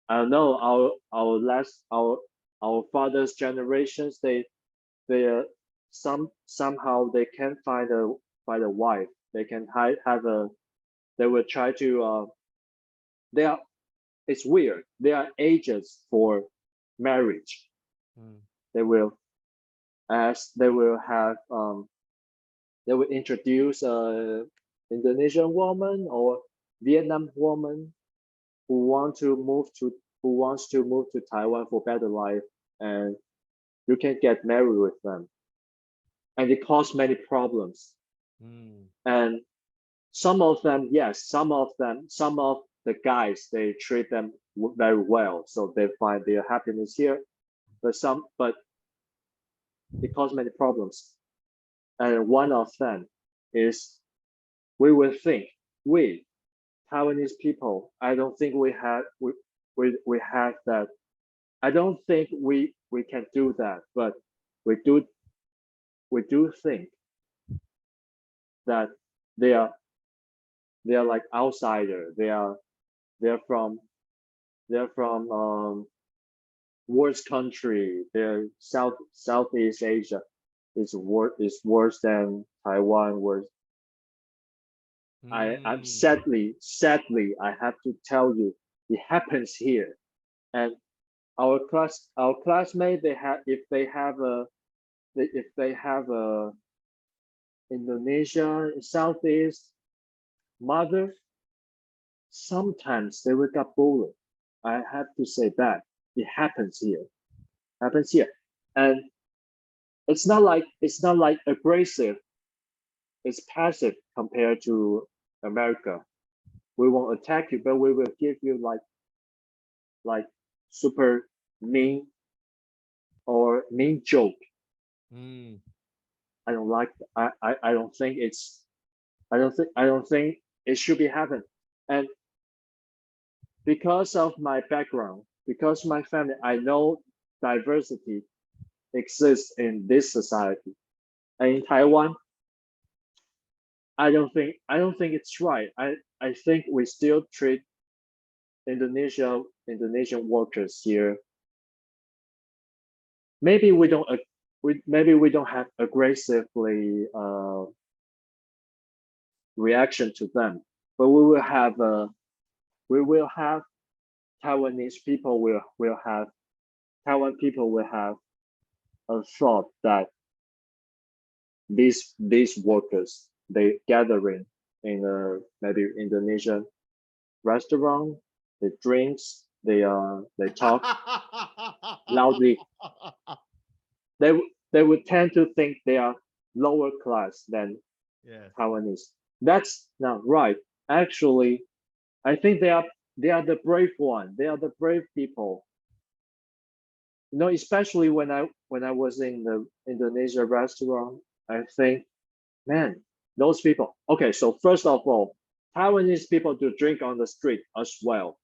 I don't know our father's generations they somehow they can't find a wife. They can have a they will try to they are it's weird. They are agents for marriage. Mm. They will ask they will have they will introduce a Indonesian woman or Vietnam woman who want to move to who wants to move to Taiwan for better life, and you can get married with them, and it causes many problems. Mm. And some of them, yes, some of the guys they treat them very well, so they find their happiness here. But it causes many problems, and one of them is we will think we Taiwanese people. I don't think we have that. I don't think we can do that, but we do we do think that they are they are like outsider. They're from they're from worse country. They're Southeast Asia is worse than Taiwan. Worse. I'm Mm. sadly I have to tell you it happens here. And our classmate they have if they have a Indonesia Southeast mother, sometimes they will get bullied. I have to say that it happens here, and it's not like abrasive. It's passive compared to America. We won't attack you, but we will give you like super mean or mean joke. Mm. I don't like. I don't think it's. I don't think it should be happen. And because of my background, because my family, I know diversity exists in this society. And in Taiwan, I don't think it's right. I think we still treat Indonesian workers here. Maybe we don't have aggressively reaction to them, but we will have Taiwanese people will have Taiwan people will have a thought that these workers they gathering in a maybe Indonesian restaurant, they drinks, they talk loudly. They they would tend to think they are lower class than yes. Taiwanese. That's not right. Actually, I think they are the brave one. They are the brave people. Especially when I was in the Indonesia restaurant, I think, man, those people. Okay, so first of all, Taiwanese people do drink on the street as well.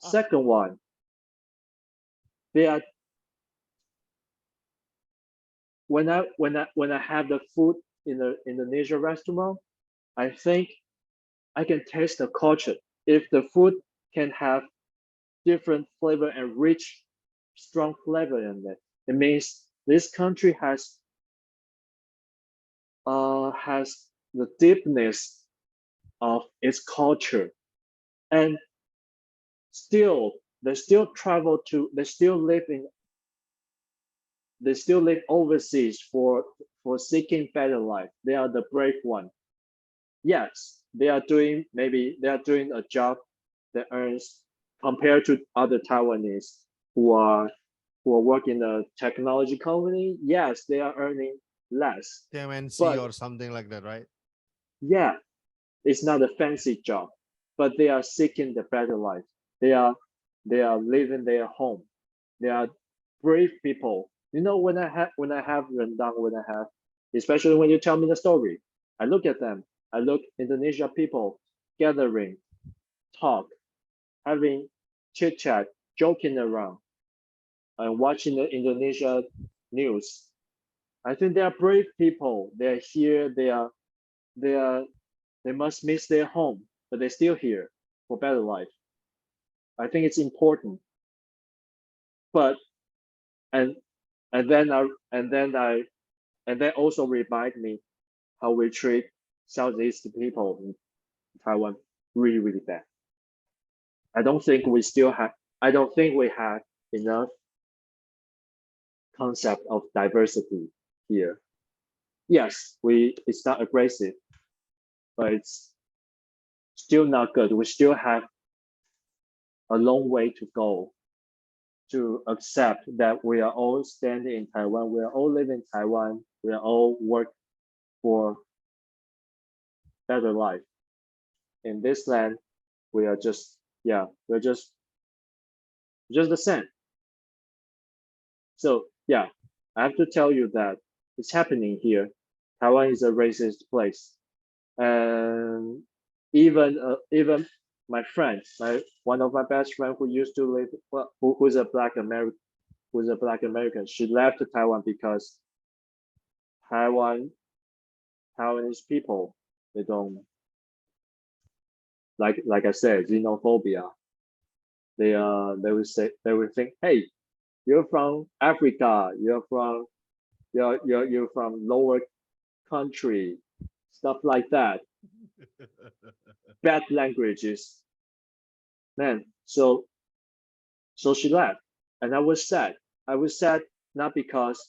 Second one, they are when I have the food in the Indonesia restaurant, I think I can taste the culture. If the food can have different flavor and rich, strong flavor in it, it means this country has the deepness of its culture. And still they still travel to they still live overseas for seeking better life. They are the brave one. Yes, they are doing a job that earns compared to other Taiwanese who are working in a technology company. Yes, they are earning less, MNC but or something like that, right? yeah, it's not a fancy job, but they are seeking the better life. They are they are living their home. They are brave people. You know, when I have rendang, when I have, especially when you tell me the story, I look at them. I look Indonesia people gathering, talk, having chit chat, joking around, and watching the Indonesia news. I think they are brave people. They are here. They are they must miss their home, but they're still here for better life. I think it's important. But and and then I and then I and that also remind me how we treat Southeast people in Taiwan really, really bad. I don't think we still have I don't think we have enough concept of diversity here. Yes, we it's not aggressive, but it's still not good. We still have a long way to go to accept that we are all standing in Taiwan, we are all living in Taiwan, we are all work for better life. In this land, we are just yeah, we're just the same. So yeah, I have to tell you that it's happening here. Taiwan is a racist place, and even my friend, my one of my best friend who used to live, well, who's a black American, she left Taiwan because Taiwan Taiwanese people they don't like I said xenophobia. They will say they will think, hey, you're from Africa, you're from lower country, stuff like that. Bad languages, man. So she left, and I was sad. I was sad not because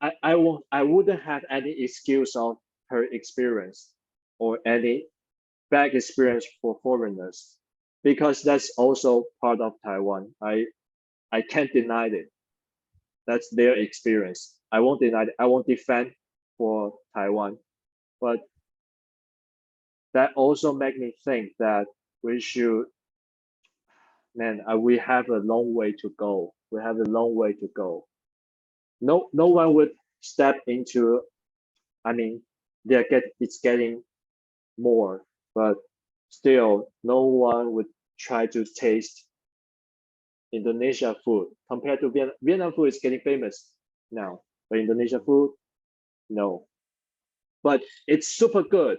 I wouldn't have any excuse of her experience or any bad experience for foreigners because that's also part of Taiwan. I can't deny it. That's their experience. I won't deny it. I won't defend for Taiwan, but that also make me think that we should, man, we have a long way to go. We have a long way to go. No one would step into. I mean, it's getting more, but still, no one would try to taste Indonesia food compared to Vietnam. Vietnam food is getting famous now, but Indonesia food, no. But it's super good.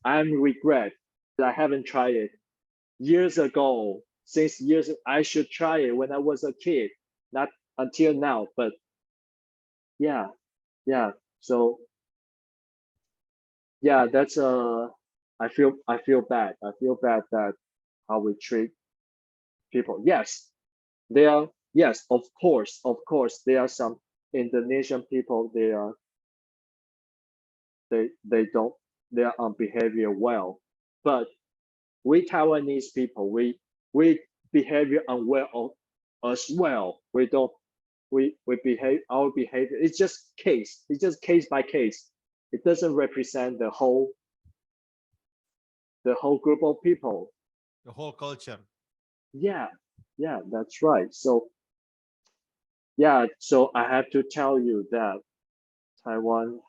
I'm regret that I haven't tried it years ago. Since years, I should try it when I was a kid, not until now. But yeah, yeah. So yeah, that's I feel bad. I feel bad that how we treat people. Yes, there are yes, of course, there are some Indonesian people. They don't their behavior well, but we Taiwanese people we behavior unwell as well. We don't we behave our behavior. It's just case by case. It doesn't represent the whole group of people. The whole culture. Yeah, yeah, that's right. So yeah, so I have to tell you that Taiwan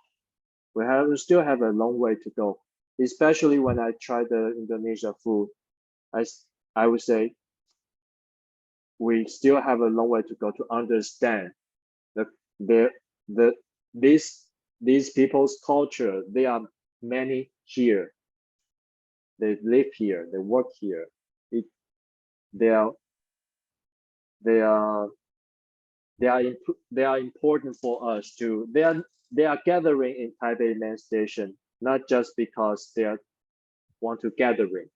we still have a long way to go, especially when I try the Indonesia food. I I would say we still have a long way to go to understand the the the these these people's culture. They are many here. They live here. They work here. It, they are they are they are important for us to. They are gathering in Taipei main station not just because they are want to gathering.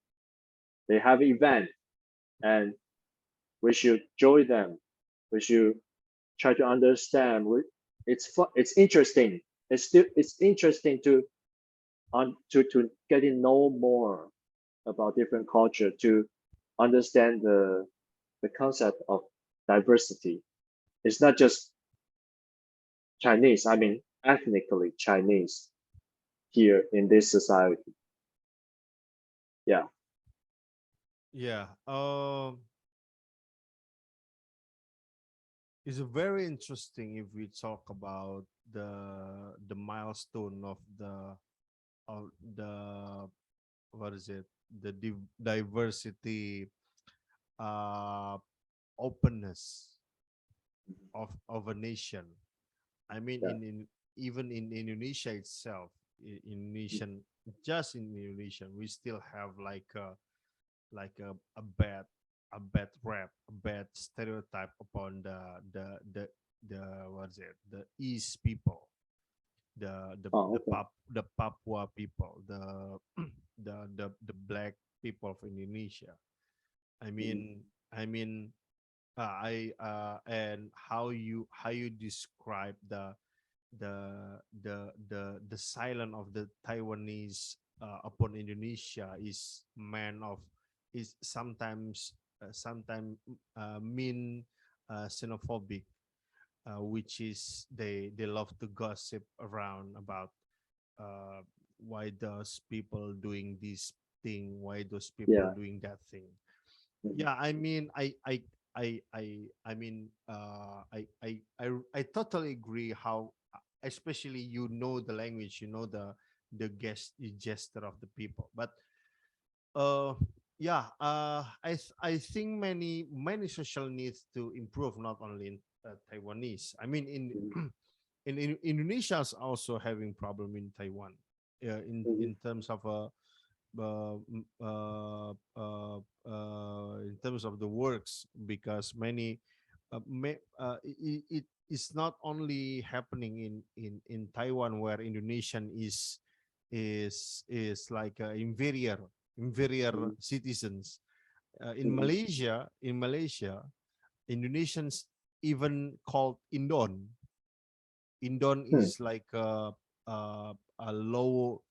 They have event, and we should join them. We should try to understand. It's interesting. It's interesting to to getting know more about different culture, to understand the concept of diversity. It's not just Chinese. I mean, ethnically Chinese here in this society. Yeah, Yeah. It's very interesting if we talk about the milestone of the what is it, the diversity, uh openness of a nation. I mean, yeah, even in Indonesia itself, Indonesian, just in Indonesia, we still have a bad rap, a bad stereotype upon the what is it, the East people, oh, okay. The Papua people, the black people of Indonesia. I Mhm, mean, I mean, and how you describe the silence of the Taiwanese upon Indonesia is man of is sometimes mean xenophobic, which is they love to gossip around about uh, why those people doing this thing, why those people yeah, doing that thing. mhm, Yeah, I mean, I mean, I totally agree how, especially you know the language, you know the gesture of the people, but uh, yeah, I think many social needs to improve, not only in Taiwanese. I mean, mhm, in Indonesia is also having problem in Taiwan, mhm, in terms of in terms of the works, because many it is not only happening in Taiwan, where Indonesian is like inferior mhm, citizens. mhm. In Malaysia, Indonesians even called Indon. Indon Hmm. is like a low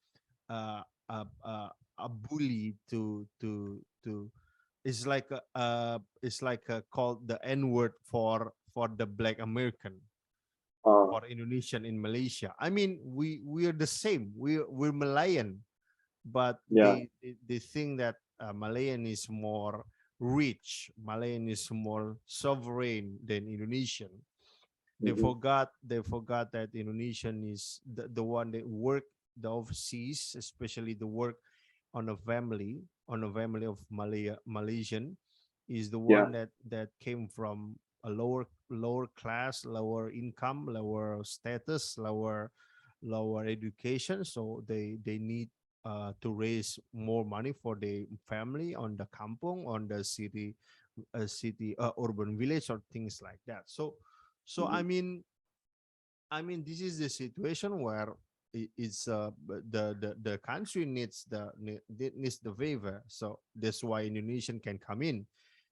uh, a bully to it's like called the N word for the Black American, Uh, for Indonesian in Malaysia. I mean, we're the same. We're Malayan, but yeah. they think that Malayan is more rich, Malayan is more sovereign than Indonesian. Mhm, They forgot that Indonesian is the one that work the overseas, especially the work on a family of Malaysian, is the yeah. one that came from a lower class, lower income, lower status, lower education. So they need to raise more money for the family on the kampung, on the city urban village, or things like that. So Mhm, I mean, this is the situation where it's the country needs needs the favor. So that's why Indonesian can come in.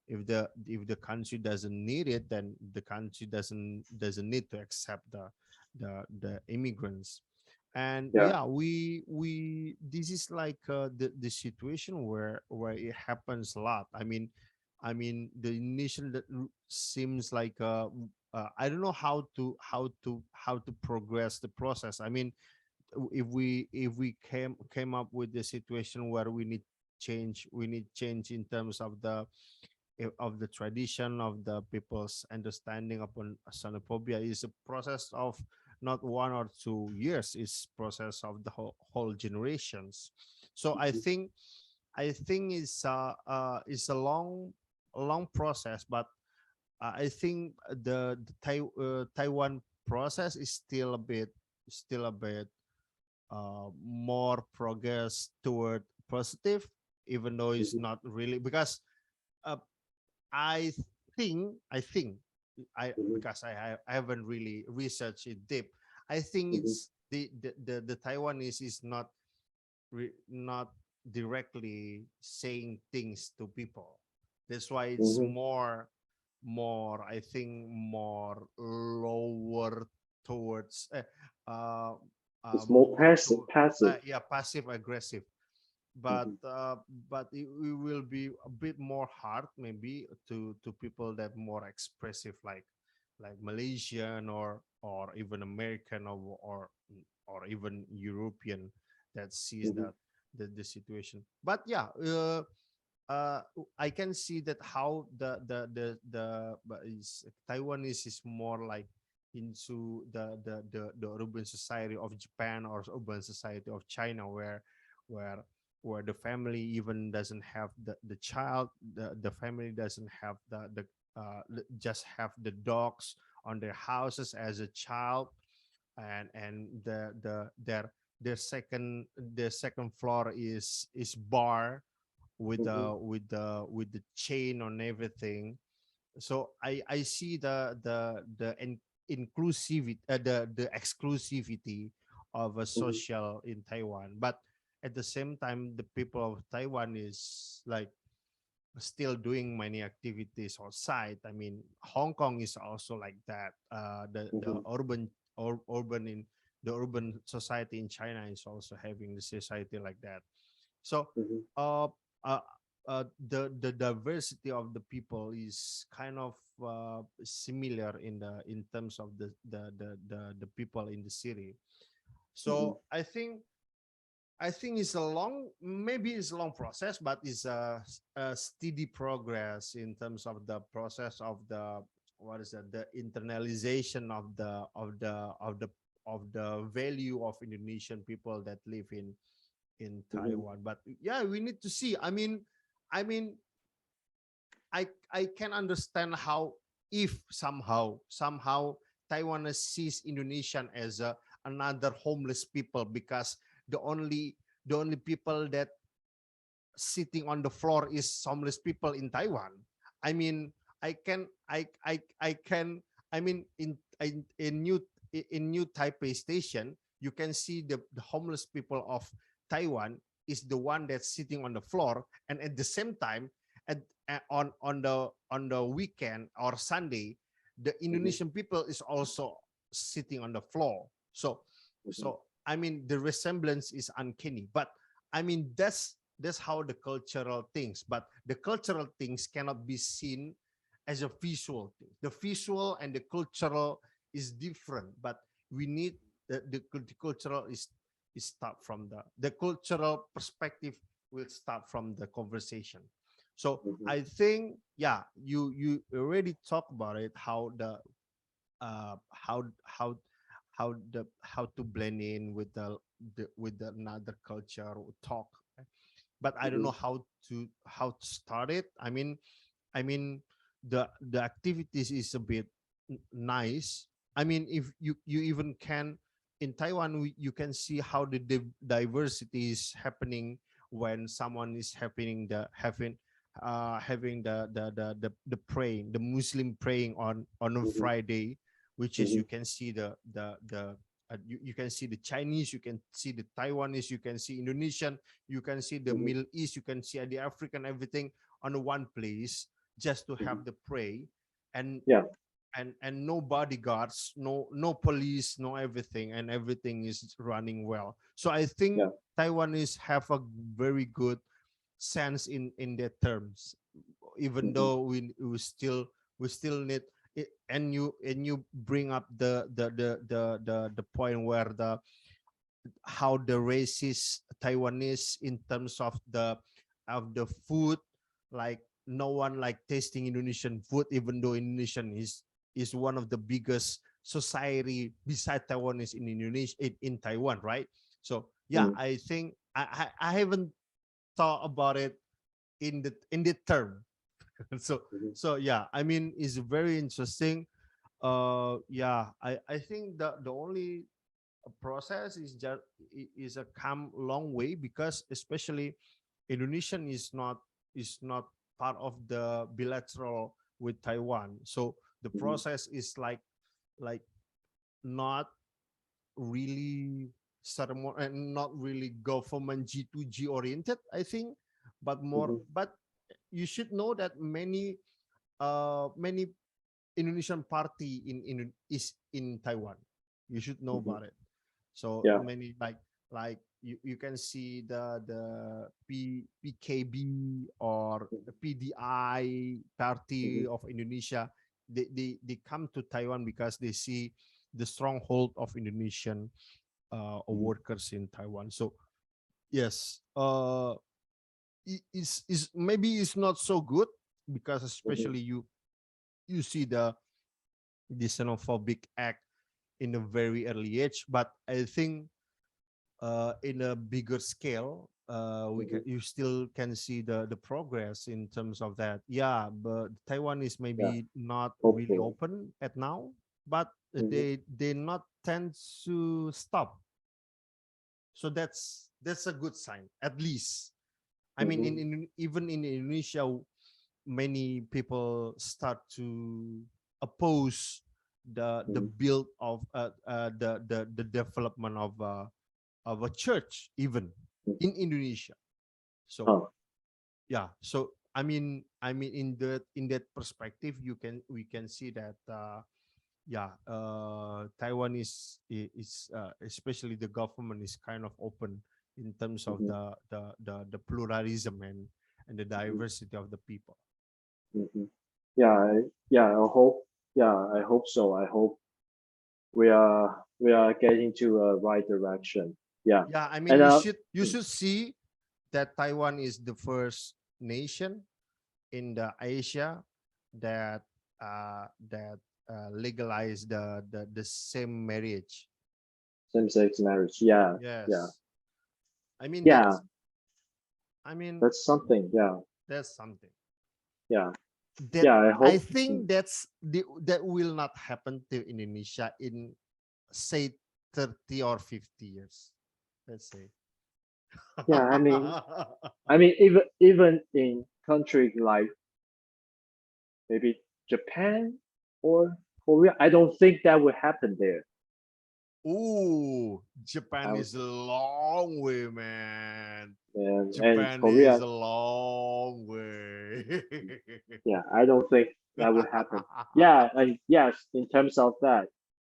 If the country doesn't need it, then the country doesn't need to accept the immigrants. And yeah. yeah, we this is like the situation where it happens a lot. I mean the nation that seems like I don't know how to progress the process. I mean, if we came up with the situation where we need change in terms of the tradition of the people's understanding upon xenophobia, is a process of not 1 or 2 years. It's process of the whole generations. So Mhm, I think it's a long process, but I think Taiwan process is still a bit more progress toward positive, even though it's mhm, not really, because uh, I think I mhm, because I haven't really researched it deep. I think mhm, it's the Taiwanese is not directly saying things to people. That's why it's Mm-hmm. more I think more lower towards uh, It's more more passive. to Passive. yeah, passive aggressive, Mm-hmm. but it will be a bit more hard maybe to people that more expressive, like Malaysian or even American or even European that sees Mm-hmm. that the situation. But yeah, I can see that how but Taiwanese is more like into the urban society of Japan or urban society of China, where where the family even doesn't have the child, the family doesn't have just have the dogs on their houses as a child, and their second floor is bar Mm-hmm. with the chain on everything. So I see the inclusivity, the exclusivity of a Mm-hmm. social in Taiwan, but at the same time the people of Taiwan is like still doing many activities outside. I mean, Hong Kong is also like that. The Mm-hmm. urban in the urban society in China is also having the society like that. So, Mm-hmm. uh, uh, the diversity of the people is kind of similar in terms of the people in the city. Mm-hmm. So I think it's a long, maybe it's a long process, but it's a steady progress in terms of the process of the what is that, the internalization of the value of Indonesian people that live in Mm-hmm. Taiwan. But yeah, we need to see. I mean, I can understand how if somehow Taiwan sees Indonesian as another homeless people, because the only the only people that sitting on the floor is homeless people in Taiwan. I mean, I can I mean in New Taipei station, you can see the homeless people of Taiwan is the one that's sitting on the floor, and at the same time, on the weekend or Sunday, the Mm-hmm. Indonesian people is also sitting on the floor. Mm-hmm. I mean the resemblance is uncanny, but I mean that's how the cultural things, but the cultural things cannot be seen as a visual thing. The visual and the cultural is different, but we need the cultural is start from the cultural perspective will start from the conversation. So Mm-hmm. I think, yeah, you already talk about it, how the how to blend in with with the another culture talk, but I don't Mm-hmm. know how to start it. I mean the activities is a bit nice. I mean, if you even can in Taiwan, you can see how the diversity is happening when someone is having the praying, the Muslim praying on a Mm-hmm. Friday, which is Mm-hmm. you can see you can see the Chinese, you can see the Taiwanese, you can see Indonesian, you can see the Mm-hmm. Middle East, you can see the African, everything on one place just to Mm-hmm. have the pray, and Yeah. and no bodyguards, no police, no everything, and everything is running well. So I think Yeah. Taiwanese have a very good sense in their terms, even Mm-hmm. though we still need it. And you bring up the point where the how the racist Taiwanese in terms of the food, like no one like tasting Indonesian food, even though Indonesian is one of the biggest society beside Taiwanese in Indonesia, in Taiwan, right? So yeah, Mm-hmm. I think I haven't thought about it in the term. so Mm-hmm. so yeah, I mean it's very interesting. Yeah, I think the only process is just is a come long way, because especially Indonesian is not part of the bilateral with Taiwan. So the Mm-hmm. process is like not really. ceremony and not really government G2G oriented, I think, but more. mhm, But you should know that many Indonesian party is in Taiwan. You should know mhm. about it. So Yeah. many like you can see the PKB or the PDI Mhm, Party of Indonesia. They come to Taiwan because they see the stronghold of Indonesian mhm, workers in Taiwan. So yes, is maybe it's not so good because mhm, especially you see the xenophobic act in a very early age, but I think in a bigger scale, we can mhm. you still can see the progress in terms of that. Yeah, but Taiwan is Yeah. maybe not really Hopefully. open at now, but Mhm, they not tend to stop. So that's a good sign, at least. I mean, mhm, even in Indonesia, many people start to oppose the mhm. build of the development of a church even Mhm. in Indonesia. So Huh. yeah, so I mean in that perspective, we can see that yeah, Taiwan is especially the government is kind of open in terms of Mhm, the pluralism and the mhm, diversity of the people. mhm. Yeah, yeah, I hope, yeah, I hope so. I hope we are getting to a right direction. Yeah. Yeah, I mean And you should see that Taiwan is the first nation in the Asia that legalize the same marriage. same-sex marriage. Yeah, yeah, Yes, I mean yeah. I mean That's something. Yeah, that's something yeah, that yeah. I I hope. think that will not happen to Indonesia in say 30 or 50 years. Let's say. Yeah, I mean, even in countries like maybe Japan or Korea, I don't think that would happen there. Ooh, I Japan would, is a long way, man. and Japan is Korea, a long way. yeah, I don't think that would happen. Yeah, and yes, in terms of that,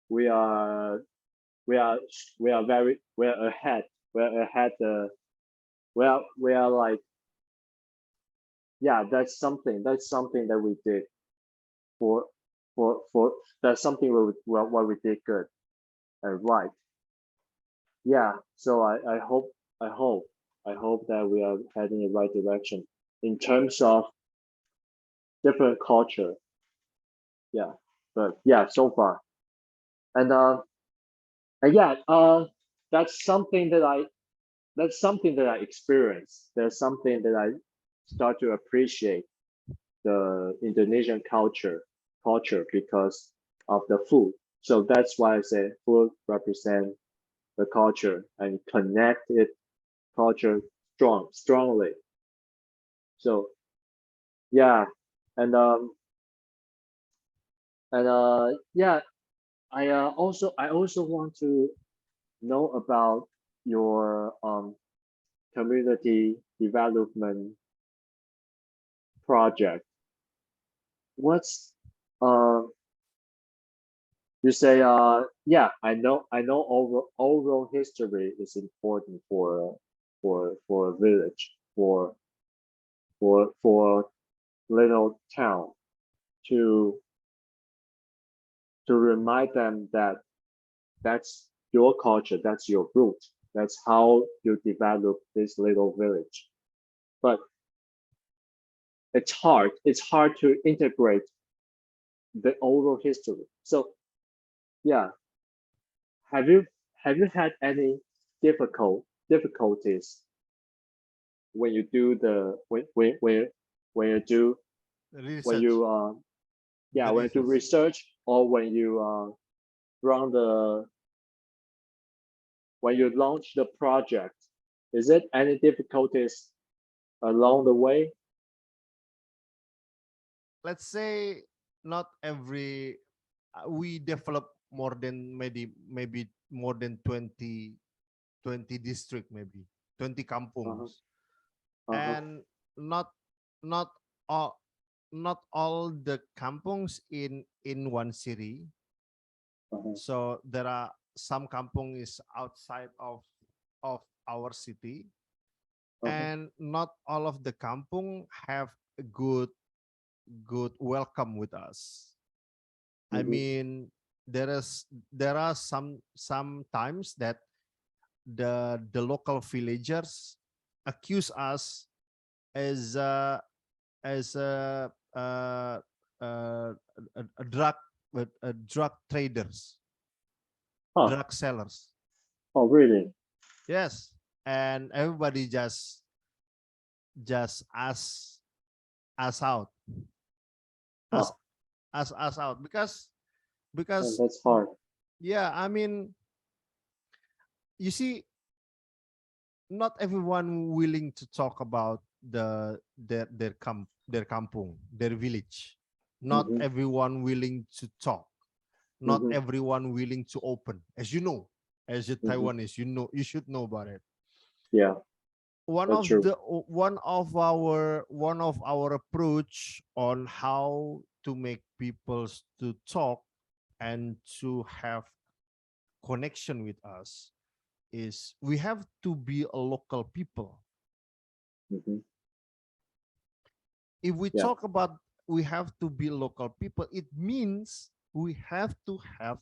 we are we are we're ahead. We're ahead. We are like, yeah, that's something that we did for for that's something what we did good and right. Yeah, so I hope that we are heading in the right direction in terms of different culture. Yeah, but yeah, so far. And yeah, that's something that I that's something that I experience. There's something that I start to appreciate the Indonesian culture because of the food. So that's why I say food represent the culture and connect it culture strongly. So yeah, and yeah, I also want to know about your community development project. What's you say yeah, I know oral history is important for a village for little town to remind them that that's your culture, that's your root, that's how you develop this little village. But it's hard to integrate the oral history. So yeah, have you have you had any difficulties when you do the when you do when Research, you yeah, the when you do research. research, or when you run the when you launch the project? Is it any difficulties along the way? Let's say not every we develop more than maybe more than 20 20 district, maybe 20 Uh-huh. kampungs, Uh-huh. and not not all not all the kampungs in one city. Uh-huh. So there are some kampung is outside of our city, Uh-huh. and not all of the kampung have a good welcome with us. I Mm-hmm. mean, there are some times that the local villagers accuse us as as a, uh, a drug traders, Huh. drug sellers. Oh, really? Yes, and everybody just us out, us Huh. us out And because that's hard. yeah, I mean, you see, not everyone willing to talk about their kampung, their village. Not Mm-hmm. everyone willing to talk. Not Mm-hmm. everyone willing to open. As you know, as a Mm-hmm. Taiwanese, you know, you should know about it. Yeah, One that's of true. the one of our approach on how to make people to talk and to have connection with us is we have to be a local people. Mm-hmm. If we Yeah. talk about we have to be local people, it means we have to have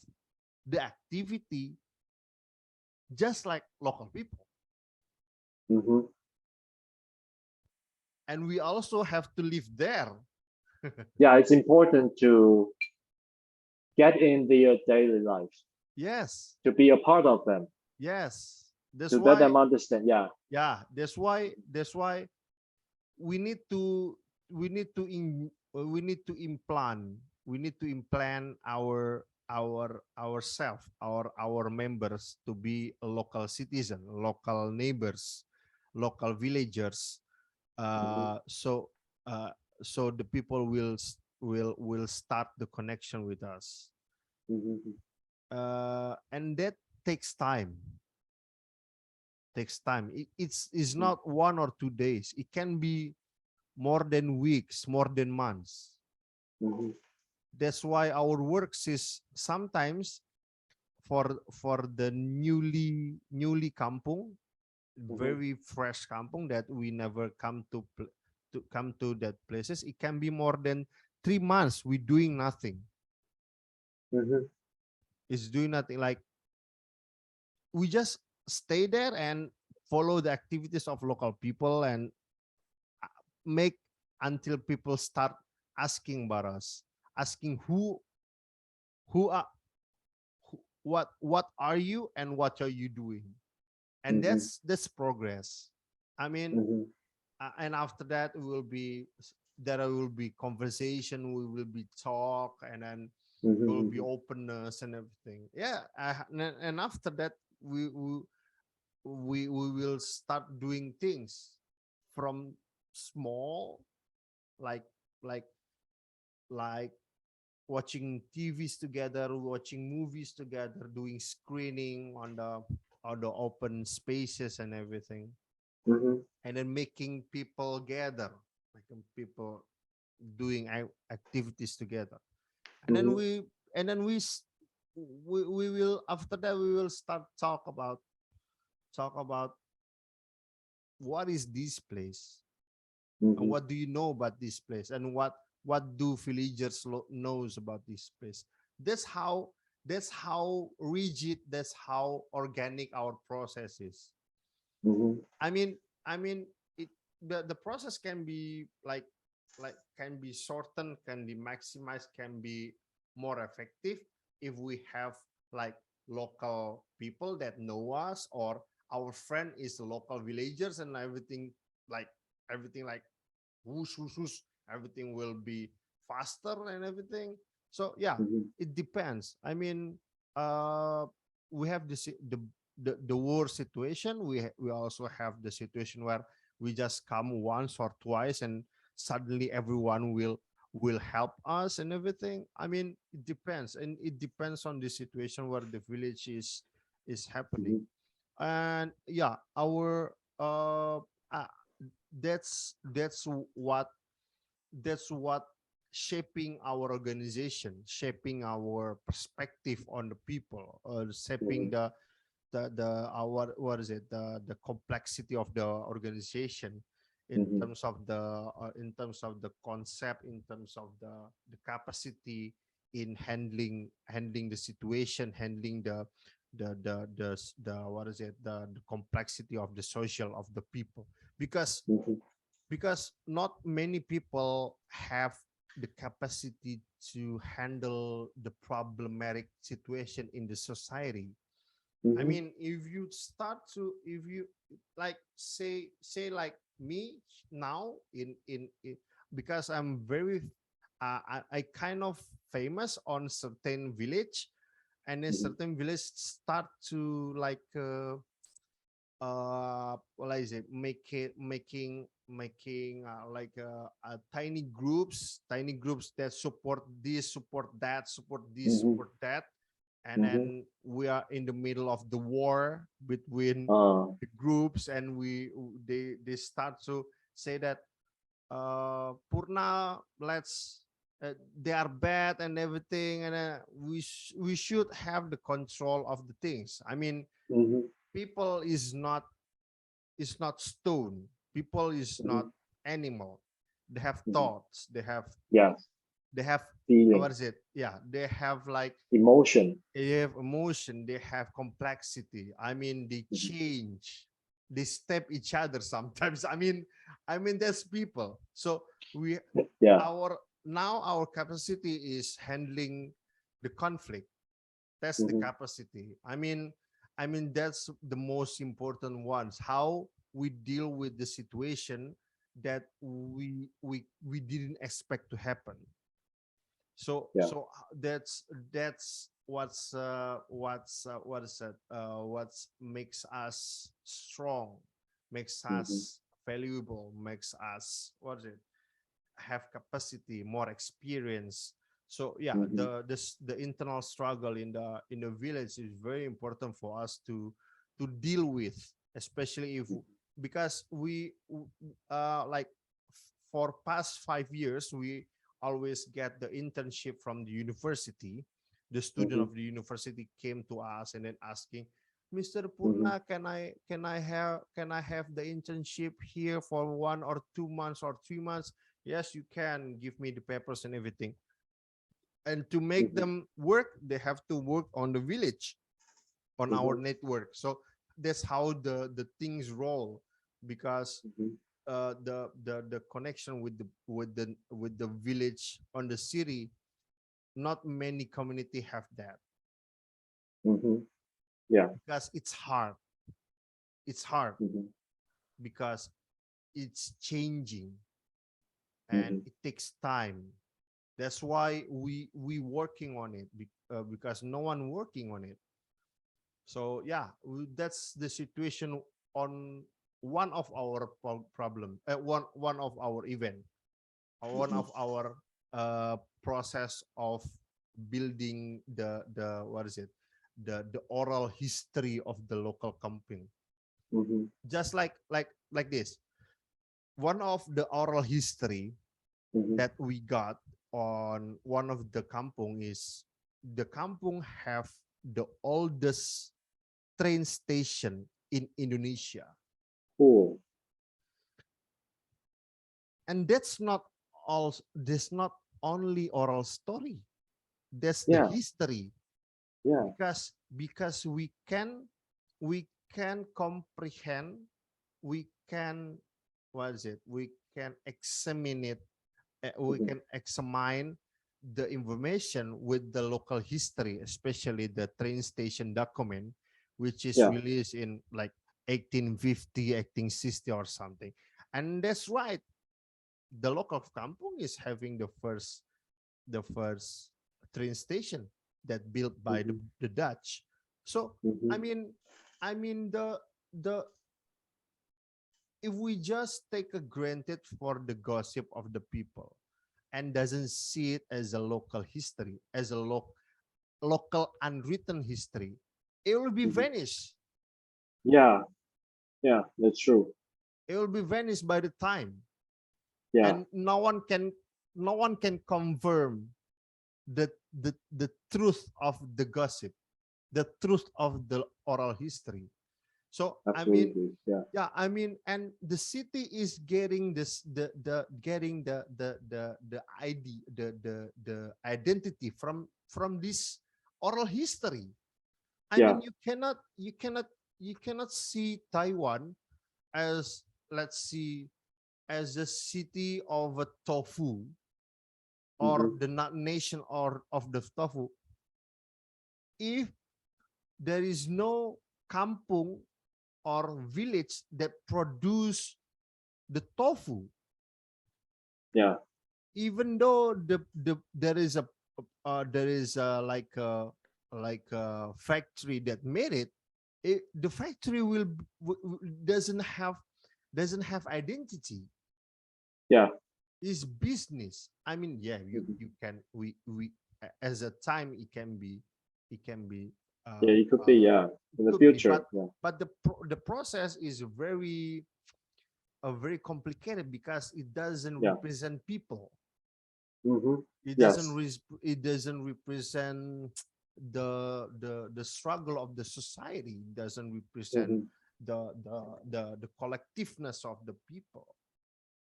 the activity just like local people, Mm-hmm. and we also have to live there. Yeah, it's important to get in their daily life, Yes, to be a part of them, yes, that's to let why. them understand. Yeah. Yeah, that's why we need to we need to implant our members to be a local citizen, local neighbors, local villagers, Mm-hmm. so uh, so the people will start the connection with us, Mm-hmm. and that takes time. It's not 1 or 2 days. It can be more than weeks, more than months. Mm-hmm. That's why our works is sometimes for the newly kampung, Mm-hmm. very fresh kampung that we never to come to that places. It can be more than 3 months. We doing nothing. Mm-hmm. It's doing nothing. Like we just stay there and follow the activities of local people and make until people start asking about us, asking who are what are you and what are you doing, and Mm-hmm. that's progress. I mean, Mm-hmm. and after that there will be conversation, we will be talk, and then there will be Mm-hmm. openness and everything. Yeah, and after that we will start doing things from small, like like like watching TVs together, watching movies together, doing screening on the open spaces and everything, Mm-hmm. and then making people gather, making people doing activities together, and then Mm-hmm. we will after that we will start talk about what is this place and Mm-hmm. what do you know about this place and what do villagers knows about this place. That's how that's how rigid, that's how organic our process is. Mm-hmm. I mean i mean it the process can be can be shortened, can be maximized, can be more effective if we have like local people that know us, or our friend is local villagers, and everything like whoosh, whoosh, whoosh, everything will be faster and everything. So yeah, Mm-hmm. it depends. I mean, uh, we have the war situation. We also have the situation where we just come once or twice, and suddenly everyone will help us and everything. I mean, it depends, and it depends on the situation where the village is happening. And yeah, our that's what that's what shaping our organization, shaping our perspective on the people, shaping Mhm, the our what is it the complexity of the organization mhm, in terms of the concept, in terms of the capacity in handling the situation, handling the what is it the complexity of the social of the people, because mhm, not many people have the capacity to handle the problematic situation in the society. I mhm, mean, if you like say like me now in because I'm very I kind of famous on certain village, and then mhm, certain village start to like what is it making tiny groups that support this, support that, support this, mhm, support that, and mhm. then we are in the middle of the war between the groups, and they start to say that Purna, they are bad and everything, and we should have the control of the things. I mean, Mhm, people is not stone. People is mhm. not animal. They have Mhm. thoughts. Yes, They have what feeling, is it? Yeah, they have like emotion. they have emotion. They have complexity. I mean, they Mhm. change. They step each other sometimes. I mean that's people. So we Yeah. our now our capacity is handling the conflict. That's the Mhm, capacity. I mean that's the most important ones, how we deal with the situation that we didn't expect to happen. so yeah. so that's what is that what makes us strong, makes Mhm, us valuable, makes us what is it have capacity, more experience. So yeah, mhm, the internal struggle in the village is very important for us to deal with, especially if because like for past 5 years we always get the internship from the university. The student mhm, of the university came to us and then asking, Mr. mhm, Purna, can I have the internship here for 1 or 2 months or 3 months? Yes, you can give me the papers and everything. And to make mhm, them work, they have to work on the village, on our mhm, network. So that's how the things roll, because mhm, the connection with the village on the city, not many community have that, mhm. Yeah. because it's hard Mhm, because it's changing and mhm, it takes time. That's why we working on it, because no one working on it. So yeah, that's the situation on one of our problem, one of our event, one mhm, of our process of building the what is it the oral history of the local company. mhm, Just like this, one of the oral history mhm. that we got on one of the kampung is the kampung have the oldest train station in Indonesia. Cool. And that's not only oral story. That's the Yeah. history, Yeah. because we can comprehend, we can what is it? We can examine it, we Mhm. can examine the information with the local history, especially the train station document, which is Yeah. released in like 1850, 1860 or something. And that's right. The local kampung is having the first train station that built by the, Mhm, the Dutch. So I mhm, mean, I mean the if we just take a granted for the gossip of the people and doesn't see it as a local history, as a local unwritten history, it will be mhm. vanished. Yeah, yeah, that's true. It will be vanished by the time, Yeah. and no one can confirm the truth of the gossip, the truth of the oral history. So I mean, Absolutely. Yeah. yeah, I mean, and the city is getting this the getting the ID, the identity from this oral history. I Yeah. mean, you cannot see Taiwan as, let's see, as a city of a tofu, or Mm-hmm. the nation or of the tofu, if there is no kampung or village that produce the tofu. Yeah. Even though there is a like a factory that made it, the factory doesn't have identity. Yeah. It's business. I mean, yeah, you Mm-hmm. you can we as a time, it can be Yeah, uh, it could be. uh Yeah, it in the could be, but future. Yeah. the process is very complicated, because it doesn't Yeah. represent people. Mm-hmm. It doesn't Yes. it doesn't represent the struggle of the society. It doesn't represent Mm-hmm. the collectiveness of the people.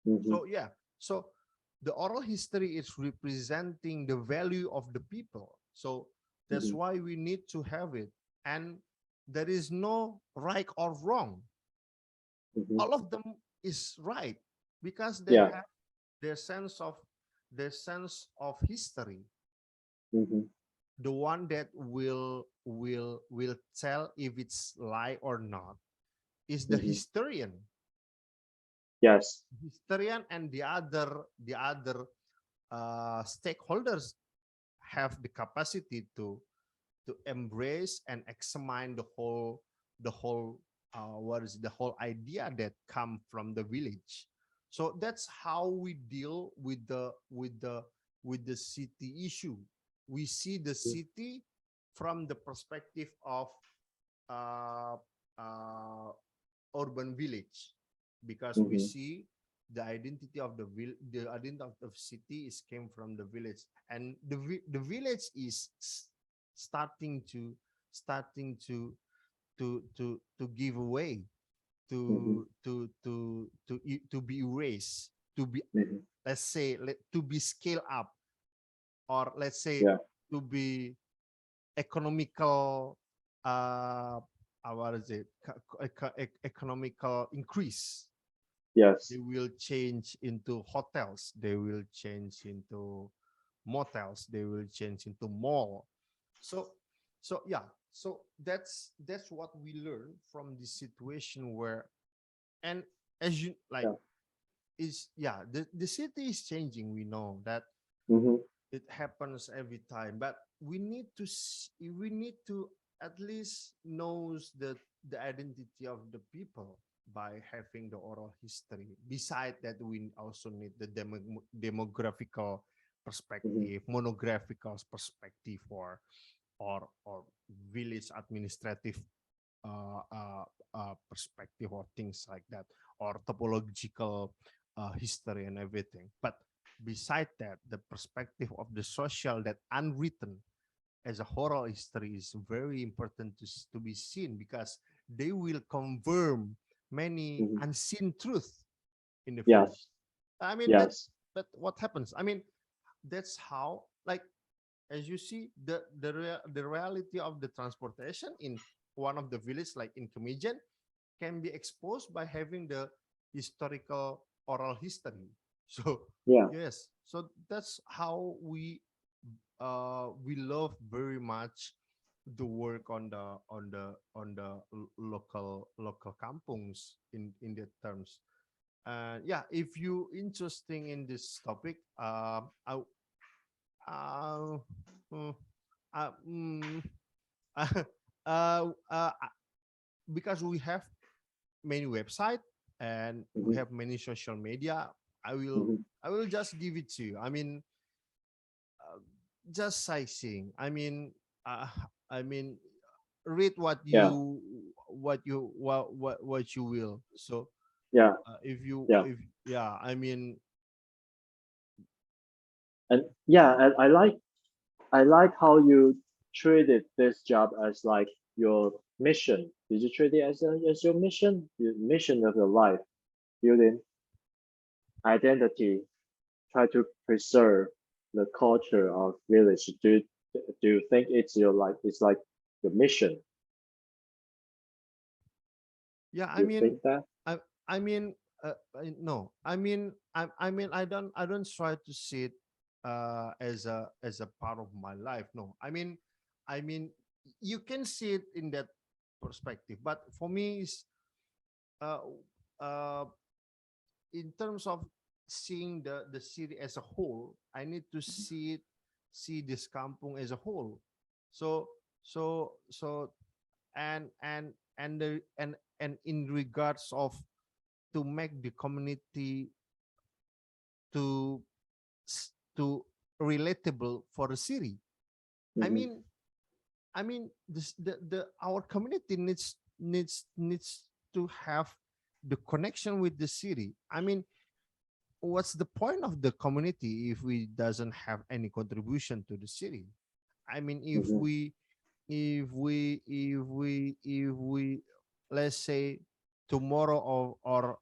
Mm-hmm. So yeah, so the oral history is representing the value of the people. So that's Mm-hmm. why we need to have it. And there is no right or wrong. Mm-hmm. All of them is right, because they Yeah. have their sense of history. Mm-hmm. The one that will tell if it's lie or not is the Mm-hmm. historian. Yes. And the other stakeholders have the capacity to embrace and examine the whole idea that come from the village. So that's how we deal with the city issue. We see the city from the perspective of uh, uh, urban village, because we Mm-hmm. see the identity of the city is came from the village, and the village is starting to give away, Mm-hmm. to be erased, to be, Mm-hmm. let's say, to be scaled up, or let's say Yeah. to be economical, what is it, economical increase. They Yes. will change into hotels, they will change into motels, they will change into mall. So so yeah, so that's what we learn from this situation where, and as you like, Yeah. is yeah, the city is changing, we know that. Mm-hmm. It happens every time, but we need to at least knows the identity of the people by having the oral history. Beside that, we also need the demographical Mm-hmm. perspective, monographical perspective, or village administrative uh, uh, perspective, or things like that, or topological history and everything. But beside that, the perspective of the social, that unwritten as a oral history, is very important to be seen, because they will confirm many Mm-hmm. unseen truth in the future. Yes. I mean, Yes. that what happens. I mean, that's how, like, as you see, the reality of the transportation in one of the village, like in Kemijan, can be exposed by having the historical oral history. So Yeah. yes, so that's how we love very much the work on the local kampungs in the terms. Yeah, if you interesting in this topic, uh, mm, uh, mm, uh, uh, uh, because we have many website, and we Mm-hmm. have many social media. I will Mm-hmm. I will just give it to you. I mean, uh, just sightseeing. I mean, read what Yeah. what you will. So yeah, if you yeah. if yeah, I mean, And yeah, and I like how you treated this job as like your mission. Did you treat it as your mission? The mission of your life, building identity, try to preserve the culture of village. Do you think it's your like it's like your mission? yeah, Do I you mean, think that? I I mean, no, I mean, I don't try to see it as a part of my life. No, I mean, you can see it in that perspective, but for me, is uh, uh, in terms of seeing the city as a whole, I need to see this kampung as a whole. So so and in regards of to make the community to to relatable for the city. I Mm-hmm, mean, this the our community needs to have the connection with the city. I mean, what's the point of the community if we doesn't have any contribution to the city? I mean, mm-hmm, if we let's say tomorrow or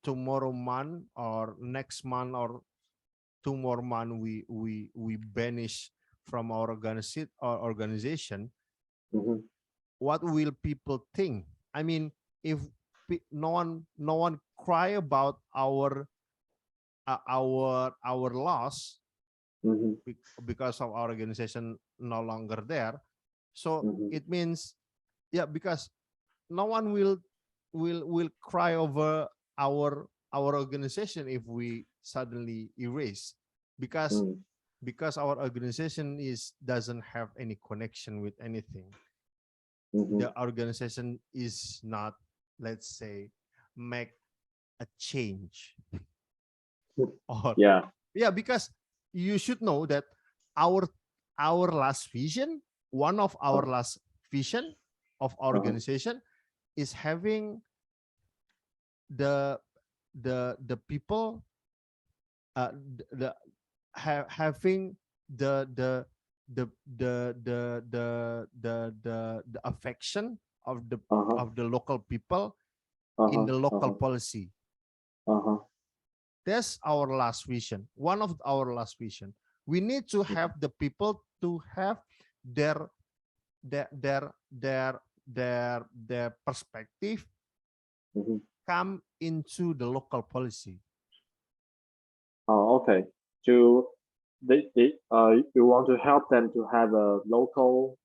tomorrow month or next month or 2 more month we banish from our organization, mm-hmm, what will people think? I mean, if no one cry about our loss mm-hmm, because of our organization no longer there, so mm-hmm, it means, yeah, because no one will cry over our organization if we suddenly erase, because mm-hmm, our organization is doesn't have any connection with anything. mm-hmm. The organization is not, let's say, make a change or, Yeah. yeah, because you should know that our last vision, one of our Uh, last vision of our uh-huh, organization is having the the people, the having the the the affection uh-huh, of the local people in uh-huh, the local uh-huh, policy. uh-huh. That's our last vision, one of our last vision. We need to Mm-hmm, have the people to have their their their their their perspective mm-hmm. come into the local policy. Oh, okay. To you want to help them to have a local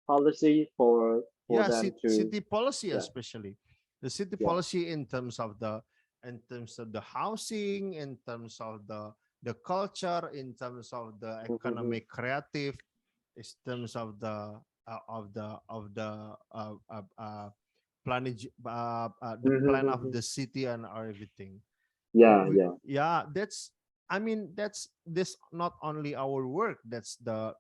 policy for Yeah, them to city policy, yeah, especially the city yeah. policy in terms of the housing, in terms of the culture, in terms of the Mm-hmm, economic creative, in terms of the plan of mm-hmm. the city and everything. Yeah, yeah. Yeah, that's, I mean, that's this not only our work, that's the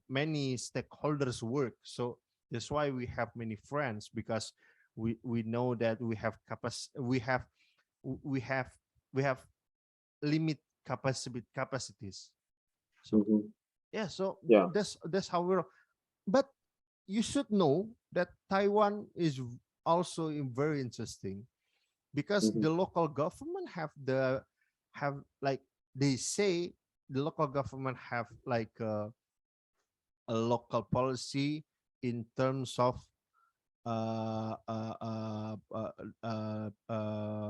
many stakeholders work. So that's why we have many friends, because we know that we have we have limit capacities. So Mm-hmm, yeah, so yeah. that's how we're. But you should know that Taiwan is also very interesting, because Mm-hmm, the local government have like, they say the local government have like a local policy in terms of uh uh uh uh,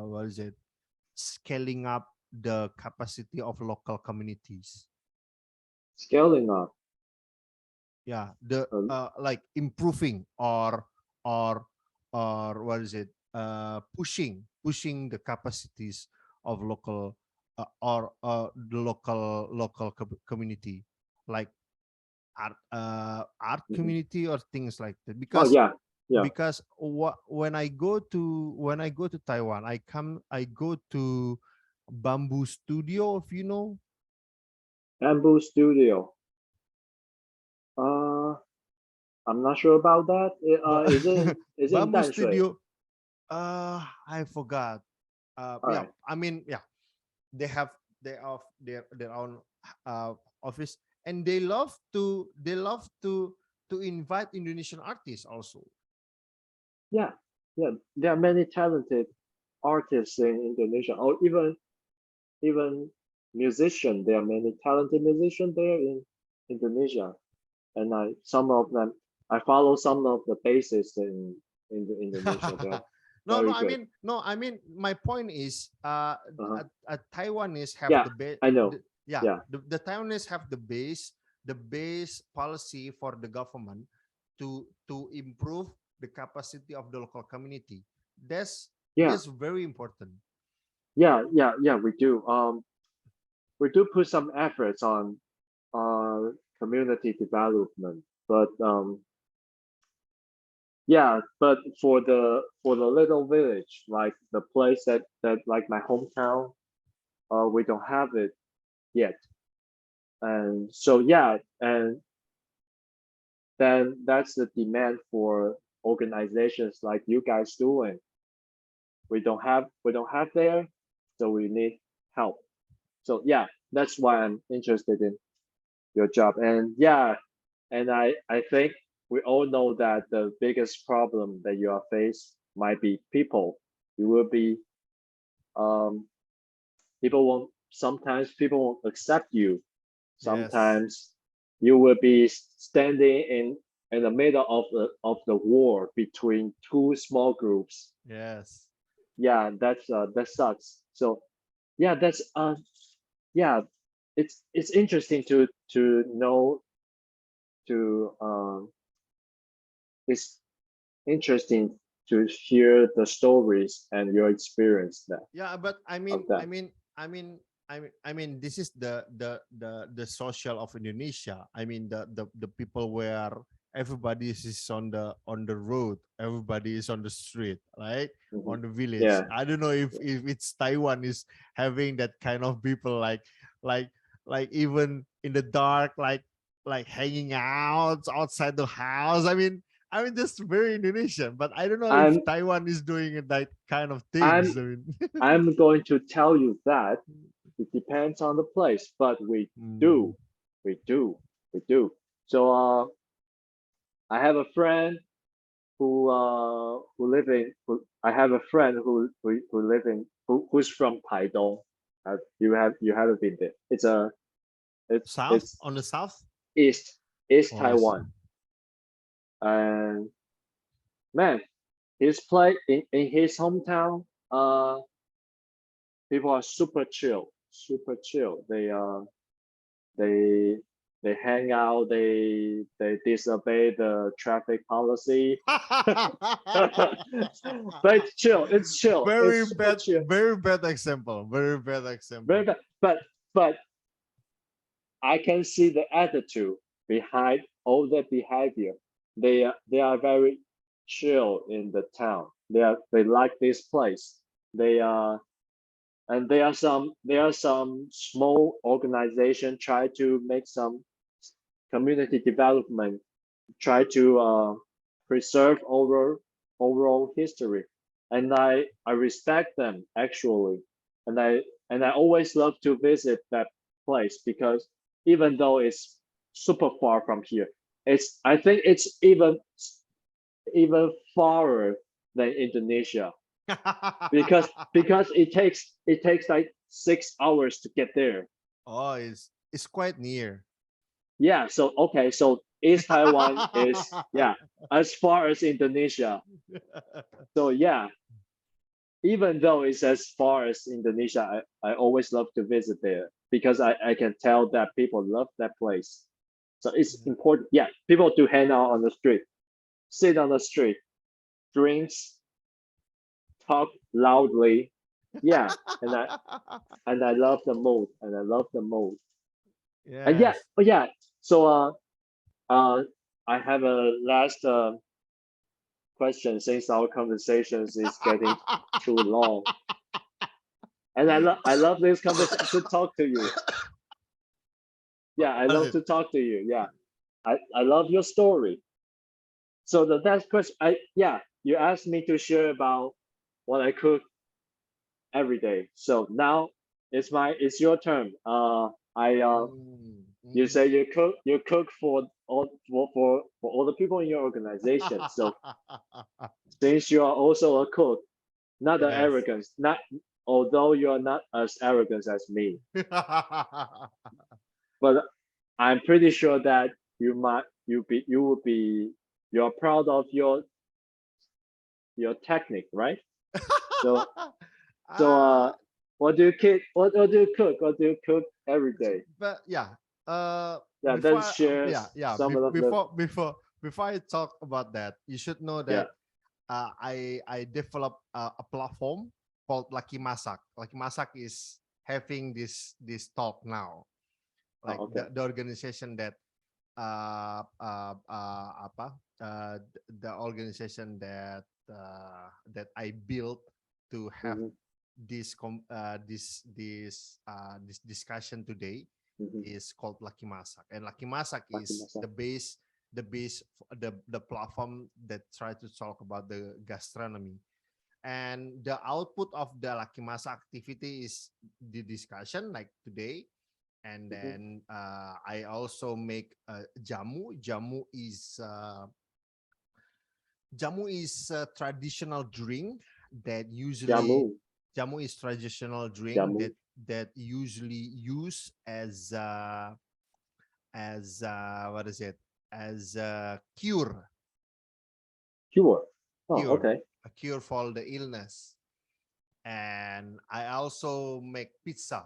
what is it, scaling up the capacity of local communities. scaling up. Yeah, the Um, like improving or or what is it, pushing the capacities of local, or the community, like art mhm. community or things like that. Oh Because yeah, yeah. when I go to Taiwan, I go to Bamboo Studio, if you know. Bamboo Studio. Uh, I'm not sure about that. But Is it in Bamboo Danshui? Studio, I forgot. All Yeah, right. I mean, yeah, they have their own office, and they love to invite Indonesian artists also. Yeah, yeah. There are many talented artists in Indonesia, or even musician. There are many talented musicians there in Indonesia, and some of them I follow some of the bassists in Indonesia. They are No, no, very I good. mean, no, I mean, my point is, Uh-huh. Taiwanese have Yeah, the base. I know. Yeah, Yeah, the Taiwanese have the base policy for the government to improve the capacity of the local community. That's yeah, that's very important. yeah. We do. We do put some efforts on community development, but yeah, but for the little village, like the place that like my hometown, we don't have it yet. And so yeah, and then that's the demand for organizations like you guys doing. We don't have there, so we need help. So yeah, that's why I'm interested in your job. And yeah, and I think we all know that the biggest problem that you are faced might be people. You will be um people won't sometimes people won't accept you. Yes, Sometimes you will be standing in the middle of the war between two small groups. yes, Yeah, that sucks. So yeah, that's yeah, it's interesting to know to it's interesting to hear the stories and your experience that yeah. But I of mean, I that. mean, I mean, I mean, this is the social of Indonesia. I mean, the people where everybody is on the road, everybody is on the street, right? Hmm. On the village. Yeah, I don't know if it's Taiwan is having that kind of people, like even in the dark, like hanging out outside the house. I mean, that's very Indonesian, but I don't know if I'm Taiwan is doing that kind of things. I'm I mean, I'm going to tell you that it depends on the place, but mm. do, we do, we do. So I have a friend who live in who, I have a friend who live in who's from Taidong. You haven't been there. South It's on the south. east Oh, I see. Taiwan, and man, his play in his hometown. People are super chill, super chill. They they hang out. They disobey the traffic policy. But it's chill. It's chill. Very It's super bad, chill. very bad example. Very bad Very example. bad. But I can see the attitude behind all the behavior. They are very chill in the town. They like this place. They are and there are some small organization try to make some community development, try to preserve overall history, and I respect them actually, and I always love to visit that place because even though it's super far from here, it's I think it's even farther than Indonesia because it takes like 6 hours to get there. Oh, it's quite near. Yeah, so okay, so East Taiwan is yeah as far as Indonesia. So yeah, even though it's as far as Indonesia, I always love to visit there because I can tell that people love that place. So it's important. Yeah, people to hang out on the street, sit on the street, drinks, talk loudly. Yeah, and I love the mood, and I love the mood. And yeah, Yes. oh yeah. So uh, I have a last question since our conversations is getting too long, and I love this conversation to talk to you. Yeah, I What is love it? to talk to you. Yeah, I love your story. So the next question, you asked me to share about what I cook every day. So now it's your turn. I Mm, You mm. say you cook for all the people in your organization. So since you are also a cook, not an Yes. arrogance, not although you are not as arrogant as me, but I'm pretty sure that you would be you're proud of your technique, right? So so uh, what do you cook? What do you cook every day? but yeah, Yeah, then before share some of the before I talk about that, you should know yeah. that I developed a platform called Lucky Masak. Lucky Masak is having this talk now, like Oh, okay. the organization that apa the organization that I built to have Mm-hmm, this discussion today mm-hmm. is called Lucky Masak, and Lucky Masak Lucky is myself. the platform that try to talk about the gastronomy, and the output of the Lucky Masak activity is the discussion like today. And Mm-hmm. then I also make jamu. Jamu is a traditional drink that usually Jamu, jamu is traditional drink jamu, that usually use as what is it, as a cure. Oh, cure okay. a cure for the illness. And I also make pizza.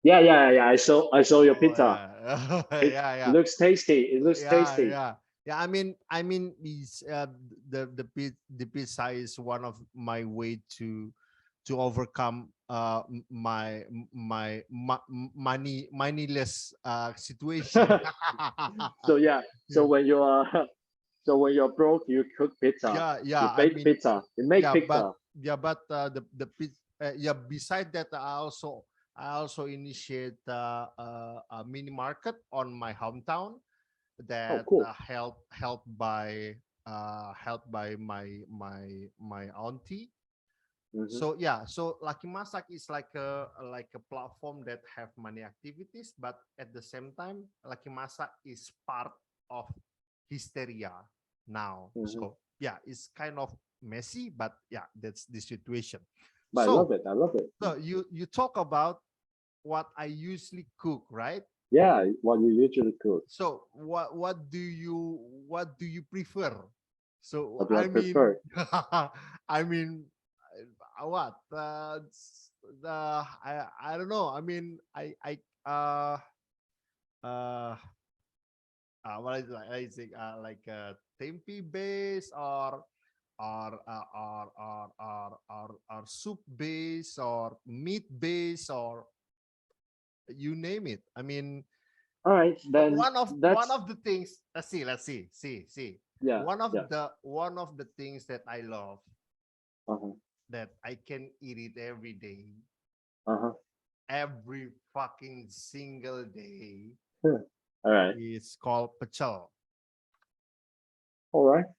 Yeah. I saw your Oh pizza. yeah. It Yeah, yeah. looks tasty. It looks Yeah, tasty. yeah, yeah. Is the pizza is one of my way to overcome moneyless situation. So yeah. So Yeah, when you are so when you're broke, you cook pizza. yeah, You yeah. bake pizza. You make Yeah, pizza. but yeah. Beside that, I also initiate a mini market on my hometown Oh, that cool. helped by my auntie. Mm-hmm. So yeah, so Lucky Masak is like a platform that have many activities, but at the same time, Lucky Masak is part of Hysteria now. Mm-hmm. So yeah, it's kind of messy, but yeah, that's the situation. But I love So it. I love it. so you talk about what I usually cook, right? Yeah, what you usually cook. So what do you prefer? So What do I I mean, prefer? I mean, what I don't know. I mean, uh what is like I think like tempeh base or soup base or meat base or you name it. I mean, All right, then one of that's the things, let's see. yeah, one yeah. of the one of the things that I love, Uh-huh. that I can eat it every day, Uh-huh. every fucking single day, Huh. All right. is called pecel. All right.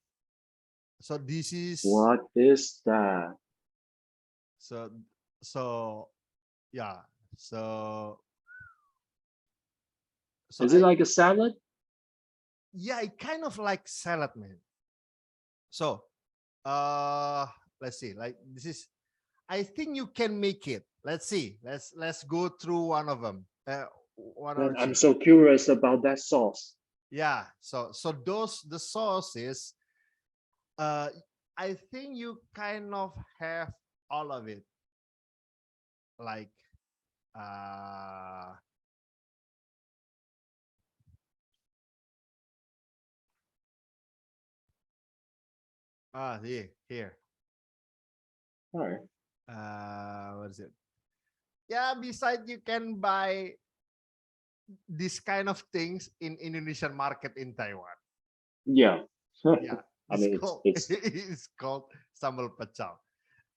So this is What is that? so so yeah. So so Is it I like a salad? yeah, I kind of like salad, man. So uh let's see, like this is, I think you can make it. Let's see. Let's go through one of them. One or Man, I'm two. so curious about that sauce. Yeah. So those the sauces. Uh, I think you kind of have all of it. Like uh, here. All right. What is it? Yeah. Besides, you can buy this kind of things in Indonesian market in Taiwan. Yeah. Yeah. I It's mean, called it's it's called sambal pecel.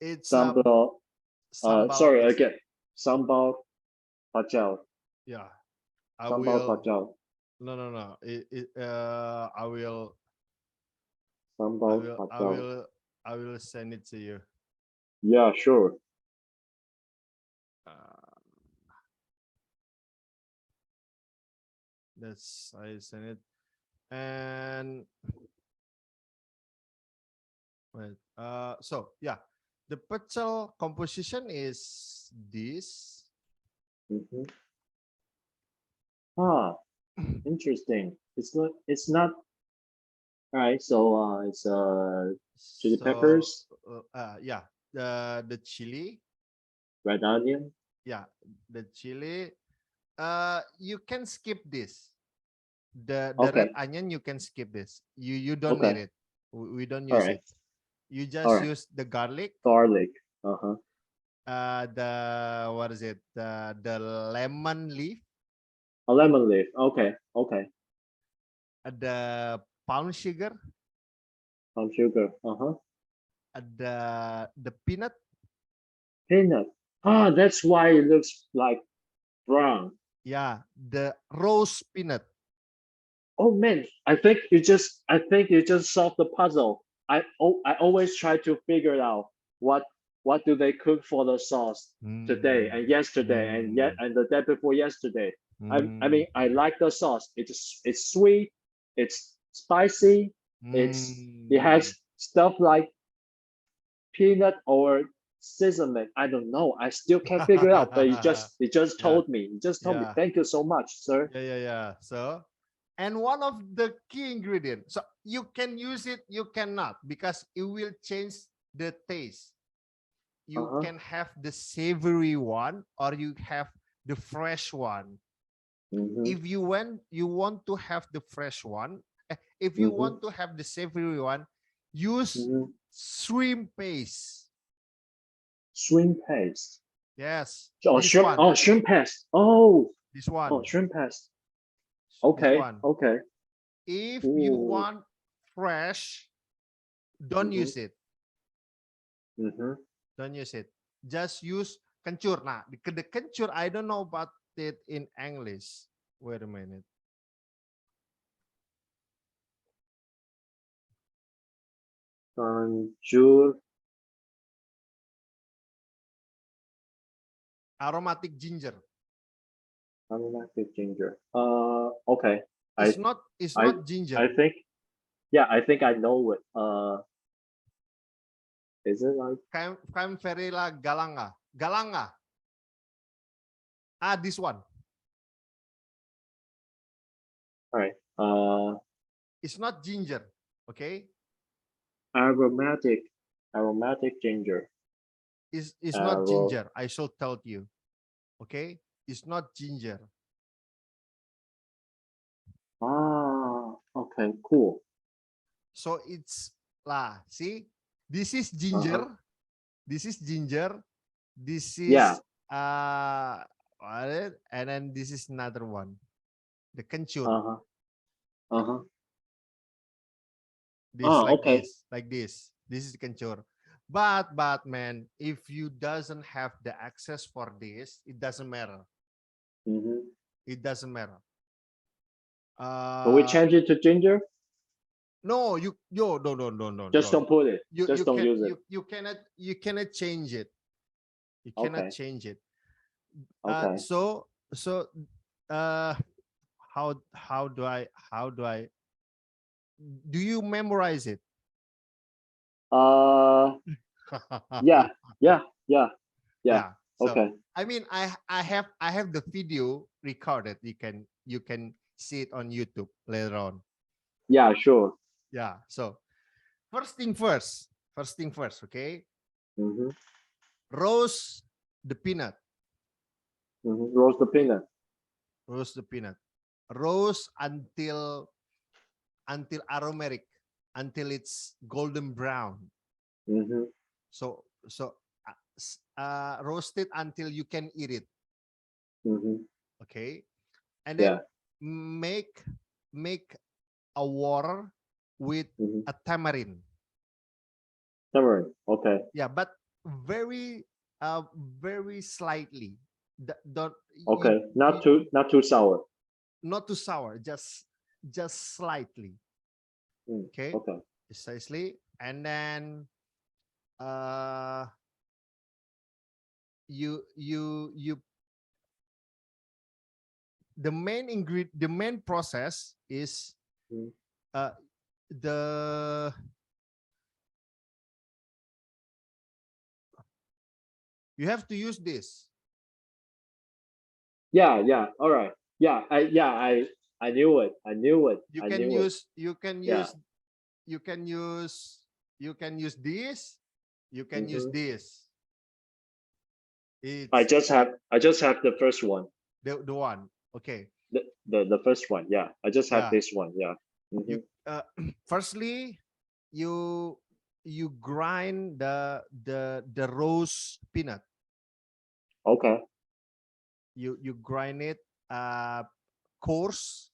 It's sambal. sambal Sorry pecel. again. Sambal pacao. Yeah. I Sambal will pacao. no. I will. Sambal I pacang. will I will send it to you. Yeah, sure. Uh, that's I send it. And wait, so yeah, the pecel composition is this. Mm-hmm. Ah, interesting. It's not all right. So it's chili So peppers, yeah, the chili, red onion. yeah, the chili. You can skip this. The red Okay. onion, you can skip this. You don't need Okay. it. We don't All use right. it. You All just right. use the garlic. Garlic. Uh-huh. The what is it? The lemon leaf, A lemon leaf. Okay. Okay. the palm sugar, Palm sugar. Uh-huh. the peanut. Peanut. Ah, that's why it looks like brown. Yeah, the roast peanut. Oh man, I think you just solved the puzzle. I always try to figure out what what do they cook for the sauce today Mm, and yesterday and yet mm, and the day before yesterday. I mm, mean I like the sauce. It's sweet, it's spicy, it mm. has stuff like peanut or sesame. I don't know. I still can't figure it out, but you just Yeah, told me. You just told me. yeah, Thank you so much, sir. yeah. So, and one of the key ingredients. So you can use it, you cannot, because it will change the taste. You Uh-huh. can have the savory one or you have the fresh one. Mm-hmm. If you want to have the fresh one, if you Mm-hmm. want to have the savory one, use Mm-hmm. shrimp paste. Shrimp paste. Yes, Oh, this shrimp. one, Oh, shrimp paste. Oh, this oh, one, shrimp paste. this Okay, one. okay. If you Ooh. want fresh, don't Mm-hmm. use it. Mm-hmm. Don't use it. Just use kencur. Nah, the kencur, I don't know about it in English. Wait a minute. Tanjur. Aromatic ginger. Aromatic ginger. Okay. I, It's I, not I ginger. think. Yeah, I think I know it. Is it like? Campherella galanga. Galanga. Ah, this one. All right. It's not ginger. Okay. Aromatic, aromatic ginger. It's not Arrow. ginger. I shall tell you. Okay. It's not ginger. Ah, okay, cool. So it's lah. See, this is Uh-huh. ginger. This is ginger. This Yeah. is and then this is another one. The kencur. Uh-huh. Uh-huh. This Oh, okay. like this. This is kencur. But man, if you doesn't have the access for this, it doesn't matter. Mm-hmm. It doesn't matter. Can we Uh, change it to ginger? no, no. Just don't put it. You Just don't can use it. you cannot change it. You cannot Okay. change it. Okay. So uh, how do I do you memorize it? Uh, yeah, yeah, yeah, yeah. Yeah. So Okay. I mean, I have the video recorded. You can see it on YouTube later on. Yeah, sure. Yeah. So first thing first. First thing first. Okay. Mm-hmm. Roast the peanut. Mm-hmm. Roast the peanut. Roast the peanut. Roast until aromatic, until it's golden brown. Mm-hmm. So roast it until you can eat it. Mm-hmm. Okay. And Yeah. then make make a water with Mm-hmm. a tamarind. Tamarind. Okay. Yeah, but very very slightly. Don't Okay. you Not too sour. not too sour, just slightly. Mm. Okay. Okay. precisely. And then you the main process is Mm. uh the you have to use this. Yeah, yeah. All right. I knew it. I knew it. You I can knew it. use you can Yeah. use you can use you can use this, you can use Hmm. this. I It's just have I just have the first one. the one. Okay. The first one. Yeah. I just have Yeah. this one. Yeah. You Hmm. firstly you you grind the roast peanut. Okay. You grind it coarse.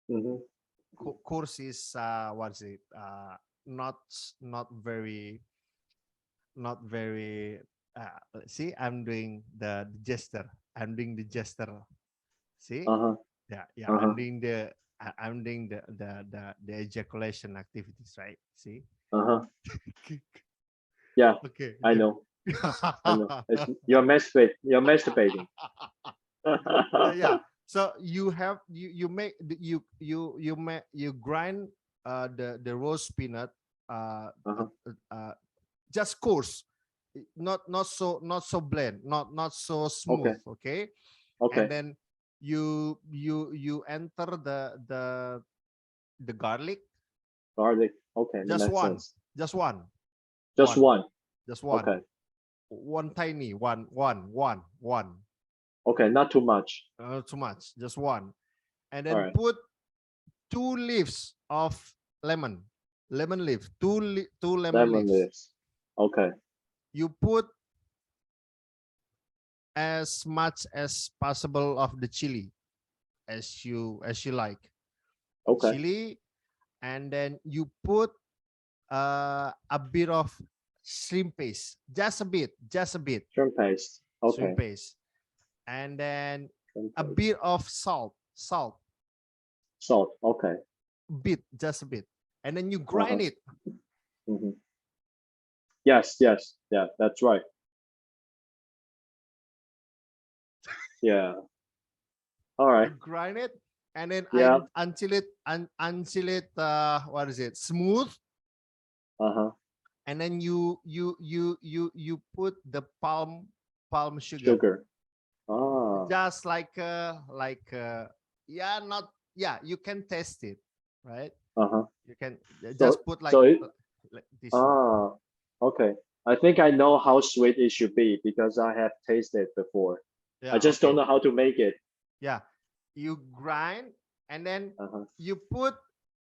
Hmm. Coarse is what's it? Not not very not very see, I'm doing the gesture. I'm doing the gesture. See? Uh-huh. Yeah, yeah. Uh-huh. I'm doing the ejaculation activities, right? See? Uh-huh. Yeah. Okay, I okay. know. I know. You're masturbating. Yeah. So you make you grind the roast peanut uh, uh, Uh-huh. just coarse, not so blend, not so Okay. smooth. Okay. And Okay. then you enter the garlic, Garlic. Okay. That just makes one, sense. just one, Just one, one. just one, Okay. one tiny one, Okay. Not too much. not too much, just one. And All then right. put two leaves of lemon leaf, two lemon Lemon leaves. leaves. Okay. You put as much as possible of the chili as you like, Okay. chili. And then you put a bit of shrimp paste, just a bit Shrimp paste. shrimp Okay. paste. And then Shrimp a paste. bit of salt, Salt. Okay. bit, just a bit. And then you grind Uh-huh. it. Hmm. Yes. Yes. Yeah. That's right. Yeah. All You right. grind it, and then Yeah. until it what is it, smooth. Uh-huh. And then you put the palm sugar, Sugar. Ah. just yeah, not, yeah, you can taste it, right? Uh-huh. You can just So put so it like this one. ah okay. I think I know how sweet it should be because I have tasted before. I Yeah, just don't okay. know how to make it. Yeah, you grind, and then Uh-huh. you put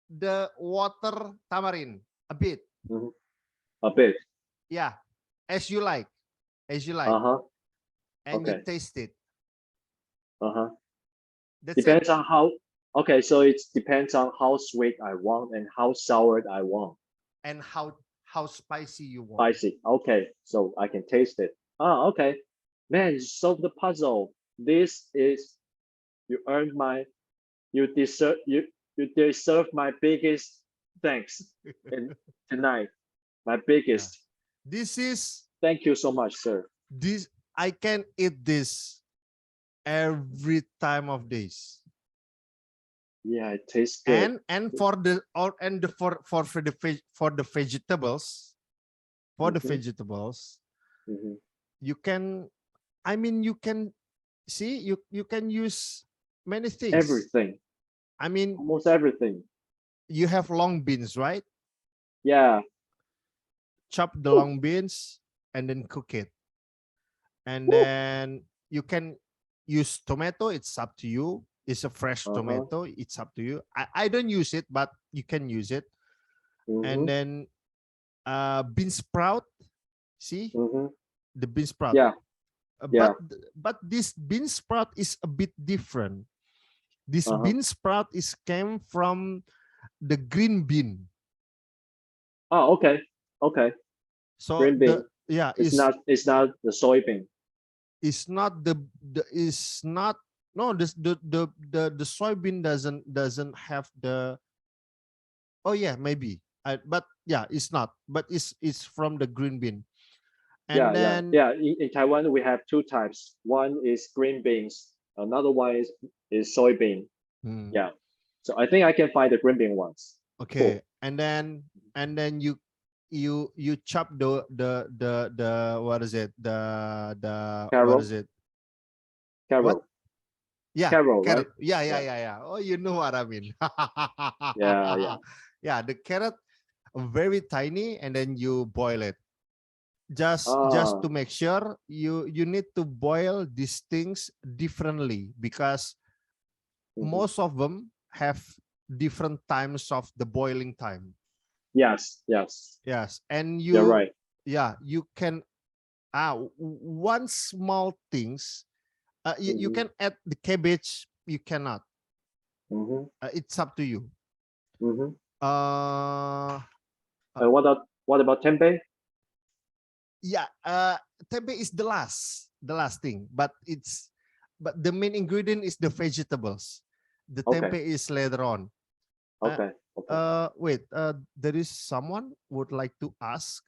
the water tamarind a bit. Hmm. A bit. Yeah, as you like, as you like. Uh-huh. And you Okay. taste it. Uh-huh. That's it. Depends on how okay, so it depends on how sweet I want and how sour I want. And how spicy you want. Spicy. Okay, so I can taste it. Ah, okay. Man, you solved the puzzle. This is you earned my you deserve my biggest thanks in tonight. My Yeah. biggest. This is Thank you so much, sir. this I can eat this every time of days. Yeah, it tastes good. And for the or and the, for the for the vegetables, for the Hmm. vegetables, Hmm. you can, I mean, you can see, you can use many things. Everything, I mean, almost everything. you have long beans, right? Yeah. Chop the Woo, long beans and then cook it. And woo. then you can use tomato, it's up to you. It's a fresh Uh-huh. tomato, it's up to you. I don't use it, but you can use it. And Mm-hmm. then bean sprout, see, Mm-hmm. the bean sprout. Yeah. Yeah. But this bean sprout is a bit different. This Uh-huh. bean sprout is came from the green bean. Oh, okay. Okay. So Green bean. yeah, It's not the soybean. is not the is not no, this the soybean doesn't have the, oh yeah, maybe But yeah, it's not. But it's from the green bean. And Yeah, yeah, then yeah. In Taiwan, we have two types. One is green beans. Another one is soybean. hmm, Yeah. So I think I can find the green bean ones. okay, Cool. and then you chop the what is it, the what is Carol, it, what, Carol, yeah, Carol, right? carrot, yeah, yeah, Yeah, yeah, yeah, oh, you know what I mean. yeah, yeah. Yeah, the carrot very tiny, and then you boil it, just Ah, to make sure. You need to boil these things differently, because mhm. most of them have different times of the boiling time. Yes, yes. Yes, and You're right. yeah, you can, one small things, you Mm-hmm, can add the cabbage, you cannot, mm-hmm, it's up to you. mm-hmm. uh, uh And what about tempeh? yeah, tempeh is the last thing, but the main ingredient is the vegetables. The Okay, tempeh is later on. uh, okay, okay. Wait, there is someone would like to ask.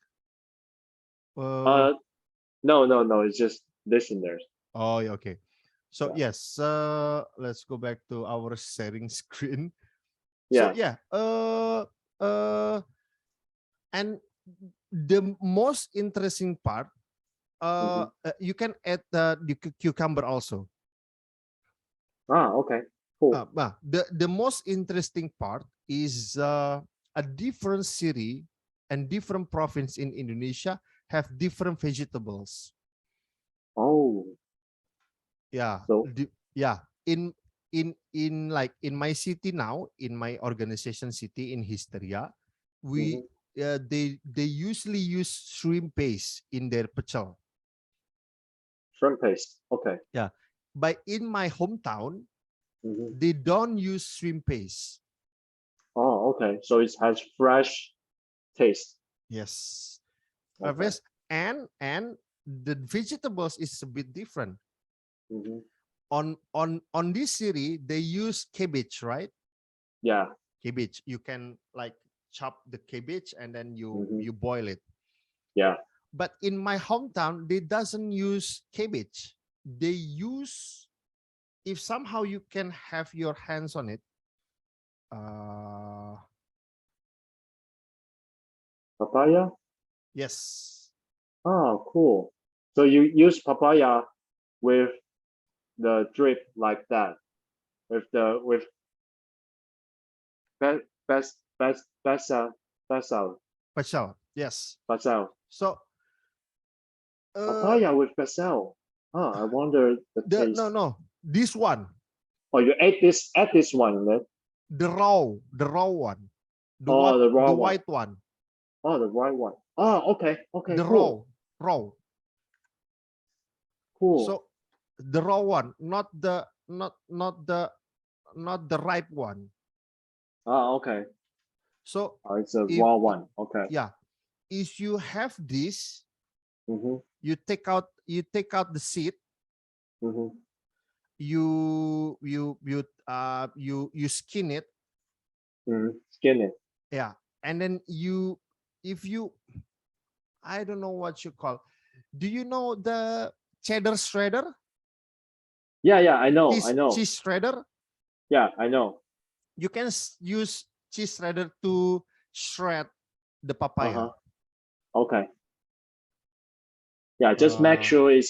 uh Uh, no, no, no. It's just listeners. oh, yeah, okay. So Yeah, yes, let's go back to our sharing screen. So yeah. yeah, uh and the most interesting part, Mm-hmm. you can add the cucumber also. Ah, okay, cool. The most interesting part is, a different city and different province in Indonesia have different vegetables. Oh, Yeah, so yeah. In like in my city now, in my organization city in Hysteria, mm-hmm. we they usually use shrimp paste in their pecel. Shrimp paste. Okay. Yeah, but in my hometown, Mm-hmm. they don't use shrimp paste. Oh, okay. So it has fresh taste. Yes, Okay. harvest, and the vegetables is a bit different. Mm-hmm. On this city, they use cabbage, right? Yeah. Cabbage. You can like chop the cabbage and then you Mm-hmm. you boil it. Yeah. But in my hometown, they doesn't use cabbage. They use, if somehow you can have your hands on it. Uh, Papaya. yes, Oh, cool. So you use papaya with the drip like that, with be, best basil pecel. Yes. basil So uh, papaya with basil. Oh, I wonder the the no taste. no this one, Oh, you add this one, right? the raw one, the what Oh, the raw the one. white one, Oh, the white one. Oh, okay, okay, the cool, raw. cool. So the raw one, not the ripe one. Ah, okay. So Oh, it's a if raw one. Okay. yeah, if you have this, Mm-hmm. you take out the seed, Mm-hmm. you skin it. Mm-hmm. Skin it. Yeah, and then if you I don't know what you call. Do you know the cheddar shredder? Yeah, yeah, I know, I cheese know. cheese shredder. Yeah, I know. You can use cheese shredder to shred the papaya. Uh-huh. Okay. Yeah, just make uh sure it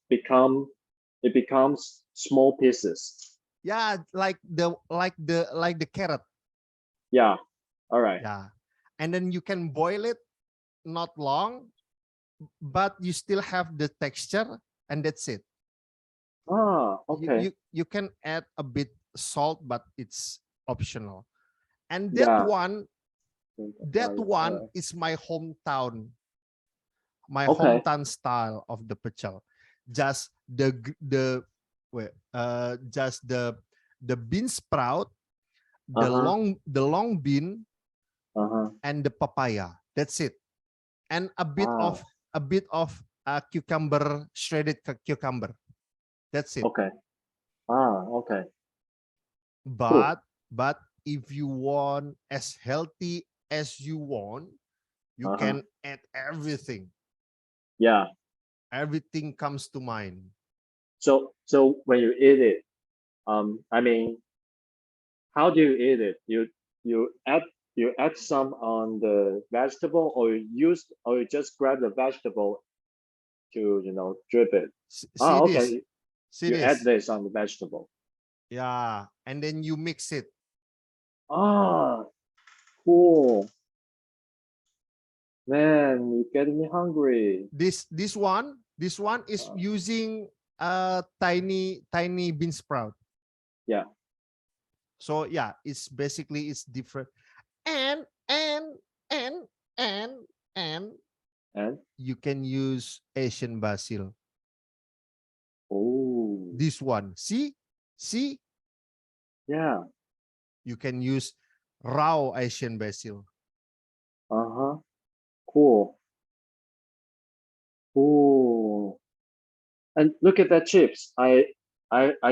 becomes small pieces. yeah, like the carrot. Yeah. All right. Yeah, and then you can boil it, not long, but you still have the texture, and that's it. Ah, you okay. you, you can add a bit salt, but it's optional. And that Yeah. one that All one right. is my Okay. hometown style of the pecel. Just just the bean sprout, Uh-huh. the long bean, Uh-huh. and the papaya. That's it. And Ah, a bit of cucumber, shredded cucumber. That's it. okay. Ah, okay. Cool. But if you want as healthy as you want. You Uh-huh. can add everything. Yeah. Everything comes to mind. So when you eat it, I mean, how do you eat it? You add you add some on the vegetable, or you just grab the vegetable to drip it. See Oh, this. okay. See You add this. this on the vegetable. Yeah. And then you mix it. Ah, cool. Man, you're getting me hungry. This one is Uh, using a tiny bean sprout. yeah. So yeah, it's basically it's different. And and and and and And you can use Asian basil. oh, This one, see, yeah. you can use raw Asian basil. Uh-huh. Cool. Cool. And look at that chips. I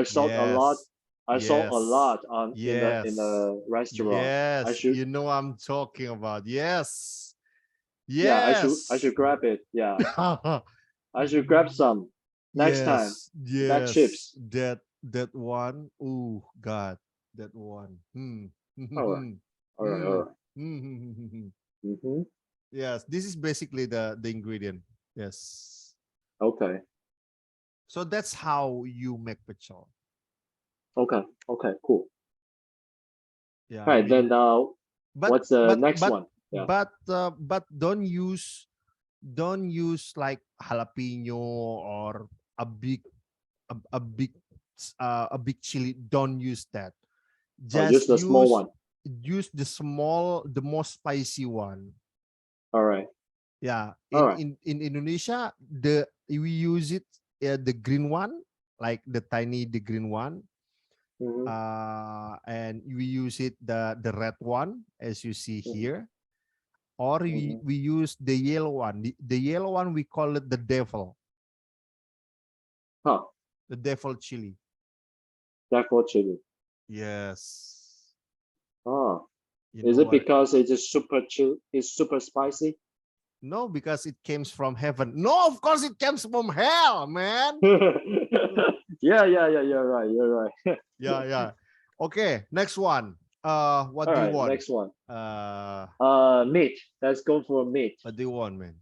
saw a lot. Yes, I saw a yes, lot on in yes, the restaurant. I yes. should You know I'm talking about. Yes, yeah, I should yes. grab it. Yeah. I should grab some next time. Yes, That yes. chips. That one. Oh God, that one. All right. All right. All right. Mm-hmm. Yes, this is basically the ingredient. Yes. Okay. So that's how you make pecel. Okay. Okay. Cool. Yeah, All I right. mean, Then but what's the but next but one? Yeah. but don't use like jalapeno or a big a big a big chili. Don't use that. Oh, use Just the small one. use the most spicy one. All right. Yeah, All right. in Indonesia, we use it the green one, like the green one, Mm-hmm. and we use it the red one as you see Mm-hmm. here, or Mm-hmm. we use the yellow one. The yellow one we call it Huh. the devil chili. Black for chili. Yes, Oh. you Is know it what? because it is super chill? It's super spicy? No, because it comes from heaven. No, of course it comes from hell, man. Yeah, yeah, yeah. You're right. You're right. Yeah, yeah. Okay, next one. What All do you right. want? Next one. Uh, Meat. Let's go for meat. what do you want, man?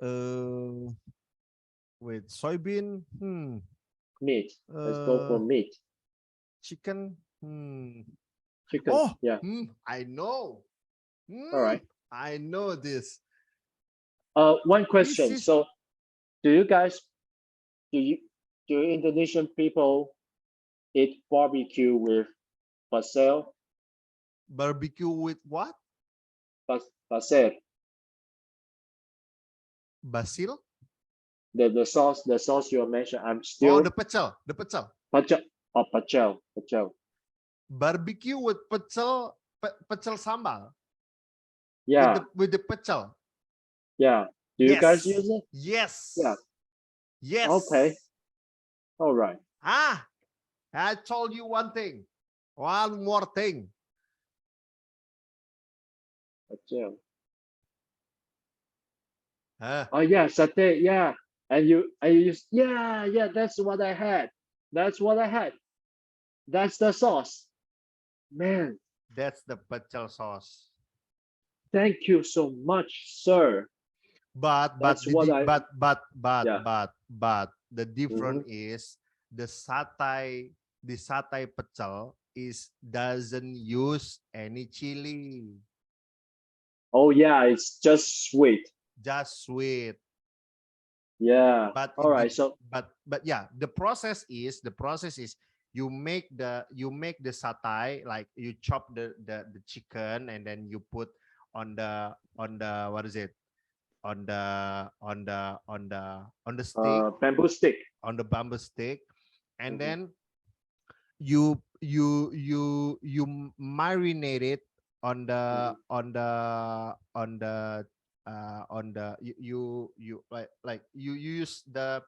Uh, with soybean. Meat. Let's go for Uh, meat. chicken. Chicken. Oh. Yeah. I know. All right. I know this. One This question. is So, do you guys, do you, do Indonesian people eat barbecue with pasel? barbecue with what? Pasel. Basil? The sauce you mentioned. I'm Oh, still the pecel. The pecel. pacel. Oh, pacel. Barbecue with pecel. Pecel sambal Yeah, with the pecel. yeah. Do you guys Yes. use it? Yeah. Yes. Okay. Yes. All right. Ah, I told you one thing. One more thing. Pacel. Huh? Oh yeah, satay. Yeah, and you use. Yeah, yeah. That's what I had. That's what I had. That's the sauce. Man, That's the pecel sauce. thank you so much, sir. That's what I. Yeah. But the Hmm. difference is the satay pecel is doesn't use any chili, Oh yeah, it's just sweet. just sweet. Yeah. But All right. So. yeah, the process is you make the satay, like you chop the chicken and then you put on the what is it, on the stick, Bamboo stick. on the bamboo stick, and Hmm. then you marinate it on the Hmm. on the on the you you use the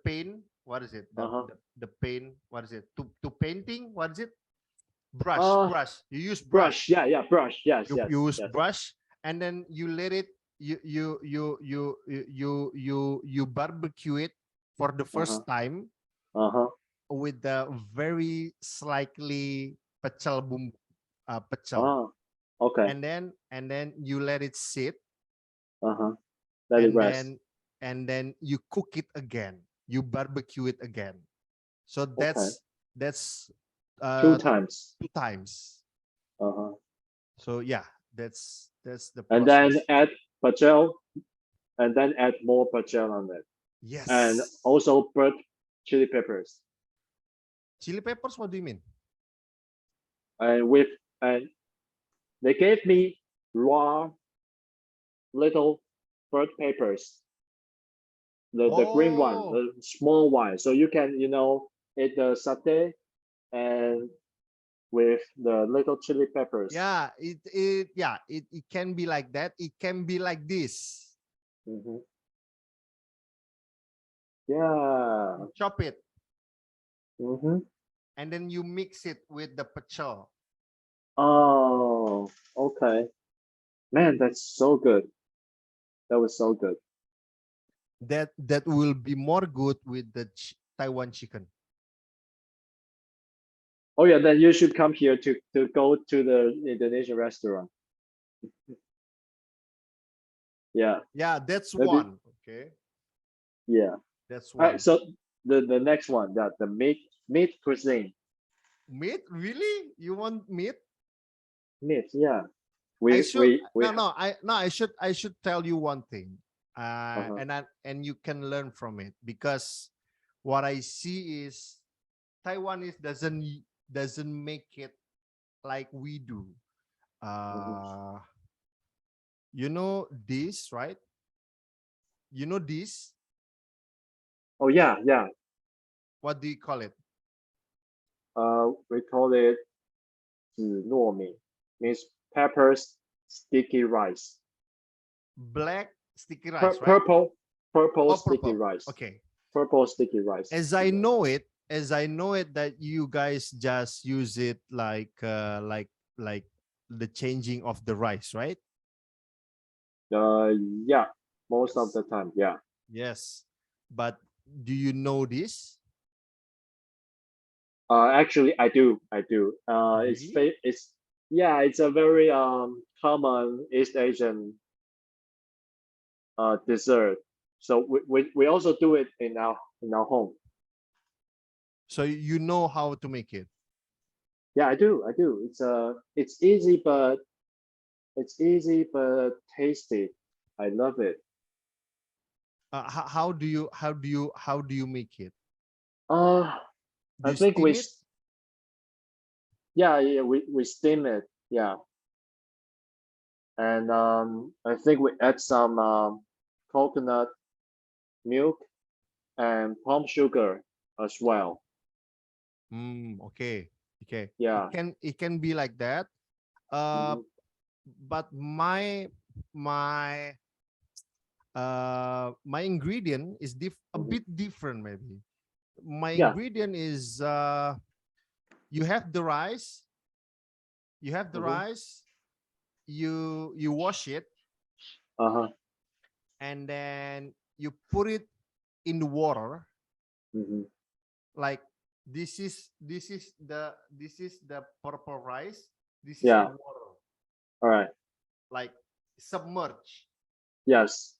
paint. What is it, Uh huh. the paint, what is it, to painting, what is it, Uh, You use brush. brush. Yeah, yeah, brush. Yes, You yes, use yes. brush, and then you let it. You barbecue it for the Uh huh. first time Uh huh. with the very slightly pecel bumbu, pecel, Oh, okay. and then you let it sit, Uh huh. Let it and rest. then you cook it again. You barbecue it again. So Okay. that's Two uh times. 2 times. Uh huh. So yeah, that's the And then process. add pecel, and then add more pecel on it, and Yes. also burnt chili peppers, Chili peppers, what do you mean? and with and they gave me raw little burnt peppers, the green one, Oh, the small one, so you can eat the satay and with the little chili peppers. yeah, it can be like that. It can be like this. Hmm. Yeah. You chop it Hmm. and then you mix it with the pecel. Oh, okay. Man, that's so good. That was so good. That will be more good with the Taiwan chicken. Oh yeah, then you should come here to go to the Indonesian restaurant. Yeah, Yeah, that's maybe. one. Okay, Yeah. that's All right. one. So the next one, that the meat cuisine. Meat? Really? You want meat? Meat. Yeah. I We should we we. I should tell you one thing, Uh-huh. and you can learn from it, because what I see is Taiwanese doesn't make it like we do. Mhm. Uh, you know this, right? You know this. Oh yeah, yeah. What do you call it? We call it 紫糯米, means peppers, sticky rice. Black sticky rice, right? Purple, purple Oh, sticky purple. rice. Okay. Purple sticky rice. As I know it, that you guys just use it like the changing of the rice, right? Uh, yeah. Most of Yes. the time, yeah. Yes. But do you know this? Actually, I do. I do. Really? It's yeah. It's a very common East Asian dessert. So we also do it in our home. So you know how to make it. Yeah, I do. I do. It's easy, but tasty. I love it. How do you make it? Uh, Do I you think steam it? yeah, yeah, we steam it. Yeah, and I think we add some coconut milk and palm sugar as well. Okay. Okay. Yeah. It can be like that. Uh, Hmm. but my my ingredient is a Hmm. bit different, maybe. My Yeah. ingredient is you have the rice, you have the Hmm. rice, you wash it, Uh-huh. and then you put it in the water. Hmm. Like this is the purple rice, this is the Yeah. water, All right. like submerge, Yes.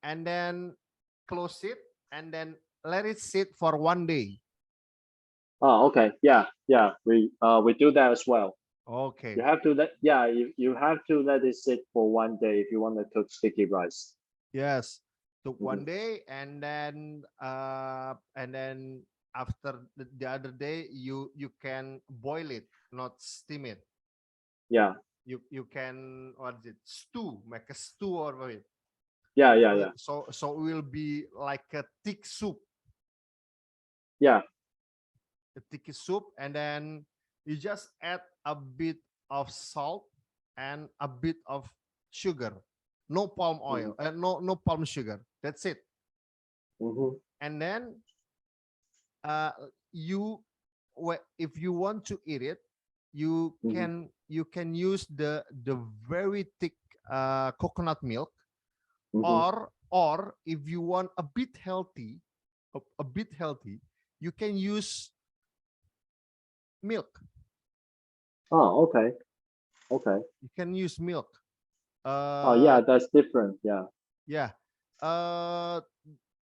and then close it, and then let it sit for 1 day. Oh, okay. Yeah. Yeah. We do that as well. You Okay. have to let yeah, you have to let it sit for 1 day if you want to cook sticky rice. Yes, took Hmm. 1 day, and then after the other day, you can boil it, not steam it. Yeah. You can, what is it, stew, make a stew out of it. Yeah. Yeah. So Yeah. so it will be like a thick soup, Yeah. and then you just add a bit of salt and a bit of sugar. No palm Hmm. oil, no palm sugar. That's it. Hmm. And then uh, you if you want to eat it, you Mhm. can use the very thick coconut milk, Mhm. or if you want a bit healthy, a bit healthy, you can use milk. Oh, okay. Okay. You can use milk. Oh, Uh, yeah, that's different. Yeah. yeah. Uh,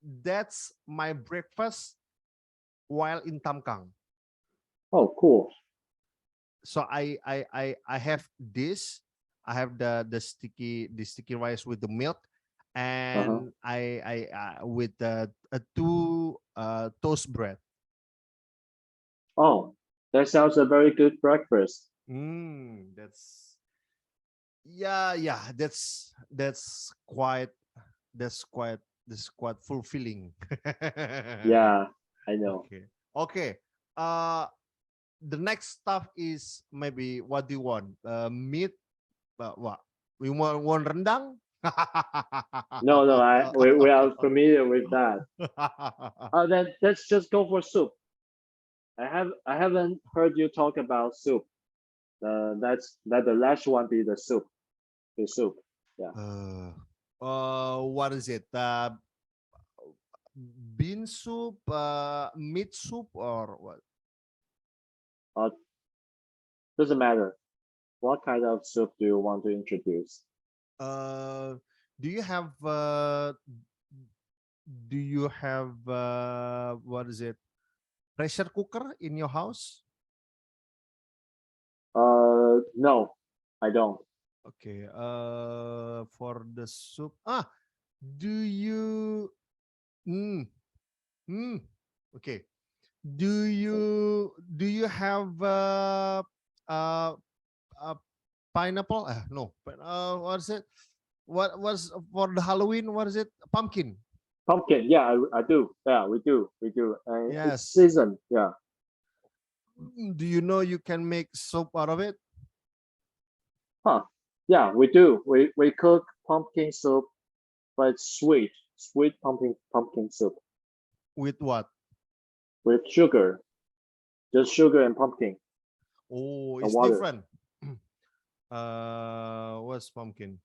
that's my breakfast while in Tamkang. Oh, cool. So I have this. I have the sticky rice with the milk, Uh-huh. and I with two toast bread. Oh, that sounds a very good breakfast. That's yeah. That's quite that's quite fulfilling. Yeah, I know. Okay. Okay. Uh, the next stuff is maybe what do you want? Meat. What? We want rendang? No, no, we are familiar with that. Then let's just go for soup. I haven't heard you talk about soup. That the last one be the soup. The soup. Yeah. uh, what is it? Bean soup, meat soup, or what? Uh, doesn't matter. What kind of soup do you want to introduce? Uh, do you have what is it? Pressure cooker in your house? No, I don't. Okay. For the soup. Do you? Mm, mm, okay. Do you have uh, uh pineapple? No. What is it? What was for the Halloween? What is it? Pumpkin. Pumpkin. Yeah, I do. Yeah, we do. We do. It's Yes. season. Yeah. Do you know you can make soup out of it? Huh. Yeah, we do. We cook pumpkin soup, but it's sweet. Sweet pumpkin soup With what? with sugar. Just sugar and pumpkin Oh, and it's water. different. What's pumpkin?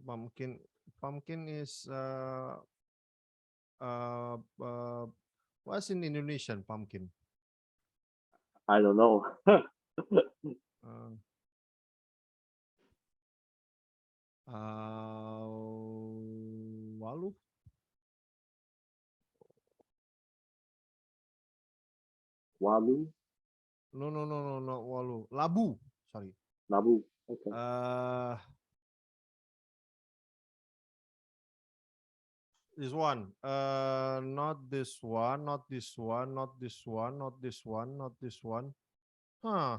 Pumpkin. Pumpkin is uh, uh, what's in Indonesian pumpkin? I don't know. Uh, Walu? Walu, No, no, no, no, not walu. Labu. Sorry. nabu. Okay. Uh, this one. Not this one. Not this one. Not this one. Not this one. Not this one. Huh.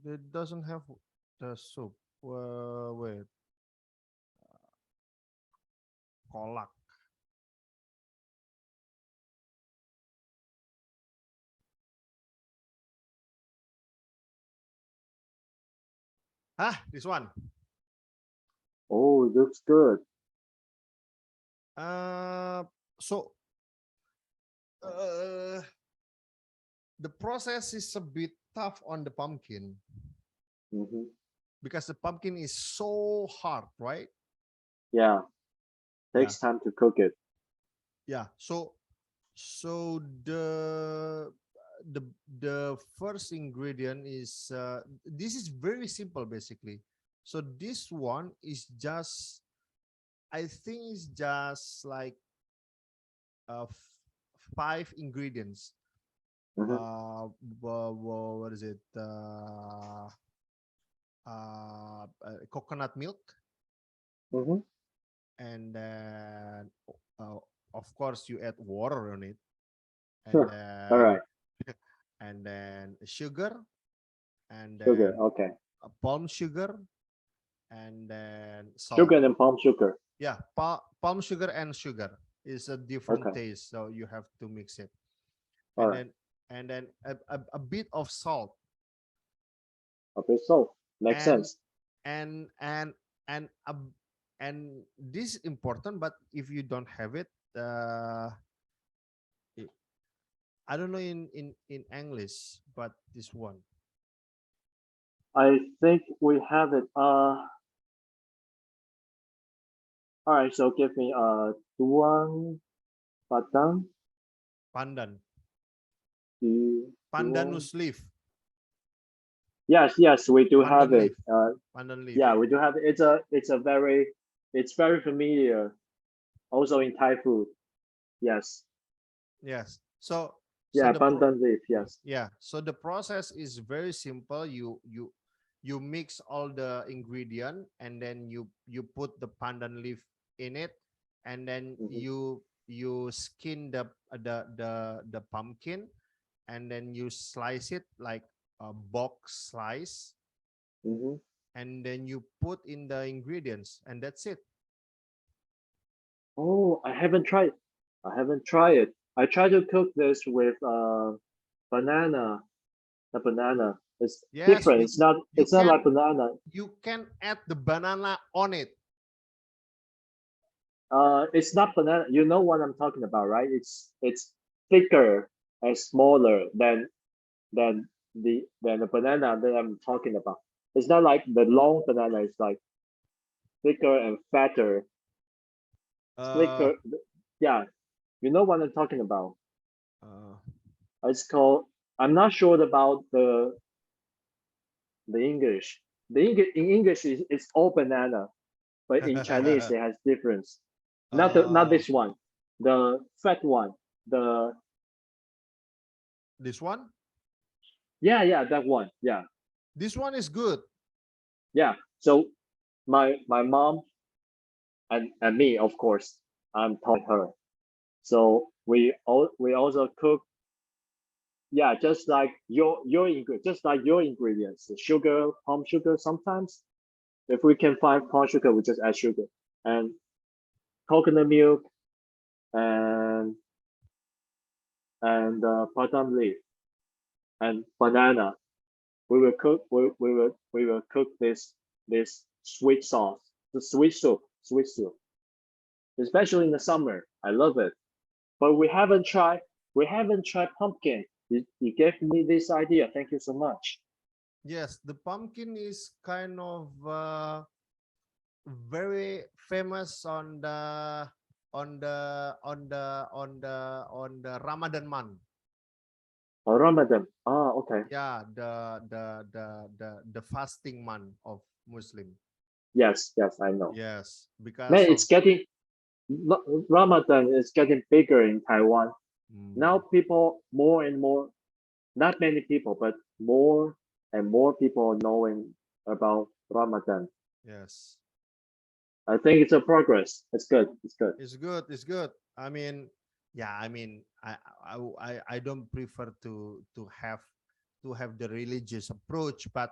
It doesn't have the soup. Wait. Kolak. This one. Oh, it looks good. Uh, so uh, the process is a bit tough on the pumpkin Hmm. because the pumpkin is so hard, right? Yeah, Yeah, takes time to cook it. yeah. So the the first ingredient is this is very simple basically. So this one is just I think it's just like five ingredients. Hmm. What is it? Coconut milk, Hmm. and then uh, of course you add water on it, and All right. then and then sugar, and Sugar. then Okay. palm sugar, and then salt. Sugar and palm sugar. Yeah, palm sugar and sugar is a different Okay. taste, so you have to mix it, All and right. then a bit of salt, Okay. So makes and sense. and and and a, and this is important, but if you don't have it, I don't know in English, but this one. I think we have it. All right. So give me tuang padang Pandan. di tuang. Pandanus leaf. Yes, yes, we do have Pandan it. leaf. Pandan leaf. Yeah, we do have it. It's very familiar. Also in Thai food. Yes. Yes. So Yeah, the pandan leaf. Yes. yeah. So the process is very simple. You mix all the ingredient, and then you put the pandan leaf in it, and then Mm-hmm, you skin the pumpkin, and then you slice it like a box slice, mm-hmm. and then you put in the ingredients, and that's it. Oh, I haven't tried. I haven't tried it. I tried to cook this with banana. The banana. It's Yes, different. you It's not can like banana. you can add the banana on it. It's not banana. You know what I'm talking about, right? It's thicker and smaller than the banana that I'm talking about. It's not like the long banana. It's like thicker and fatter. Uh, Thicker. Yeah, you know what I'm talking about. uh, It's called. I'm not sure about the English. The English in English is it's all banana, but in Chinese it has difference. Not uh, this one. The fat one. The this one. yeah, that one. Yeah, This one is good. yeah. So my mom and me, of course, I'm taught her. So we also cook. Yeah, just like your ingredients, sugar, palm sugar. Sometimes if we can find palm sugar, we just add sugar and coconut milk and pandan leaf and banana. We will cook this sweet sauce, the sweet soup, especially in the summer. I love it. But we haven't tried pumpkin. You gave me this idea. Thank you so much. Yes, the pumpkin is kind of very famous on the Ramadan month. Oh, Ramadan. Ah, okay. Yeah, the fasting month of Muslim. Yes, yes, I know. Yes, because Man, of Ramadan is getting bigger in Taiwan. Now mm, people more and more, not many people, but more and more people are knowing about Ramadan. yes. I think it's a progress. It's good. It's good. It's good. It's good. I mean, yeah. I mean, I don't prefer to have the religious approach, but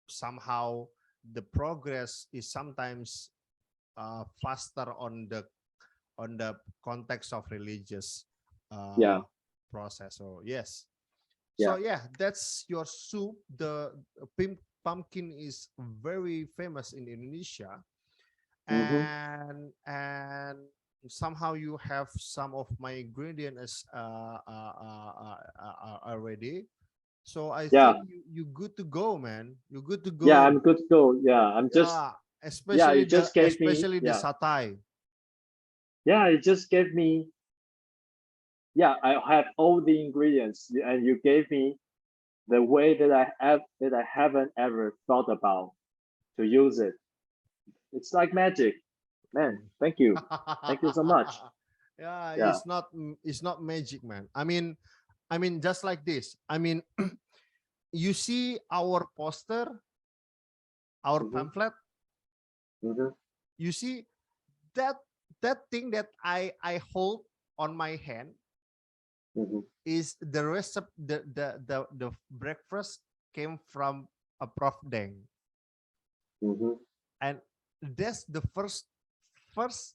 somehow the progress is sometimes faster on the context of religious Yeah, uh, process. So yes. So yeah. yeah, that's your soup. The pumpkin is very famous in Indonesia, Mm-hmm. and somehow you have some of my ingredients already. So I Yeah, think you good to go, man. You're good to yeah. go. I'm good to go. Yeah, I'm just. Yeah, Yeah, especially you the just gave me. especially the Yeah, satay. yeah. You just gave me. Yeah, I have all the ingredients, and you gave me the way that I haven't ever thought about to use it. It's like magic, man. Mm. Thank you so much. Yeah, Yeah. it's not magic, man. I mean just like this. I mean, you see our poster, our Mm-hmm, pamphlet. mm-hmm, You see that that thing that I hold on my hand mm-hmm, is the recipe. The breakfast came from a Prof Deng, mm-hmm. and that's the first first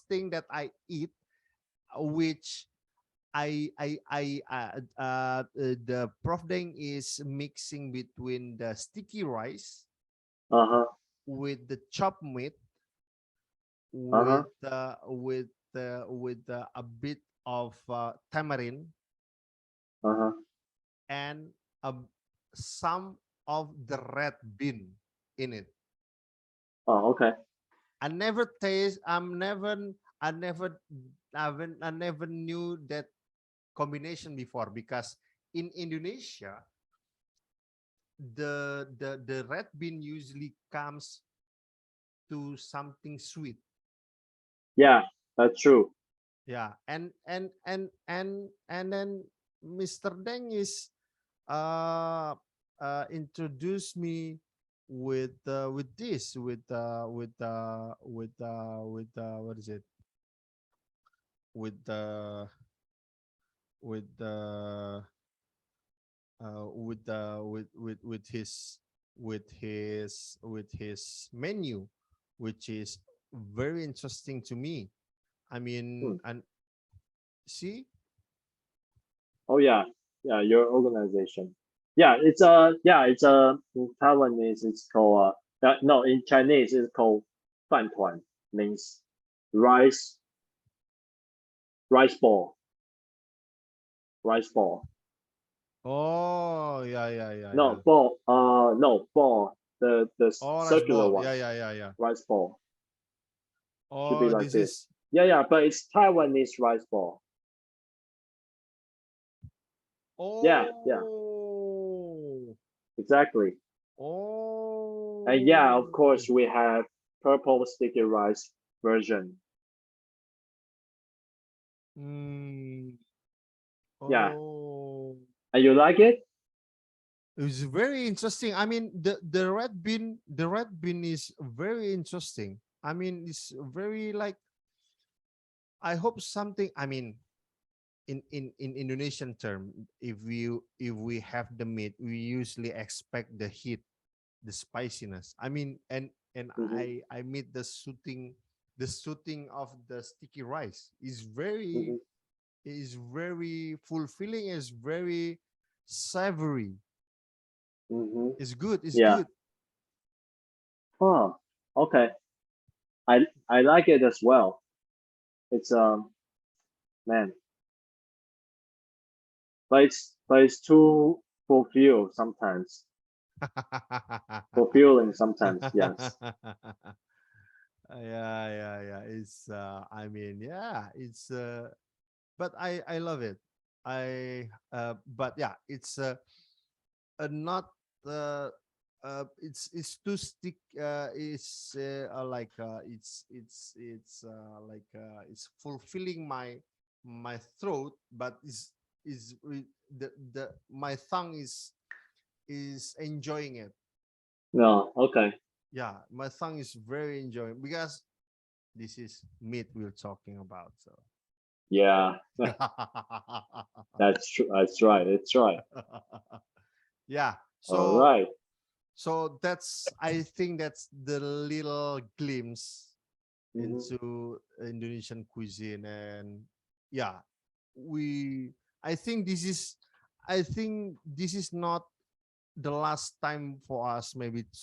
thing that I eat, which the Prof Deng is mixing between the sticky rice Uh-huh, with the chopped meat uh-huh. with a bit of tamarind, Uh-huh. and some of the red bean in it. Oh, okay. I never taste. I never. I never knew that combination before because in Indonesia the red bean usually comes to something sweet. Yeah, that's true. Yeah, and then Mr. Deng is uh introduced me with this with what is it with with the with his menu, which is very interesting to me. I mean, Hmm. and see, Oh yeah, yeah, your organization. Yeah, it's in Taiwanese it's called no, in Chinese it's called 饭团, means rice rice ball, rice ball. oh yeah, yeah, yeah, yeah. No, ball, no, ball, the Oh, rice circular ball. one, Yeah, yeah, yeah, yeah. rice ball. Should be Oh, like this this. is Yeah, but it's Taiwanese rice ball. Yeah, oh exactly. And yeah, of oh. course we have purple sticky rice version. Mm, Yeah, oh. and you like it? It was very interesting. I mean, the red bean is very interesting. I mean, it's very like I hope something. I mean, in Indonesian term, if we have the meat, we usually expect the heat, the spiciness. I mean, and Hmm. I meet the shooting of the sticky rice Hmm. is very fulfilling. Is very savory. Hmm. It's good. It's Yeah. good. Huh. Okay. I like it as well. It's man, but it's too fulfilled sometimes. Fulfilling sometimes. Yes. Yeah, yeah, yeah. It's I mean, yeah, it's but I love it. I but yeah, it's not it's too stick it's like it's fulfilling my throat, but the my tongue is enjoying it. No. Okay. Yeah, my tongue is very enjoying because this is meat we're talking about. So Yeah. That's true. That's right. That's right. yeah. All So right. so that's I think that's the little glimpse Mm-hmm. into Indonesian cuisine. And yeah, we I think this is not the last time for us maybe to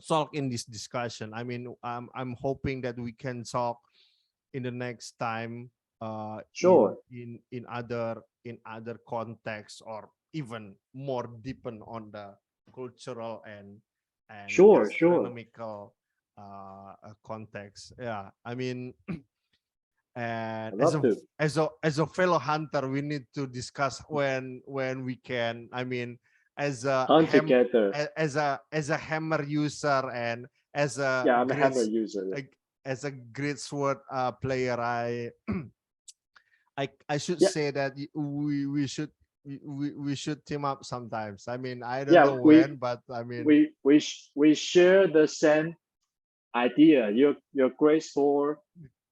talk in this discussion. I mean, I'm hoping that we can talk in the next time Sure. in other contexts, or even more deepen on the cultural and Sure. Sure. gastronomical context. Yeah, I mean, and I love to. as a fellow hunter, we need to discuss when we can. I mean, as a Hunt ham together. as a hammer user and as a Yeah, I'm a great hammer user. a- as a great sword player, I should Yeah. say that we should team up sometimes. I mean, I don't Yeah. know when, but I mean, We share the same idea. You're great sword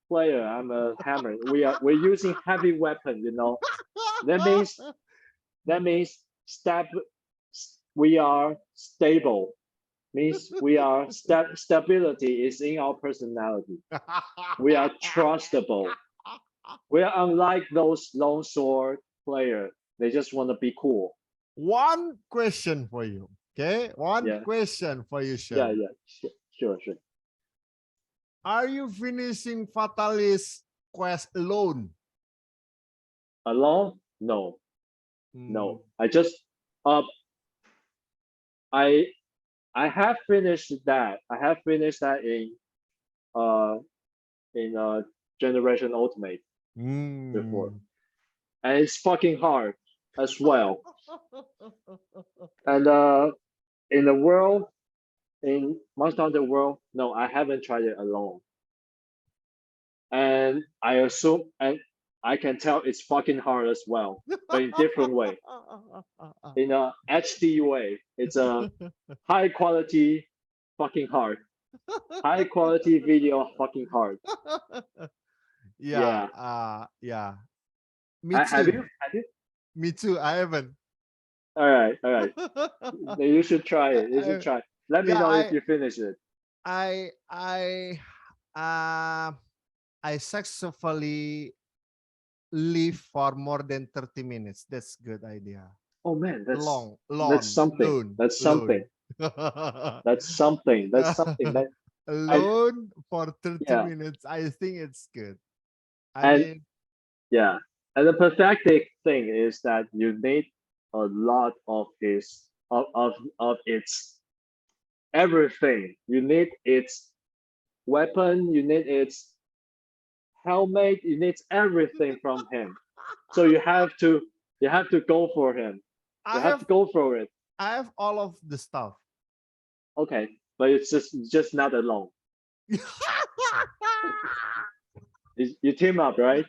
player. I'm a hammer. We're using heavy weapon. That means that means step. We are stable. Means we are stability is in our personality. We are trustable. We are unlike those long sword player. They just want to be cool. one question for you. Okay, one Yeah, question for you, yeah, Sean. yeah. Sure. Are you finishing Fatalist quest alone? Alone? No. No, I just uh I I have finished that. I have finished that uh in Generation Ultimate before, Mm. and it's fucking hard as well. And in the world, in Monster Hunter World, no, I haven't tried it alone, and I assume and I can tell it's fucking hard as well, but in different way, in a HD way. It's a high quality fucking hard, high quality video fucking hard. Yeah, Yeah, yeah. Me have too. you? Have you? Me too. I haven't. All right, all right. Then you should try it. You should I, try. Let me yeah, know if you finish it. I, I, uh, I successfully live for more than 30 minutes. That's good idea. Oh man, Long, that's long, something. alone, That's something. alone. That's something. That's something that and Alone for 30 yeah, minutes. I think it's good. I and mean, yeah. And the pathetic thing is that you need a lot of his of its everything. You need its weapon, you need its helmet, you need everything from him. So you have to go for him. You I have to have go for it. I have all of the stuff. Okay, but it's just not alone. You team up, right?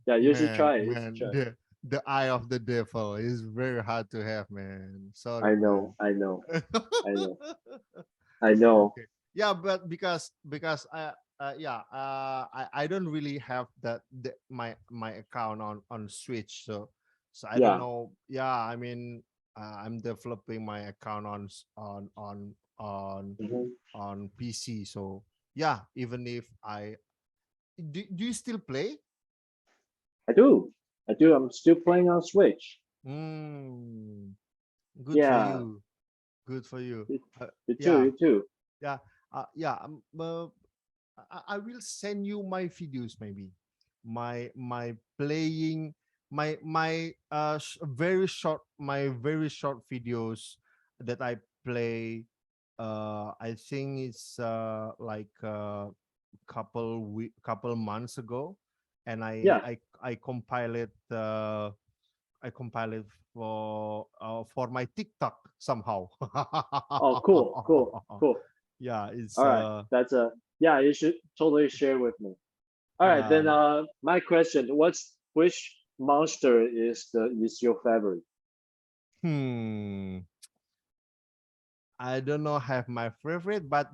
Yeah, you should Man, try it. You should man, try it. the eye of the devil is very hard to have, man. Sorry, I man. know, I know, I know, I know. Okay. Yeah, but because yeah, I don't really have my account on Switch, so I don't Yeah. know. Yeah, I mean, I'm developing my account Mhm. on PC. So yeah, even if do you still play? I do. I do. I'm still playing on Switch. Mm, good for Yeah. you. Good for you. You, Uh, you too. yeah, You too. yeah, yeah. I will send you my videos maybe. My playing very short videos that I play. I think it's like couple months ago, and Yeah. I compile it. I compile it for my TikTok somehow. Oh, cool. Cool. Cool. Yeah, it's All right. That's a yeah. You should totally share with me. All right. yeah. Then my question: which monster is your favorite? Hmm. I don't know have my favorite, but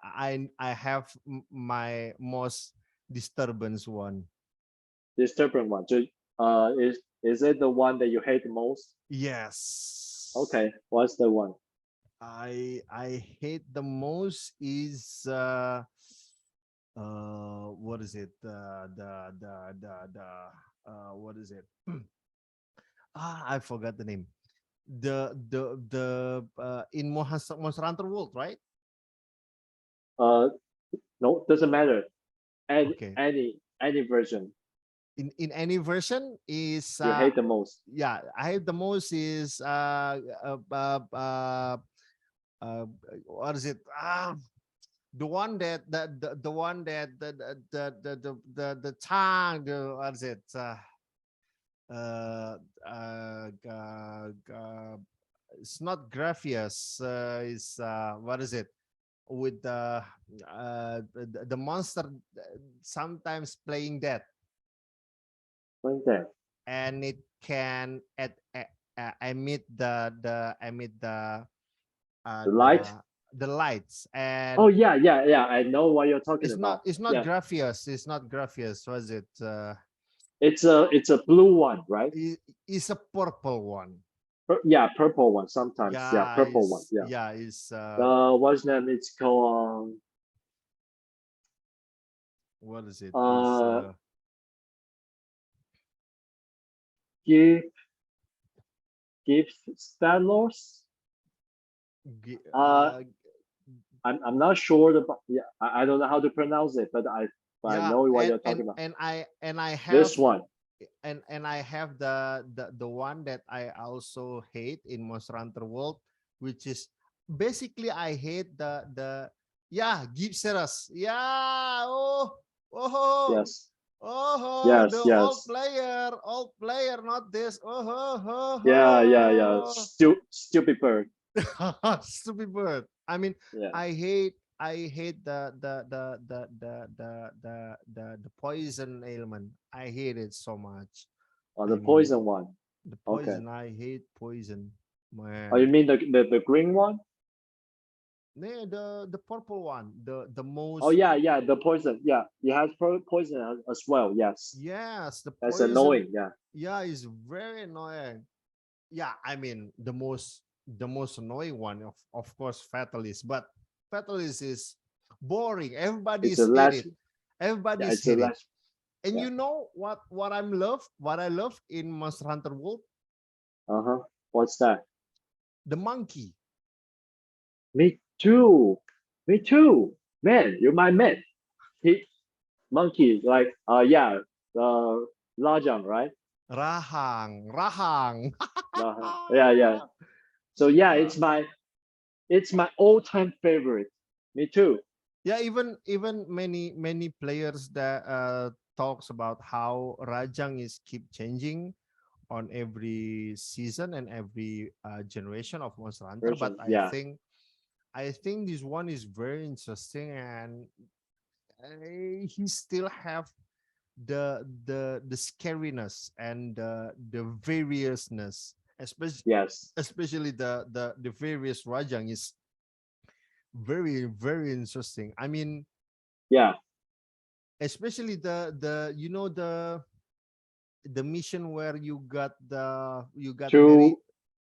I have my most disturbance one. Disturbing one. So, is it the one that you hate the most? Yes. Okay. What's the one? I hate the most is what is it what is it I forgot the name. The in Monster Hunter World, right? Uh, no, doesn't matter. Okay. Any version In any version is you hate the most. yeah, I hate the most is uh what is it the one that the one that the tongue the what is it uh it's not Graphius, it's what is it with the monster sometimes playing that, Like that. and it can emit The light. the lights, Oh and yeah, yeah, yeah. I know what you're talking about. it's not Yeah, Graphius, it's not Graphius, was it it's a blue one, right? it's a purple one. Yeah, purple one sometimes. Yeah, Yeah, purple one. is Yeah. yeah is What's name? It's called what is it is uh give give Stalos. G- Uh, I'm not sure the yeah I don't know how to pronounce it, but I yeah, know what you're talking about. and I have This one. and I have the one that I also hate in Monster Hunter World, which is basically I hate the yeah, Gipseras. Yeah, oh, Yes. the Yes. Yes. old player, not this. Yeah. Yeah. Yeah. Oh. Stupid bird. Stupid bird. I mean, Yeah. I hate the poison ailment. I hate it so much. Oh, I the mean, poison one. the Okay. poison. I hate poison, Oh, you man. mean the green one? Yeah, the purple one. The Oh most. yeah, yeah, the poison. Yeah, it has poison as well. Yes, Yes, the that's poison. annoying. Yeah. Yeah, is very annoying. Yeah, I mean the most annoying one of course Fatalist, but Fatalist is boring. It's a Everybody's hate less. it. Yeah, Everybody's it's a hate it. less. And Yeah. you know what I love in Monster Hunter World? Uh huh. What's that? The monkey. Me too. Me too. Man, you're my man. He monkey like yeah Lajang, right? Rahang. Yeah, yeah. So yeah, Yeah. it's my all time favorite. Me too. Yeah, even many players that talks about how Rajang is keep changing on every season and every generation of Monster Hunter. But Version. Yeah, I think this one is very interesting, and he still have the scariness and the variousness, yes, especially the various Rajang is very interesting. I mean, yeah. especially the you know the mission where you got Two married,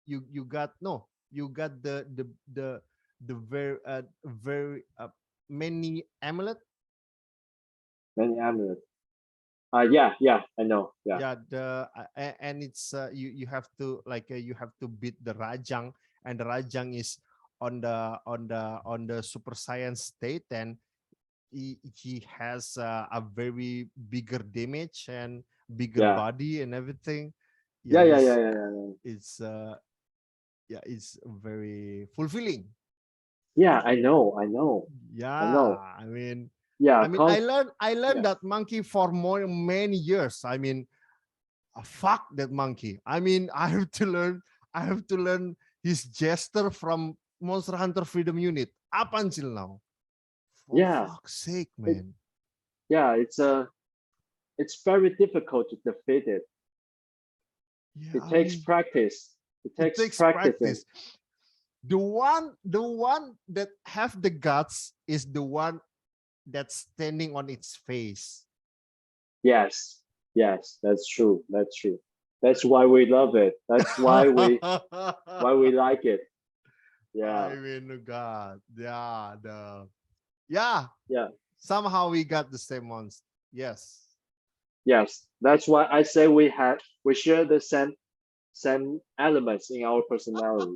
you got no, you got the very many amulet. many amulets. Yeah, yeah. I know. Yeah, Yeah, and it's you have to like you have to beat the Rajang, and the Rajang is on the super science state, and he has a very bigger damage and bigger yeah, body and everything. Yeah, yeah, yeah, yeah, yeah, yeah. Yeah, it's yeah, it's very fulfilling. yeah, I know. I know. I know. Yeah, Yeah, I mean I learned yeah, that monkey for more many years. I mean, fuck that monkey. I mean, I have to learn his gesture from Monster Hunter Freedom Unit up until now. For yeah. fuck's sake, It, man. yeah, it's very difficult to defeat it. Yeah, It I takes mean, practice. It it takes takes practicing. practice. The one that have the guts is the one that's standing on its face. Yes, yes, that's true. That's true. That's why we love it. That's why we like it. I Yeah, mean, God, yeah, yeah. yeah, Somehow we got the same ones. Yes. yes. That's why I say we share the same elements in our personality.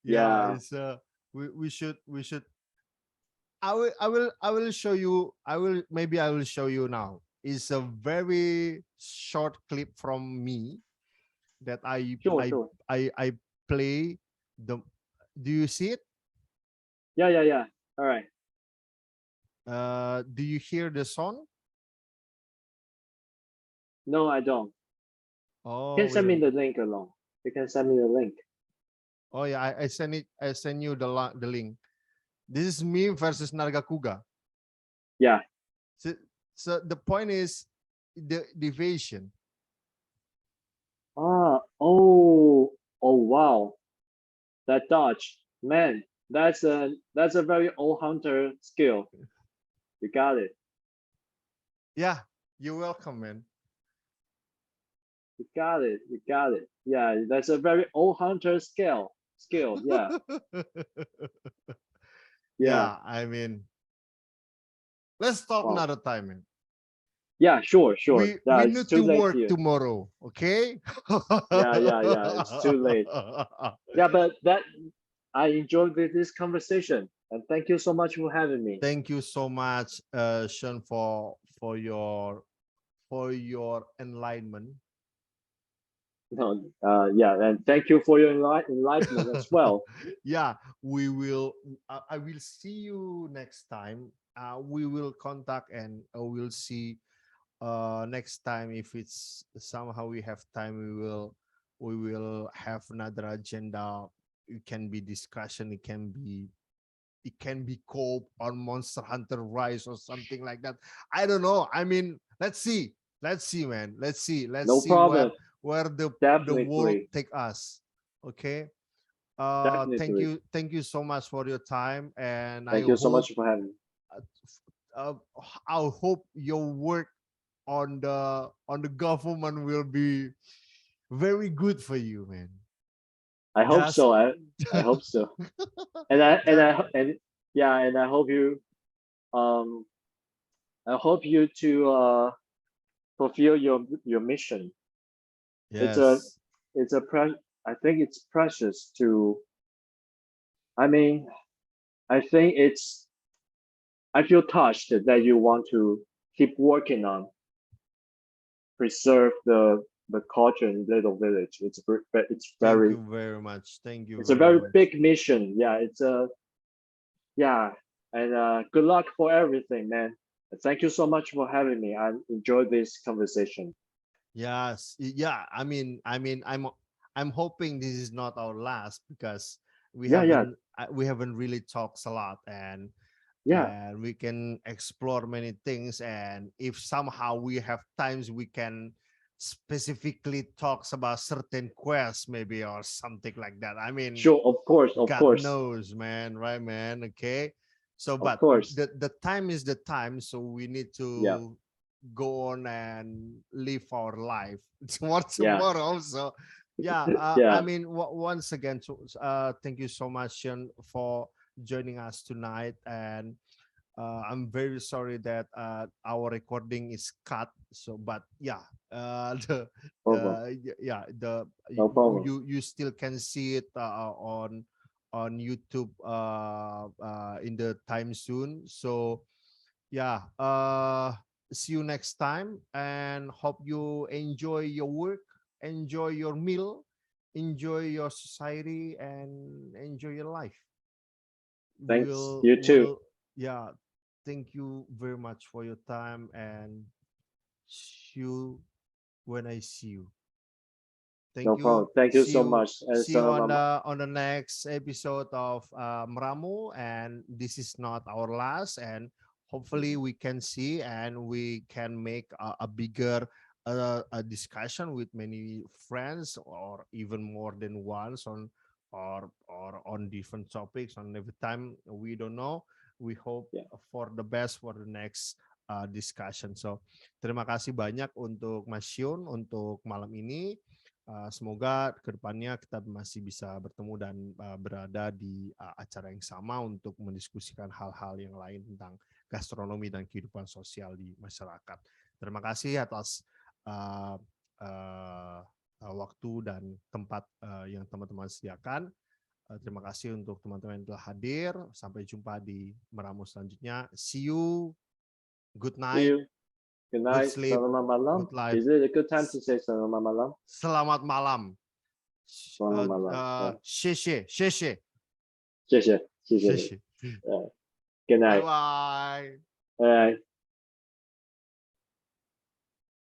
Yeah, Yeah. it's we should I will show you. I will show you now. It's a very short clip from me that Sure, sure. I play the. Do you see it? Yeah, yeah, yeah. All right. Do you hear the song? No, I don't. You Oh can wait send a me minute. the link along. You can send me the link. Oh yeah, I send it. I send you the link. This is me versus Nargacuga. Yeah. So, so the point is the deviation. Ah, oh, oh wow. That dodge. Man, that's a very old hunter skill. You got it. Yeah, you're welcome, man. You got it. You got it. Yeah, that's a very old hunter skill. Skill. Yeah. Yeah. Yeah, I mean, let's talk Wow. another time, man. Yeah, sure, sure. Yeah, We it's need too to late work here. tomorrow, okay? Yeah, yeah, yeah. It's too late. Yeah, but that I enjoyed this conversation and thank you so much for having me. Thank you so much, Sean, for your for your enlightenment. No, yeah, and thank you for your enlightenment as well. Yeah, we will. I will see you next time. We will contact and we'll see next time if it's somehow we have time. We will have another agenda. It can be discussion. It can be co-op on Monster Hunter Rise or something like that. I don't know. I mean, let's see. Let's see, man. Let's see. Let's No see problem. where the world Definitely, take us. Okay. definitely. Thank you so much for your time, and Thank you so much for having me. uh, uh, I hope your work on the government will be very good for you, man. I hope Just so. I hope so. And just yeah, and um I hope you to fulfill your mission. It's a yes. it's a I think it's precious to. I mean, I think it's. I feel touched that you want to keep working on preserve the culture in Little Village. Thank you very much. Thank you It's a very very much. big mission. Yeah, it's a yeah, and good luck for everything, man. Thank you so much for having me. I enjoyed this conversation. Yes, yeah. I'm hoping this is not our last because we Yeah, yeah, haven't we haven't really talked a lot, yeah. and we can explore many things. And if somehow we have times, we can specifically talks about certain quests, maybe or something like that. I mean, Sure, of God course, knows, man, right, man? Okay. So, of but course. the time is the time, so we need Yeah, to go on and live our life for yeah, tomorrow. So, yeah, I yeah. mean, once again, so, thank you so much, Shiun, for joining us tonight. And I'm very sorry that our recording is cut. So, but yeah, Problem, yeah, no problem. you still can see it on YouTube in the time soon. So yeah, see you next time, and hope you enjoy your work, enjoy your meal, enjoy your society, and enjoy your life. Thanks. Will You too. will Yeah, thank you very much for your time, and see you when I see you. No Thank problem. you. Thank you See so you. much. And See you so, on the next episode of Meramu, and this is not our last. And hopefully we can see and we can make a bigger a discussion with many friends or even more than once on or on different topics on every time. We don't know. We hope yeah, for the best for the next discussion. So terima kasih banyak untuk Mas Shiun untuk malam ini. Semoga kedepannya kita masih bisa bertemu dan berada di acara yang sama untuk mendiskusikan hal-hal yang lain tentang gastronomi dan kehidupan sosial di masyarakat. Terima kasih atas uh, uh, waktu dan tempat yang teman-teman sediakan. Terima kasih untuk teman-teman yang telah hadir. Sampai jumpa di Meramu selanjutnya. See you. Good see night. you. Good Good night. sleep. Selamat malam. Good life. Is it a good time to say selamat malam? Selamat malam. Selamat malam. 谢谢，谢谢，谢谢，谢谢你。谢谢，Good 拜 night. 拜。All right.